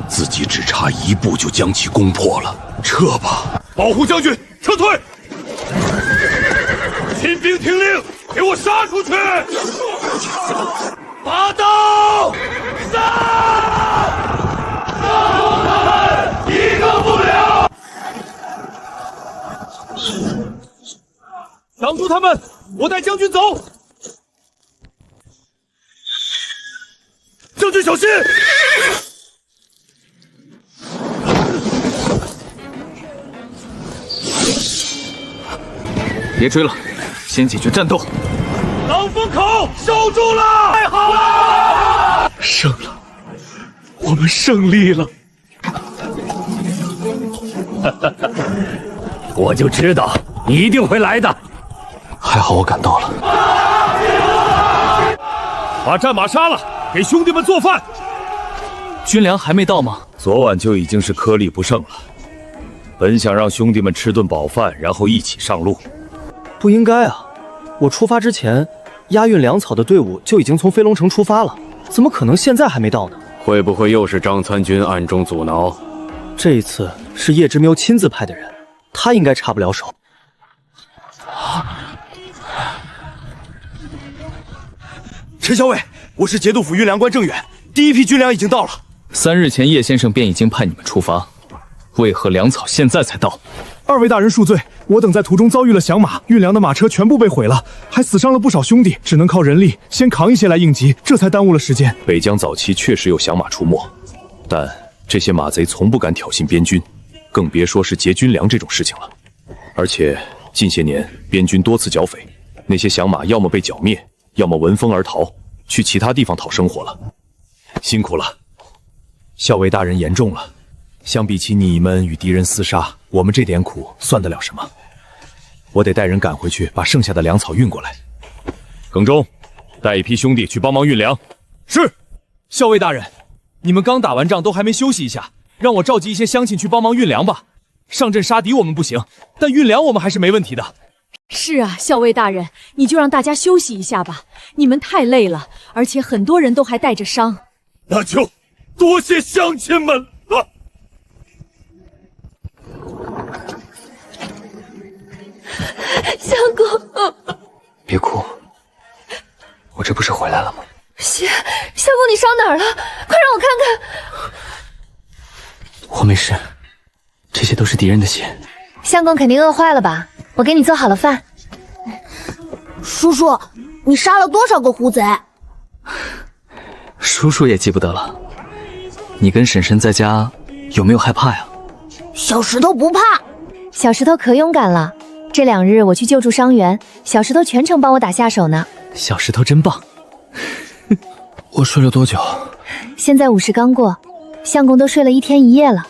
自己只差一步就将其攻破了。撤吧，保护将军，撤退！亲兵听令，给我杀出去！拔刀！杀！杀光他们，一个不留！挡住他们，我带将军走。将军小心！别追了，先解决战斗。狼风口守住了！太好了！胜了，我们胜利了！我就知道你一定会来的。还好我赶到了。把战马杀了，给兄弟们做饭。军粮还没到吗？昨晚就已经是颗粒不剩了。本想让兄弟们吃顿饱饭，然后一起上路。不应该啊！我出发之前，押运粮草的队伍就已经从飞龙城出发了，怎么可能现在还没到呢？会不会又是张参军暗中阻挠？这一次是叶之喵亲自派的人，他应该插不了手。陈校尉，我是节度府运粮官郑远，第一批军粮已经到了。3日前叶先生便已经派你们出发，为何粮草现在才到？二位大人恕罪，我等在途中遭遇了响马，运粮的马车全部被毁了，还死伤了不少兄弟，只能靠人力先扛一些来应急，这才耽误了时间。北疆早期确实有响马出没，但这些马贼从不敢挑衅边军，更别说是劫军粮这种事情了。而且近些年边军多次剿匪，那些响马要么被剿灭，要么闻风而逃，去其他地方讨生活了。辛苦了，校尉大人言重了。相比起你们与敌人厮杀，我们这点苦算得了什么？我得带人赶回去，把剩下的粮草运过来。耿忠，带一批兄弟去帮忙运粮。是，校尉大人，你们刚打完仗都还没休息一下，让我召集一些乡亲去帮忙运粮吧。上阵杀敌我们不行，但运粮我们还是没问题的。是啊，校尉大人，你就让大家休息一下吧，你们太累了，而且很多人都还带着伤。那就多谢乡亲们了。相公，别哭，我这不是回来了吗？相公，你伤哪儿了？快让我看看。我没事，这些都是敌人的血。相公肯定饿坏了吧？我给你做好了饭。叔叔，你杀了多少个狐贼？叔叔也记不得了。你跟婶婶在家有没有害怕呀？小石头不怕。小石头可勇敢了，这2日我去救助伤员，小石头全程帮我打下手呢。小石头真棒。我睡了多久？现在午时刚过，相公都睡了1天1夜了。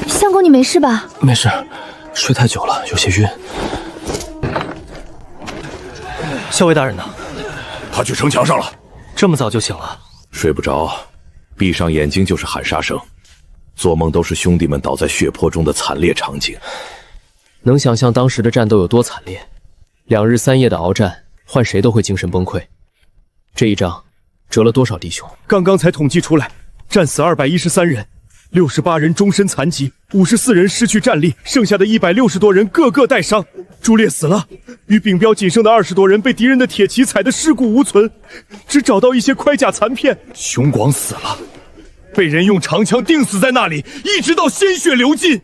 相公，你没事吧？没事，睡太久了，有些晕。校尉大人呢？他去城墙上了。这么早就醒了？睡不着，闭上眼睛就是喊杀声，做梦都是兄弟们倒在血泊中的惨烈场景。能想象当时的战斗有多惨烈，2日3夜的鏖战，换谁都会精神崩溃。这一仗折了多少弟兄？刚刚才统计出来，战死213人，68人终身残疾，54人失去战力，剩下的160多人个个带伤。朱烈死了，与丙彪仅剩的20多人被敌人的铁骑踩得尸骨无存，只找到一些盔甲残片。熊广死了，被人用长枪钉死在那里，一直到鲜血流尽。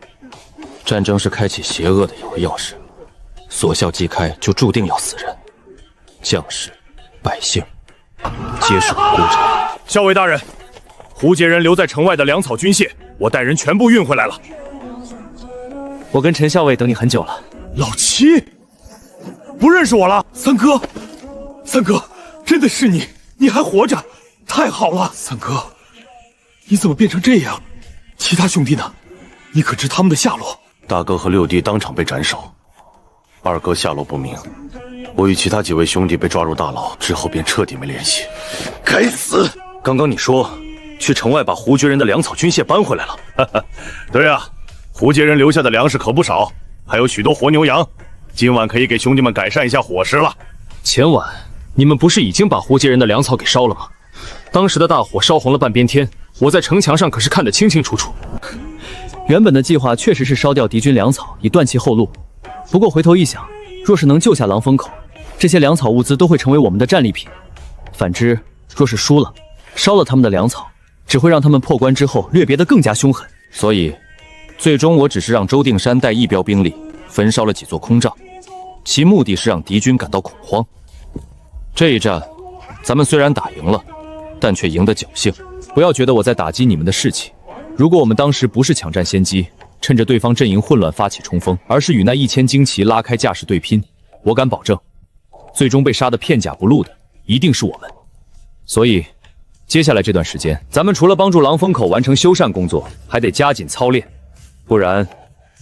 战争是开启邪恶的一个钥匙，锁校即开，就注定要死人。将士、百姓皆是无辜者。校尉大人，胡杰人留在城外的粮草军械，我带人全部运回来了。我跟陈校尉等你很久了。老七，不认识我了？三哥，三哥，真的是你，你还活着，太好了！三哥，你怎么变成这样？其他兄弟呢？你可知他们的下落？大哥和六弟当场被斩首，二哥下落不明。我与其他几位兄弟被抓入大牢之后，便彻底没联系。该死！刚刚你说去城外把胡觉人的粮草军械搬回来了？哈哈，对啊，胡杰人留下的粮食可不少，还有许多活牛羊，今晚可以给兄弟们改善一下伙食了。前晚你们不是已经把胡杰人的粮草给烧了吗？当时的大火烧红了半边天，我在城墙上可是看得清清楚楚。原本的计划确实是烧掉敌军粮草，以断其后路。不过回头一想，若是能救下狼风口，这些粮草物资都会成为我们的战利品。反之，若是输了，烧了他们的粮草，只会让他们破关之后掠别得更加凶狠。所以，最终我只是让周定山带一标兵力焚烧了几座空帐，其目的是让敌军感到恐慌。这一战，咱们虽然打赢了，但却赢得侥幸。不要觉得我在打击你们的士气。如果我们当时不是抢占先机，趁着对方阵营混乱发起冲锋，而是与那1000精骑拉开架势对拼，我敢保证，最终被杀得片甲不露的一定是我们。所以，接下来这段时间，咱们除了帮助狼风口完成修缮工作，还得加紧操练，不然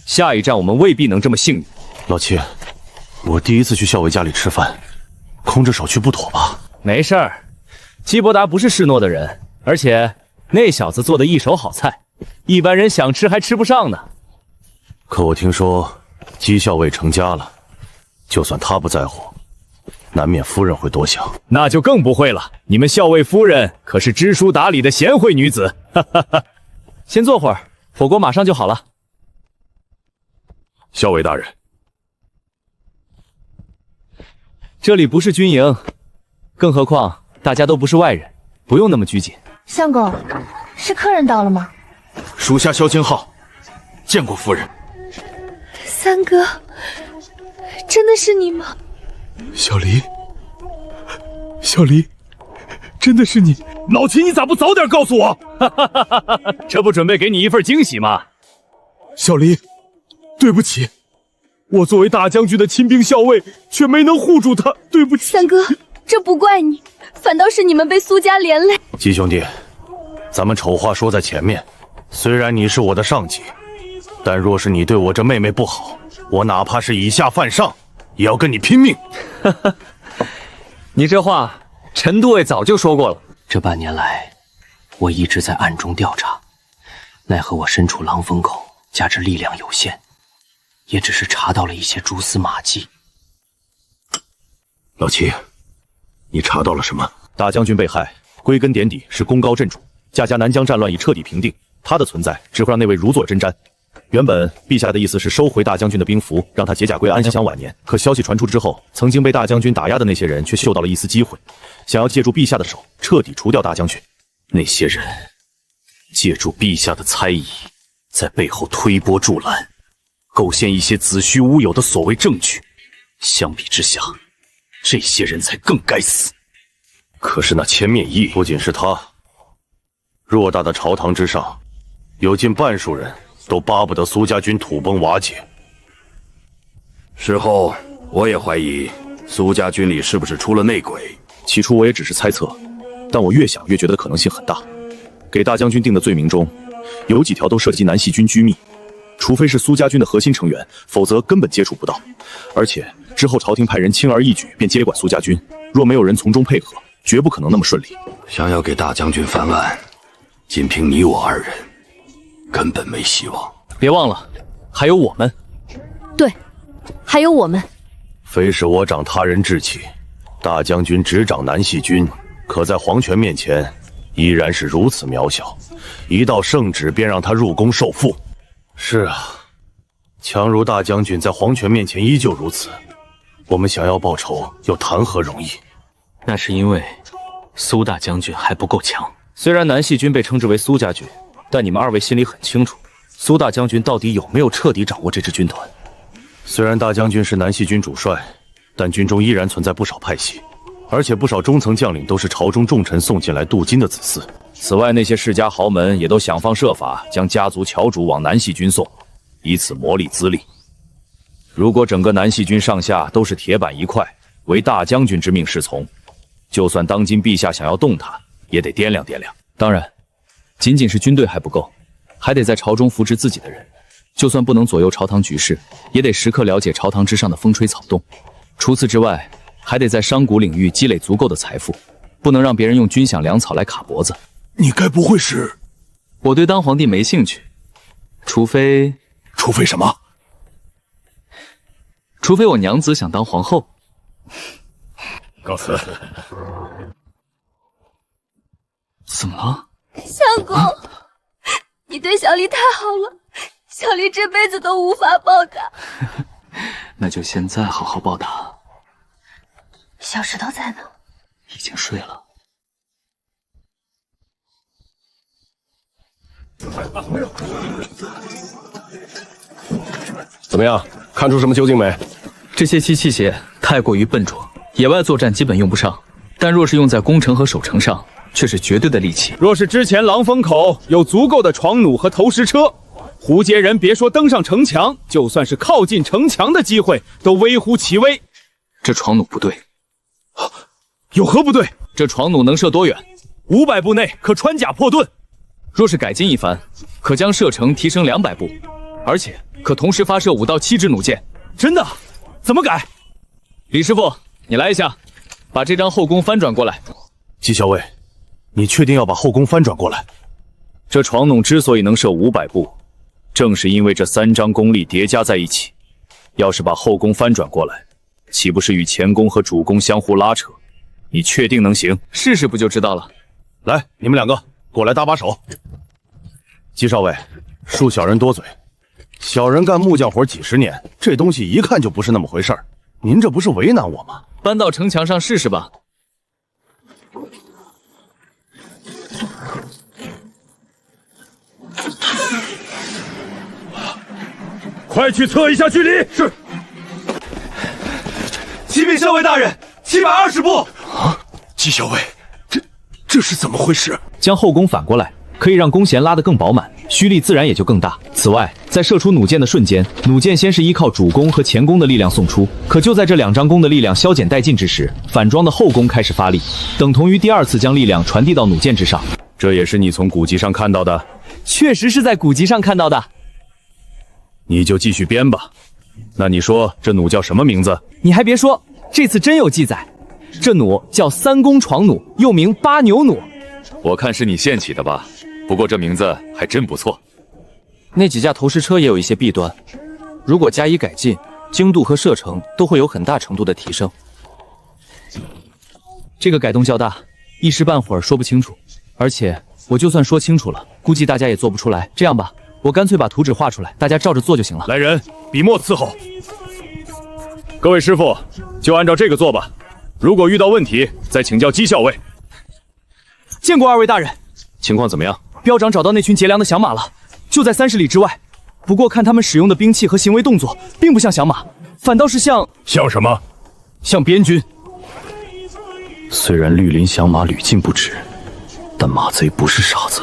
下一战我们未必能这么幸运。老七，我第一次去校尉家里吃饭，空着手去不妥吧？没事儿，基伯达不是示弱的人，而且那小子做的一手好菜，一般人想吃还吃不上呢。可我听说姬校尉成家了，就算他不在乎，难免夫人会多想。那就更不会了，你们校尉夫人可是知书达理的贤惠女子。哈哈哈。先坐会儿，火锅马上就好了。校尉大人，这里不是军营，更何况大家都不是外人，不用那么拘谨。相公，是客人到了吗？属下萧清浩，见过夫人。三哥，真的是你吗？小离，小离，真的是你。老齐，你咋不早点告诉我？这不准备给你一份惊喜吗？小离，对不起，我作为大将军的亲兵校尉，却没能护住他，对不起。三哥，这不怪你，反倒是你们被苏家连累。季兄弟，咱们丑话说在前面，虽然你是我的上级，但若是你对我这妹妹不好，我哪怕是以下犯上，也要跟你拼命。你这话，陈都尉早就说过了。这半年来，我一直在暗中调查，奈何我身处狼风口，加之力量有限，也只是查到了一些蛛丝马迹。老齐，你查到了什么？大将军被害，归根点底是功高震主，加南疆战乱已彻底平定，他的存在只会让那位如坐针毡。原本陛下的意思是收回大将军的兵符，让他解甲归安，享晚年。可消息传出之后，曾经被大将军打压的那些人却嗅到了一丝机会，想要借助陛下的手彻底除掉大将军。那些人借助陛下的猜疑，在背后推波助澜，构陷一些子虚乌有的所谓证据。相比之下，这些人才更该死。可是那千面义不仅是他，偌大的朝堂之上，有近半数人都巴不得苏家军土崩瓦解。事后我也怀疑苏家军里是不是出了内鬼。起初我也只是猜测，但我越想越觉得可能性很大。给大将军定的罪名中，有几条都涉及南细军机密，除非是苏家军的核心成员，否则根本接触不到。而且之后朝廷派人轻而易举便接管苏家军，若没有人从中配合，绝不可能那么顺利。想要给大将军翻案，仅凭你我二人，根本没希望。别忘了，还有我们。对，还有我们。非是我长他人志气，大将军执掌南细军，可在皇权面前依然是如此渺小，一道圣旨便让他入宫受缚。是啊，强如大将军在皇权面前依旧如此，我们想要报仇又谈何容易？那是因为苏大将军还不够强。虽然南细军被称之为苏家军，但你们二位心里很清楚，苏大将军到底有没有彻底掌握这支军团。虽然大将军是南细军主帅，但军中依然存在不少派系，而且不少中层将领都是朝中重臣送进来镀金的子嗣。此外，那些世家豪门也都想方设法将家族侨主往南细军送，以此磨砺资历。如果整个南细军上下都是铁板一块，为大将军之命是从，就算当今陛下想要动他，也得掂量掂量。当然，仅仅是军队还不够，还得在朝中扶持自己的人。就算不能左右朝堂局势，也得时刻了解朝堂之上的风吹草动。除此之外，还得在商贾领域积累足够的财富，不能让别人用军饷粮草来卡脖子。你该不会是……我对当皇帝没兴趣，除非什么？除非我娘子想当皇后。告辞。怎么了？相公，你对小丽太好了，小丽这辈子都无法报答。那就现在好好报答。小石头在呢？已经睡了。怎么样？看出什么究竟没？这些机器械太过于笨拙，野外作战基本用不上，但若是用在攻城和守城上，却是绝对的利器。若是之前狼风口有足够的床弩和投石车，胡杰人别说登上城墙，就算是靠近城墙的机会都微乎其微。这床弩不对。有何不对？这床弩能射多远？500步内可穿甲破盾。若是改进一番，可将射程提升200步，而且可同时发射5到7支弩箭。真的？怎么改？李师傅，你来一下，把这张后宫翻转过来。季校尉，你确定要把后宫翻转过来？这床弩之所以能射500步，正是因为这3张功力叠加在一起。要是把后宫翻转过来，岂不是与前宫和主宫相互拉扯？你确定能行？试试不就知道了。来，你们2个过来搭把手。季少尉，恕小人多嘴，小人干木匠活几10年，这东西一看就不是那么回事儿。您这不是为难我吗？搬到城墙上试试吧。快去测一下距离。是。启禀校尉大人，720步。啊，季校尉，这是怎么回事？将后弓反过来，可以让弓弦拉得更饱满，虚力自然也就更大。此外，在射出弩箭的瞬间，弩箭先是依靠主弓和前弓的力量送出，可就在这2张弓的力量消减殆尽之时，反装的后弓开始发力，等同于第2次将力量传递到弩箭之上。这也是你从古籍上看到的？确实是在古籍上看到的。你就继续编吧。那你说这弩叫什么名字？你还别说，这次真有记载，这弩叫3弓床弩，又名8牛弩。我看是你现起的吧，不过这名字还真不错。那几架投石车也有一些弊端，如果加以改进，精度和射程都会有很大程度的提升。这个改动较大，一时半会儿说不清楚，而且我就算说清楚了，估计大家也做不出来。这样吧，我干脆把图纸画出来，大家照着做就行了。来人，笔墨伺候。各位师傅，就按照这个做吧。如果遇到问题，再请教姬校尉。见过2位大人。情况怎么样？标长找到那群劫粮的响马了，就在30里之外。不过看他们使用的兵器和行为动作，并不像响马，反倒是像什么？像边军。虽然绿林响马屡禁不止，但马贼不是傻子，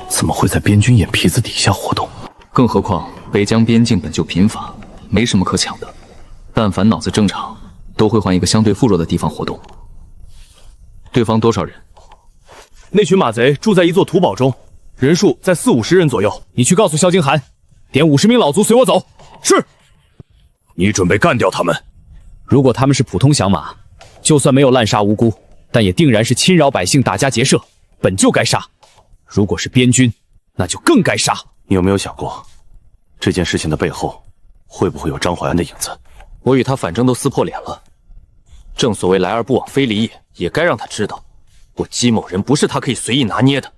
怎么会在边军眼皮子底下活动？更何况北疆边境本就贫乏，没什么可抢的。但凡脑子正常，都会换一个相对富弱的地方活动。对方多少人？那群马贼住在一座土堡中，人数在40-50人左右。你去告诉萧京寒，点50名老卒随我走。是。你准备干掉他们？如果他们是普通响马，就算没有滥杀无辜，但也定然是侵扰百姓、打家劫舍，本就该杀。如果是边军，那就更该杀。你有没有想过，这件事情的背后会不会有张怀安的影子？我与他反正都撕破脸了，正所谓来而不往非礼也，也该让他知道，我姬某人不是他可以随意拿捏的。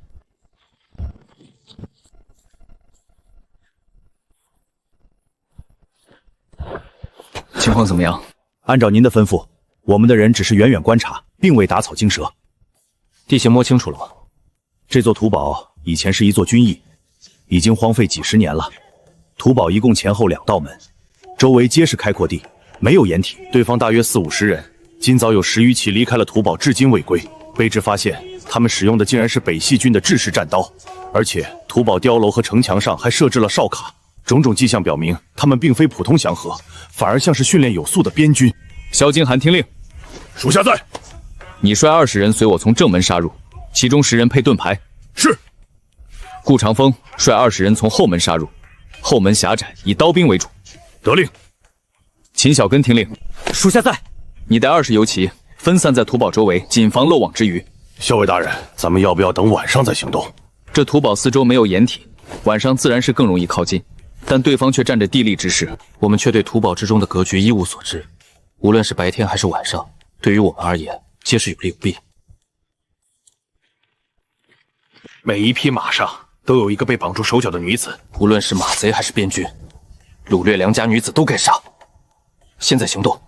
情况怎么样？按照您的吩咐，我们的人只是远远观察，并未打草惊蛇。地形摸清楚了吗？这座土堡以前是一座军驿，已经荒废几10年了。土堡一共前后2道门，周围皆是开阔地，没有掩体。对方大约40-50人，今早有10余骑离开了土堡，至今未归。卑职发现他们使用的竟然是北系军的制式战刀，而且土堡碉楼和城墙上还设置了哨卡。种种迹象表明，他们并非普通降河，反而像是训练有素的边军。萧京寒听令，属下在。你率20人随我从正门杀入，其中10人配盾牌。是。顾长风率20人从后门杀入，后门狭窄，以刀兵为主。得令。秦小根听令，属下在。你带20游骑分散在土堡周围，谨防漏网之鱼。校尉大人，咱们要不要等晚上再行动？这土堡四周没有掩体，晚上自然是更容易靠近，但对方却占着地利之势，我们却对土堡之中的格局一无所知。无论是白天还是晚上，对于我们而言，皆是有利有弊。每一匹马上都有一个被绑住手脚的女子，无论是马贼还是边军，掳掠良家女子都该杀。现在行动，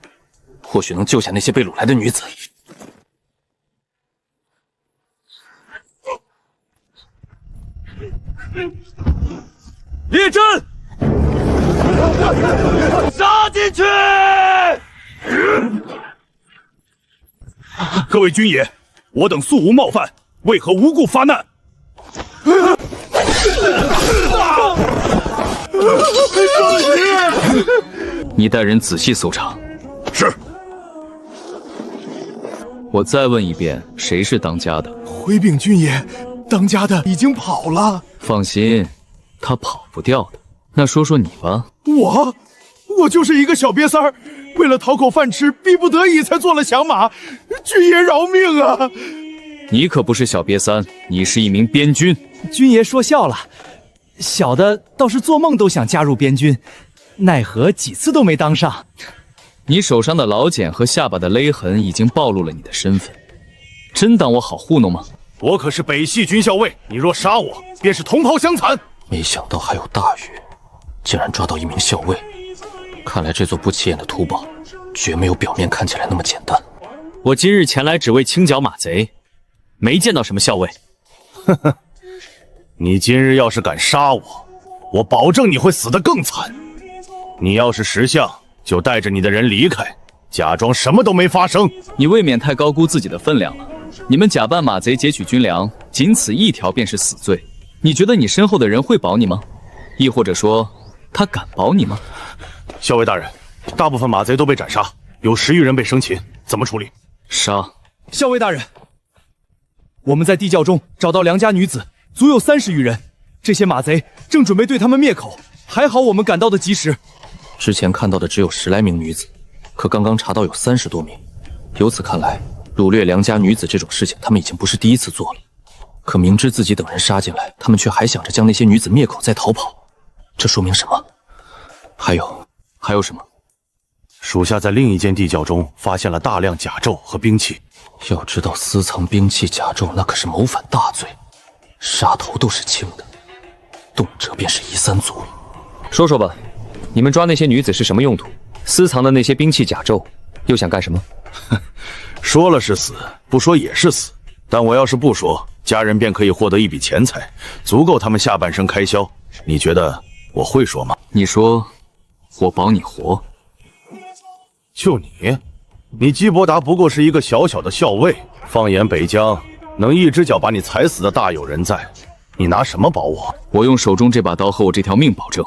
或许能救下那些被掳来的女子。列阵，杀进去！各位军爷，我等素无冒犯，为何无故发难？你带人仔细搜查。是。我再问一遍，谁是当家的？回禀军爷，当家的已经跑了。放心，他跑不掉的。那说说你吧。我就是一个小瘪三儿，为了讨口饭吃，逼不得已才做了响马。军爷饶命啊！你可不是小瘪三，你是一名边军。军爷说笑了，小的倒是做梦都想加入边军，奈何几次都没当上。你手上的老茧和下巴的勒痕已经暴露了你的身份，真当我好糊弄吗？我可是北系军校尉，你若杀我，便是同袍相残。没想到还有大雨，竟然抓到一名校尉。看来这座不起眼的土堡，绝没有表面看起来那么简单。我今日前来只为清剿马贼，没见到什么校尉。呵呵，你今日要是敢杀我，我保证你会死得更惨。你要是识相，就带着你的人离开，假装什么都没发生。你未免太高估自己的分量了。你们假扮马贼劫取军粮，仅此一条便是死罪。你觉得你身后的人会保你吗？亦或者说，他敢保你吗？校尉大人，大部分马贼都被斩杀，有10余人被生擒，怎么处理？杀。校尉大人，我们在地窖中找到良家女子，足有30余人。这些马贼正准备对他们灭口，还好我们赶到的及时。之前看到的只有10来名女子，可刚刚查到有30多名。由此看来，掳掠良家女子这种事情，他们已经不是第一次做了。可明知自己等人杀进来，他们却还想着将那些女子灭口再逃跑，这说明什么？还有什么？属下在另一间地窖中发现了大量甲胄和兵器。要知道，私藏兵器甲胄那可是谋反大罪，杀头都是轻的，动辄便是夷3族。说说吧，你们抓那些女子是什么用途？私藏的那些兵器甲胄又想干什么？说了是死，不说也是死。但我要是不说，家人便可以获得一笔钱财，足够他们下半生开销。你觉得我会说吗？你说我保你活？就你基伯达不过是一个小小的校尉，放眼北疆，能一只脚把你踩死的大有人在。你拿什么保我？我用手中这把刀和我这条命保证，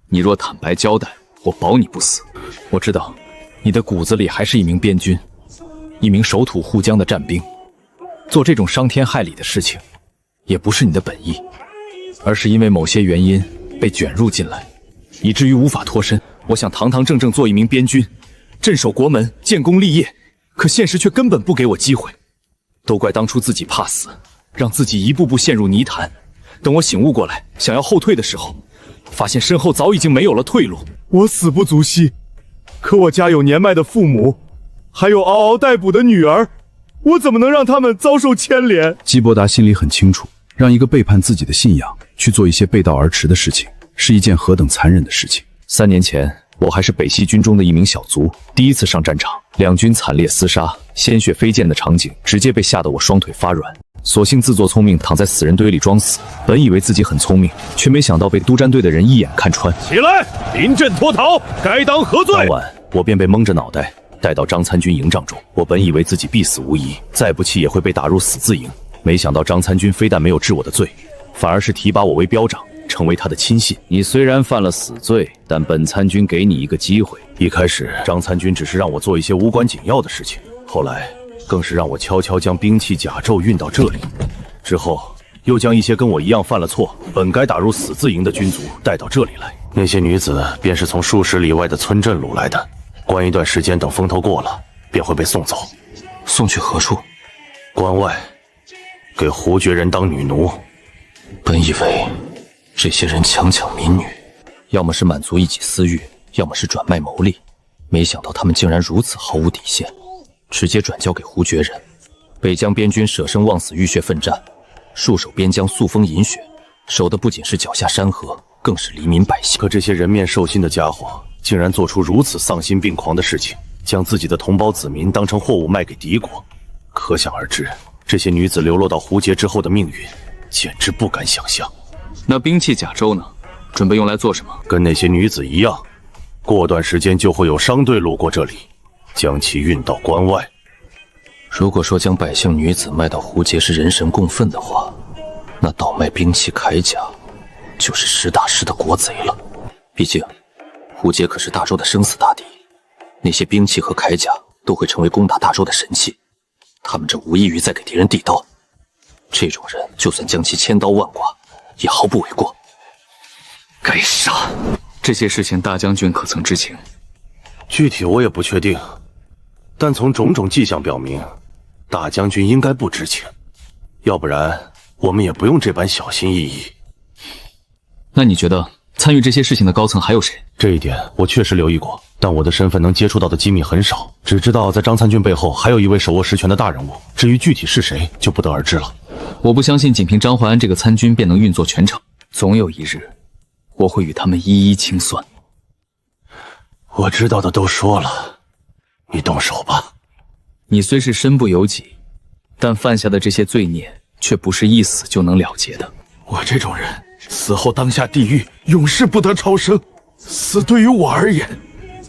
你若坦白交代，我保你不死。我知道，你的骨子里还是一名边军，一名守土护疆的战兵。做这种伤天害理的事情，也不是你的本意，而是因为某些原因被卷入进来，以至于无法脱身。我想堂堂正正做一名边军，镇守国门，建功立业，可现实却根本不给我机会。都怪当初自己怕死，让自己一步步陷入泥潭。等我醒悟过来，想要后退的时候，发现身后早已经没有了退路。我死不足惜，可我家有年迈的父母，还有嗷嗷待哺的女儿，我怎么能让他们遭受牵连？基伯达心里很清楚，让一个背叛自己的信仰去做一些背道而驰的事情，是一件何等残忍的事情。3年前，我还是北西军中的一名小卒，第一次上战场，两军惨烈厮杀，鲜血飞溅的场景，直接被吓得我双腿发软。索性自作聪明，躺在死人堆里装死。本以为自己很聪明，却没想到被督战队的人一眼看穿。起来，临阵脱逃，该当何罪？当晚，我便被蒙着脑袋带到张参军营帐中。我本以为自己必死无疑，再不济也会被打入死字营。没想到张参军非但没有治我的罪，反而是提拔我为标长，成为他的亲信。你虽然犯了死罪，但本参军给你一个机会。一开始，张参军只是让我做一些无关紧要的事情，后来更是让我悄悄将兵器甲胄运到这里，之后又将一些跟我一样犯了错、本该打入死字营的军卒带到这里来。那些女子便是从数十里外的村镇掳来的，关一段时间，等风头过了，便会被送走。送去何处？关外，给胡绝人当女奴。本以为这些人强抢民女，要么是满足一己私欲，要么是转卖牟利，没想到他们竟然如此毫无底线，直接转交给胡绝人。北疆边军舍生忘死，浴血奋战，戍守边疆，素风饮血，守的不仅是脚下山河，更是黎民百姓。可这些人面兽心的家伙，竟然做出如此丧心病狂的事情，将自己的同胞子民当成货物卖给敌国，可想而知，这些女子流落到胡劫之后的命运，简直不敢想象。那兵器甲胄呢？准备用来做什么？跟那些女子一样，过段时间就会有商队路过这里，将其运到关外。如果说将百姓女子卖到胡劫是人神共愤的话，那倒卖兵器铠甲就是实打实的国贼了。毕竟胡劫可是大周的生死大敌，那些兵器和铠甲都会成为攻打大周的神器，他们这无异于在给敌人递刀。这种人就算将其千刀万剐，也毫不为过。该杀！这些事情大将军可曾知情？具体我也不确定，但从种种迹象表明，大将军应该不知情，要不然我们也不用这般小心翼翼。那你觉得参与这些事情的高层还有谁？这一点我确实留意过，但我的身份能接触到的机密很少，只知道在张参军背后还有一位手握实权的大人物，至于具体是谁就不得而知了。我不相信仅凭张怀安这个参军便能运作全场，总有一日我会与他们一一清算。我知道的都说了，你动手吧。你虽是身不由己，但犯下的这些罪孽却不是一死就能了结的。我这种人死后当下地狱，永世不得超生，死对于我而言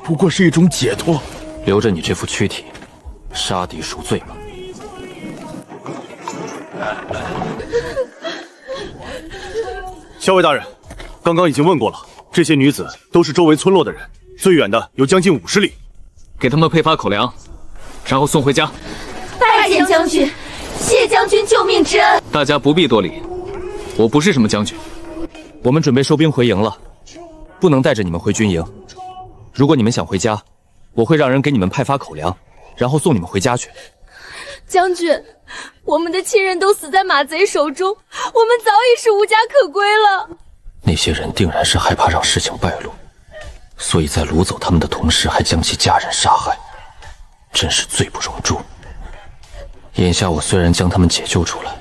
不过是一种解脱。留着你这副躯体，杀敌赎罪吧。校尉大人，刚刚已经问过了，这些女子都是周围村落的人，最远的有将近50里。给他们配发口粮，然后送回家。拜见将军，谢将军救命之恩。大家不必多礼，我不是什么将军。我们准备收兵回营了，不能带着你们回军营。如果你们想回家，我会让人给你们派发口粮，然后送你们回家去。将军，我们的亲人都死在马贼手中，我们早已是无家可归了。那些人定然是害怕让事情败露，所以在掳走他们的同时，还将其家人杀害，真是罪不容诛。眼下我虽然将他们解救出来，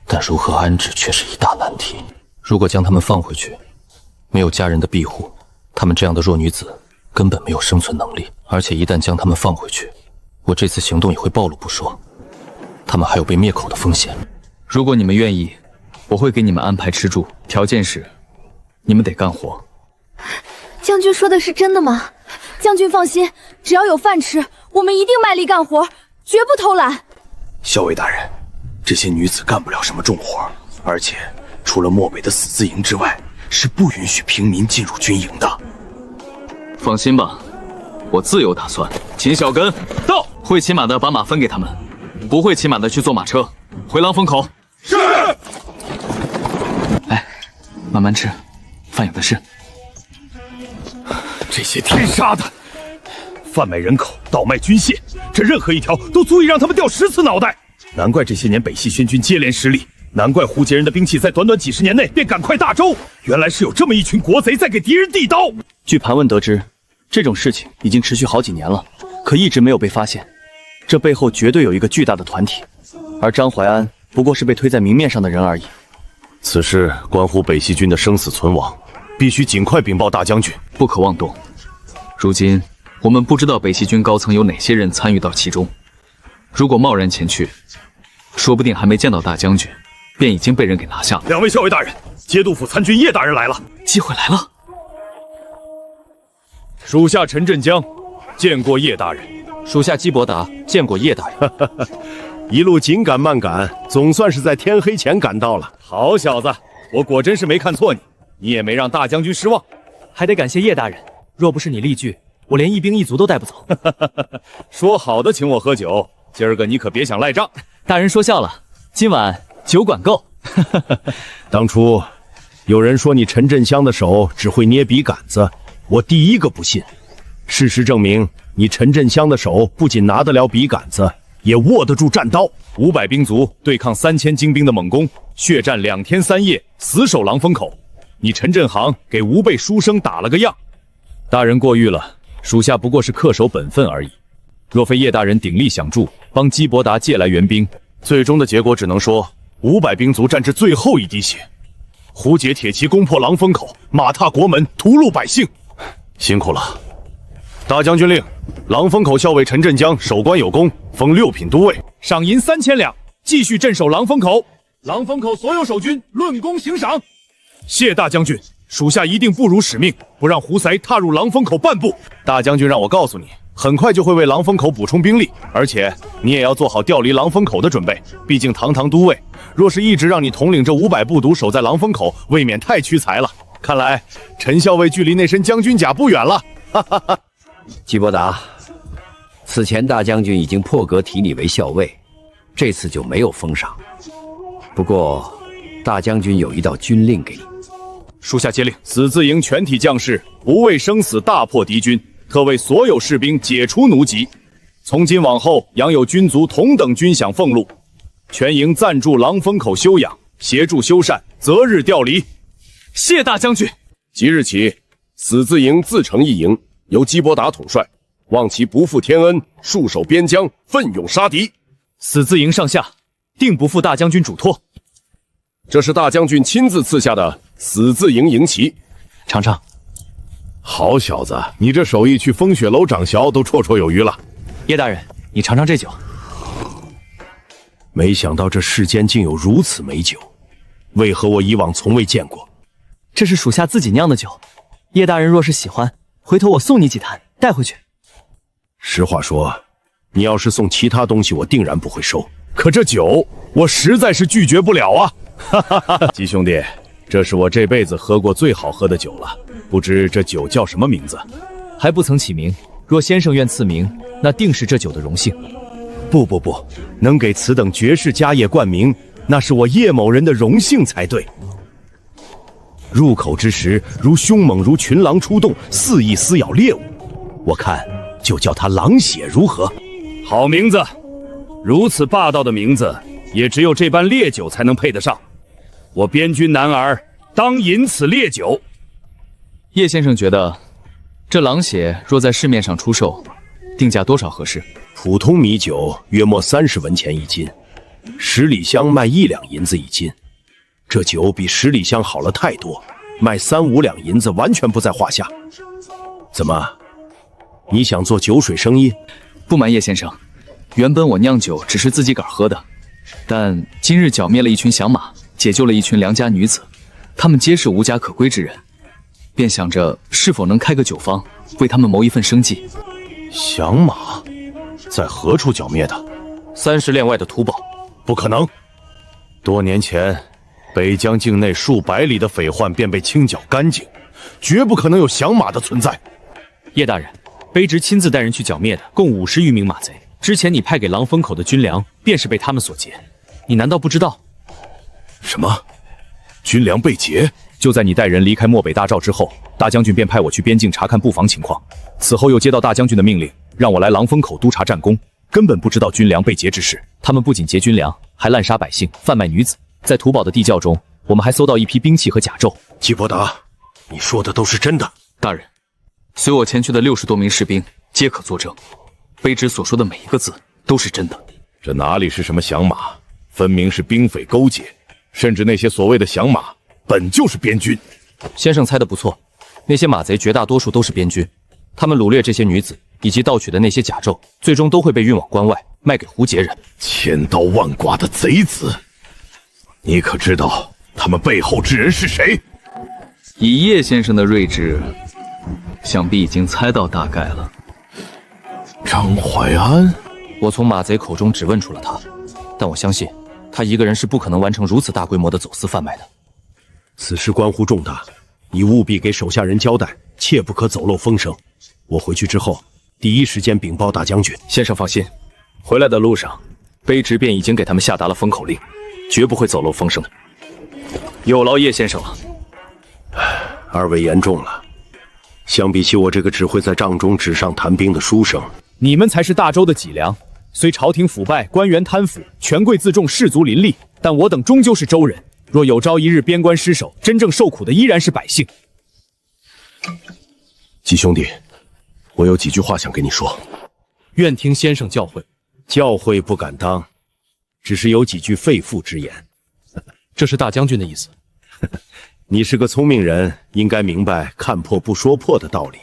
但如何安置却是一大难题。如果将他们放回去，没有家人的庇护，他们这样的弱女子根本没有生存能力。而且一旦将他们放回去，我这次行动也会暴露不说，他们还有被灭口的风险。如果你们愿意，我会给你们安排吃住，条件是你们得干活。将军说的是真的吗？将军放心，只要有饭吃，我们一定卖力干活，绝不偷懒。校尉大人，这些女子干不了什么重活，而且除了漠北的死字营之外，是不允许平民进入军营的。放心吧，我自有打算。秦小根到，会骑马的把马分给他们，不会骑马的去坐马车回狼风口。是。来，慢慢吃，饭有的是。这些天杀的，贩卖人口、倒卖军械，这任何一条都足以让他们掉10次脑袋。难怪这些年北系宣军接连失利，难怪胡杰人的兵器在短短几10年内便赶快大周。原来是有这么一群国贼在给敌人递刀。据盘问得知，这种事情已经持续好几年了，可一直没有被发现。这背后绝对有一个巨大的团体，而张怀安不过是被推在明面上的人而已。此事关乎北系军的生死存亡，必须尽快禀报大将军，不可妄动。如今我们不知道北系军高层有哪些人参与到其中，如果贸然前去，说不定还没见到大将军，便已经被人给拿下了。2位校尉大人，节度府参军叶大人来了，机会来了。属下陈振江见过叶大人。属下姬伯达见过叶大人。一路紧赶慢赶，总算是在天黑前赶到了。好小子，我果真是没看错你，你也没让大将军失望。还得感谢叶大人，若不是你力拒，我连一兵一卒都带不走。说好的请我喝酒，今儿个你可别想赖账。大人说笑了，今晚酒管够。当初有人说你陈振香的手只会捏笔杆子，我第一个不信。事实证明，你陈振香的手不仅拿得了笔杆子，也握得住战刀。500兵卒对抗3000精兵的猛攻，血战2天3夜，死守狼风口。你陈振航给吴备书生打了个样。大人过誉了，属下不过是恪守本分而已。若非叶大人鼎力相助，帮姬伯达借来援兵，最终的结果只能说500兵卒战至最后一滴血。胡解铁骑攻破狼风口，马踏国门，屠戮百姓，辛苦了。大将军令，狼风口校尉陈振江守关有功，封6品都尉，赏银3000两，继续镇守狼风口。狼风口所有守军论功行赏。谢大将军，属下一定不辱使命，不让胡塞踏入狼风口半步。大将军让我告诉你，很快就会为狼风口补充兵力，而且你也要做好调离狼风口的准备。毕竟堂堂都尉，若是一直让你统领这500步卒守在狼风口，未免太屈才了。看来陈校尉距离那身将军甲不远了。哈哈哈。姬伯达，此前大将军已经破格提你为校尉，这次就没有封赏。不过，大将军有一道军令给你。属下接令，死字营全体将士不畏生死大破敌军，特为所有士兵解除奴籍。从今往后，养有军卒同等军饷俸禄，全营暂住狼风口休养，协助修缮，择日调离。谢大将军。即日起，死字营自成一营，由姬伯达统帅，望其不负天恩，戍守边疆，奋勇杀敌。死字营上下定不负大将军嘱托。这是大将军亲自赐下的死字营营旗，尝尝。好小子，你这手艺去风雪楼掌勺都绰绰有余了。叶大人，你尝尝这酒。没想到这世间竟有如此美酒，为何我以往从未见过？这是属下自己酿的酒，叶大人若是喜欢，回头我送你几坛带回去。实话说，你要是送其他东西，我定然不会收。可这酒，我实在是拒绝不了啊！哈哈哈！吉兄弟，这是我这辈子喝过最好喝的酒了，不知这酒叫什么名字？还不曾起名。若先生愿赐名，那定是这酒的荣幸。不，能给此等绝世佳业冠名，那是我叶某人的荣幸才对。入口之时，如凶猛如群狼出动，肆意撕咬猎物。我看就叫他狼血如何？好名字，如此霸道的名字，也只有这般烈酒才能配得上。我边军男儿当饮此烈酒。叶先生觉得，这狼血若在市面上出售，定价多少合适？普通米酒约莫30文钱一斤，10里香卖1两银子一斤。这酒比10里香好了太多，卖3、5两银子完全不在话下。怎么，你想做酒水生意？不瞒叶先生，原本我酿酒只是自己个儿喝的，但今日剿灭了一群响马，解救了一群良家女子，他们皆是无家可归之人，便想着是否能开个酒坊，为他们谋一份生计。响马在何处剿灭的？30链外的土堡。不可能，多年前北疆境内数百里的匪患便被清剿干净，绝不可能有响马的存在。叶大人，卑职亲自带人去剿灭的，共50余名马贼。之前你派给狼风口的军粮，便是被他们所劫。你难道不知道？什么？军粮被劫？就在你带人离开漠北大赵之后，大将军便派我去边境查看布防情况。此后又接到大将军的命令，让我来狼风口督察战功，根本不知道军粮被劫之事。他们不仅劫军粮，还滥杀百姓，贩卖女子。在土堡的地窖中，我们还搜到一批兵器和甲胄。季伯达，你说的都是真的？大人，随我前去的60多名士兵皆可作证，卑职所说的每一个字都是真的。这哪里是什么响马，分明是兵匪勾结，甚至那些所谓的响马本就是边军。先生猜得不错，那些马贼绝大多数都是边军，他们掳掠这些女子以及盗取的那些甲胄，最终都会被运往关外，卖给胡杰人。千刀万剐的贼子，你可知道他们背后之人是谁？以叶先生的睿智，想必已经猜到大概了。张怀安，我从马贼口中只问出了他，但我相信他一个人是不可能完成如此大规模的走私贩卖的。此事关乎重大，你务必给手下人交代，切不可走漏风声。我回去之后，第一时间禀报大将军。先生放心，回来的路上，卑职便已经给他们下达了封口令，绝不会走漏风声的。有劳叶先生了。二位言重了，相比起我这个只会在帐中纸上谈兵的书生，你们才是大周的脊梁。虽朝廷腐败，官员贪腐，权贵自重，士卒林立，但我等终究是周人。若有朝一日边关失守，真正受苦的依然是百姓。季兄弟，我有几句话想跟你说。愿听先生教诲。教诲不敢当，只是有几句肺腑之言。这是大将军的意思。你是个聪明人，应该明白看破不说破的道理。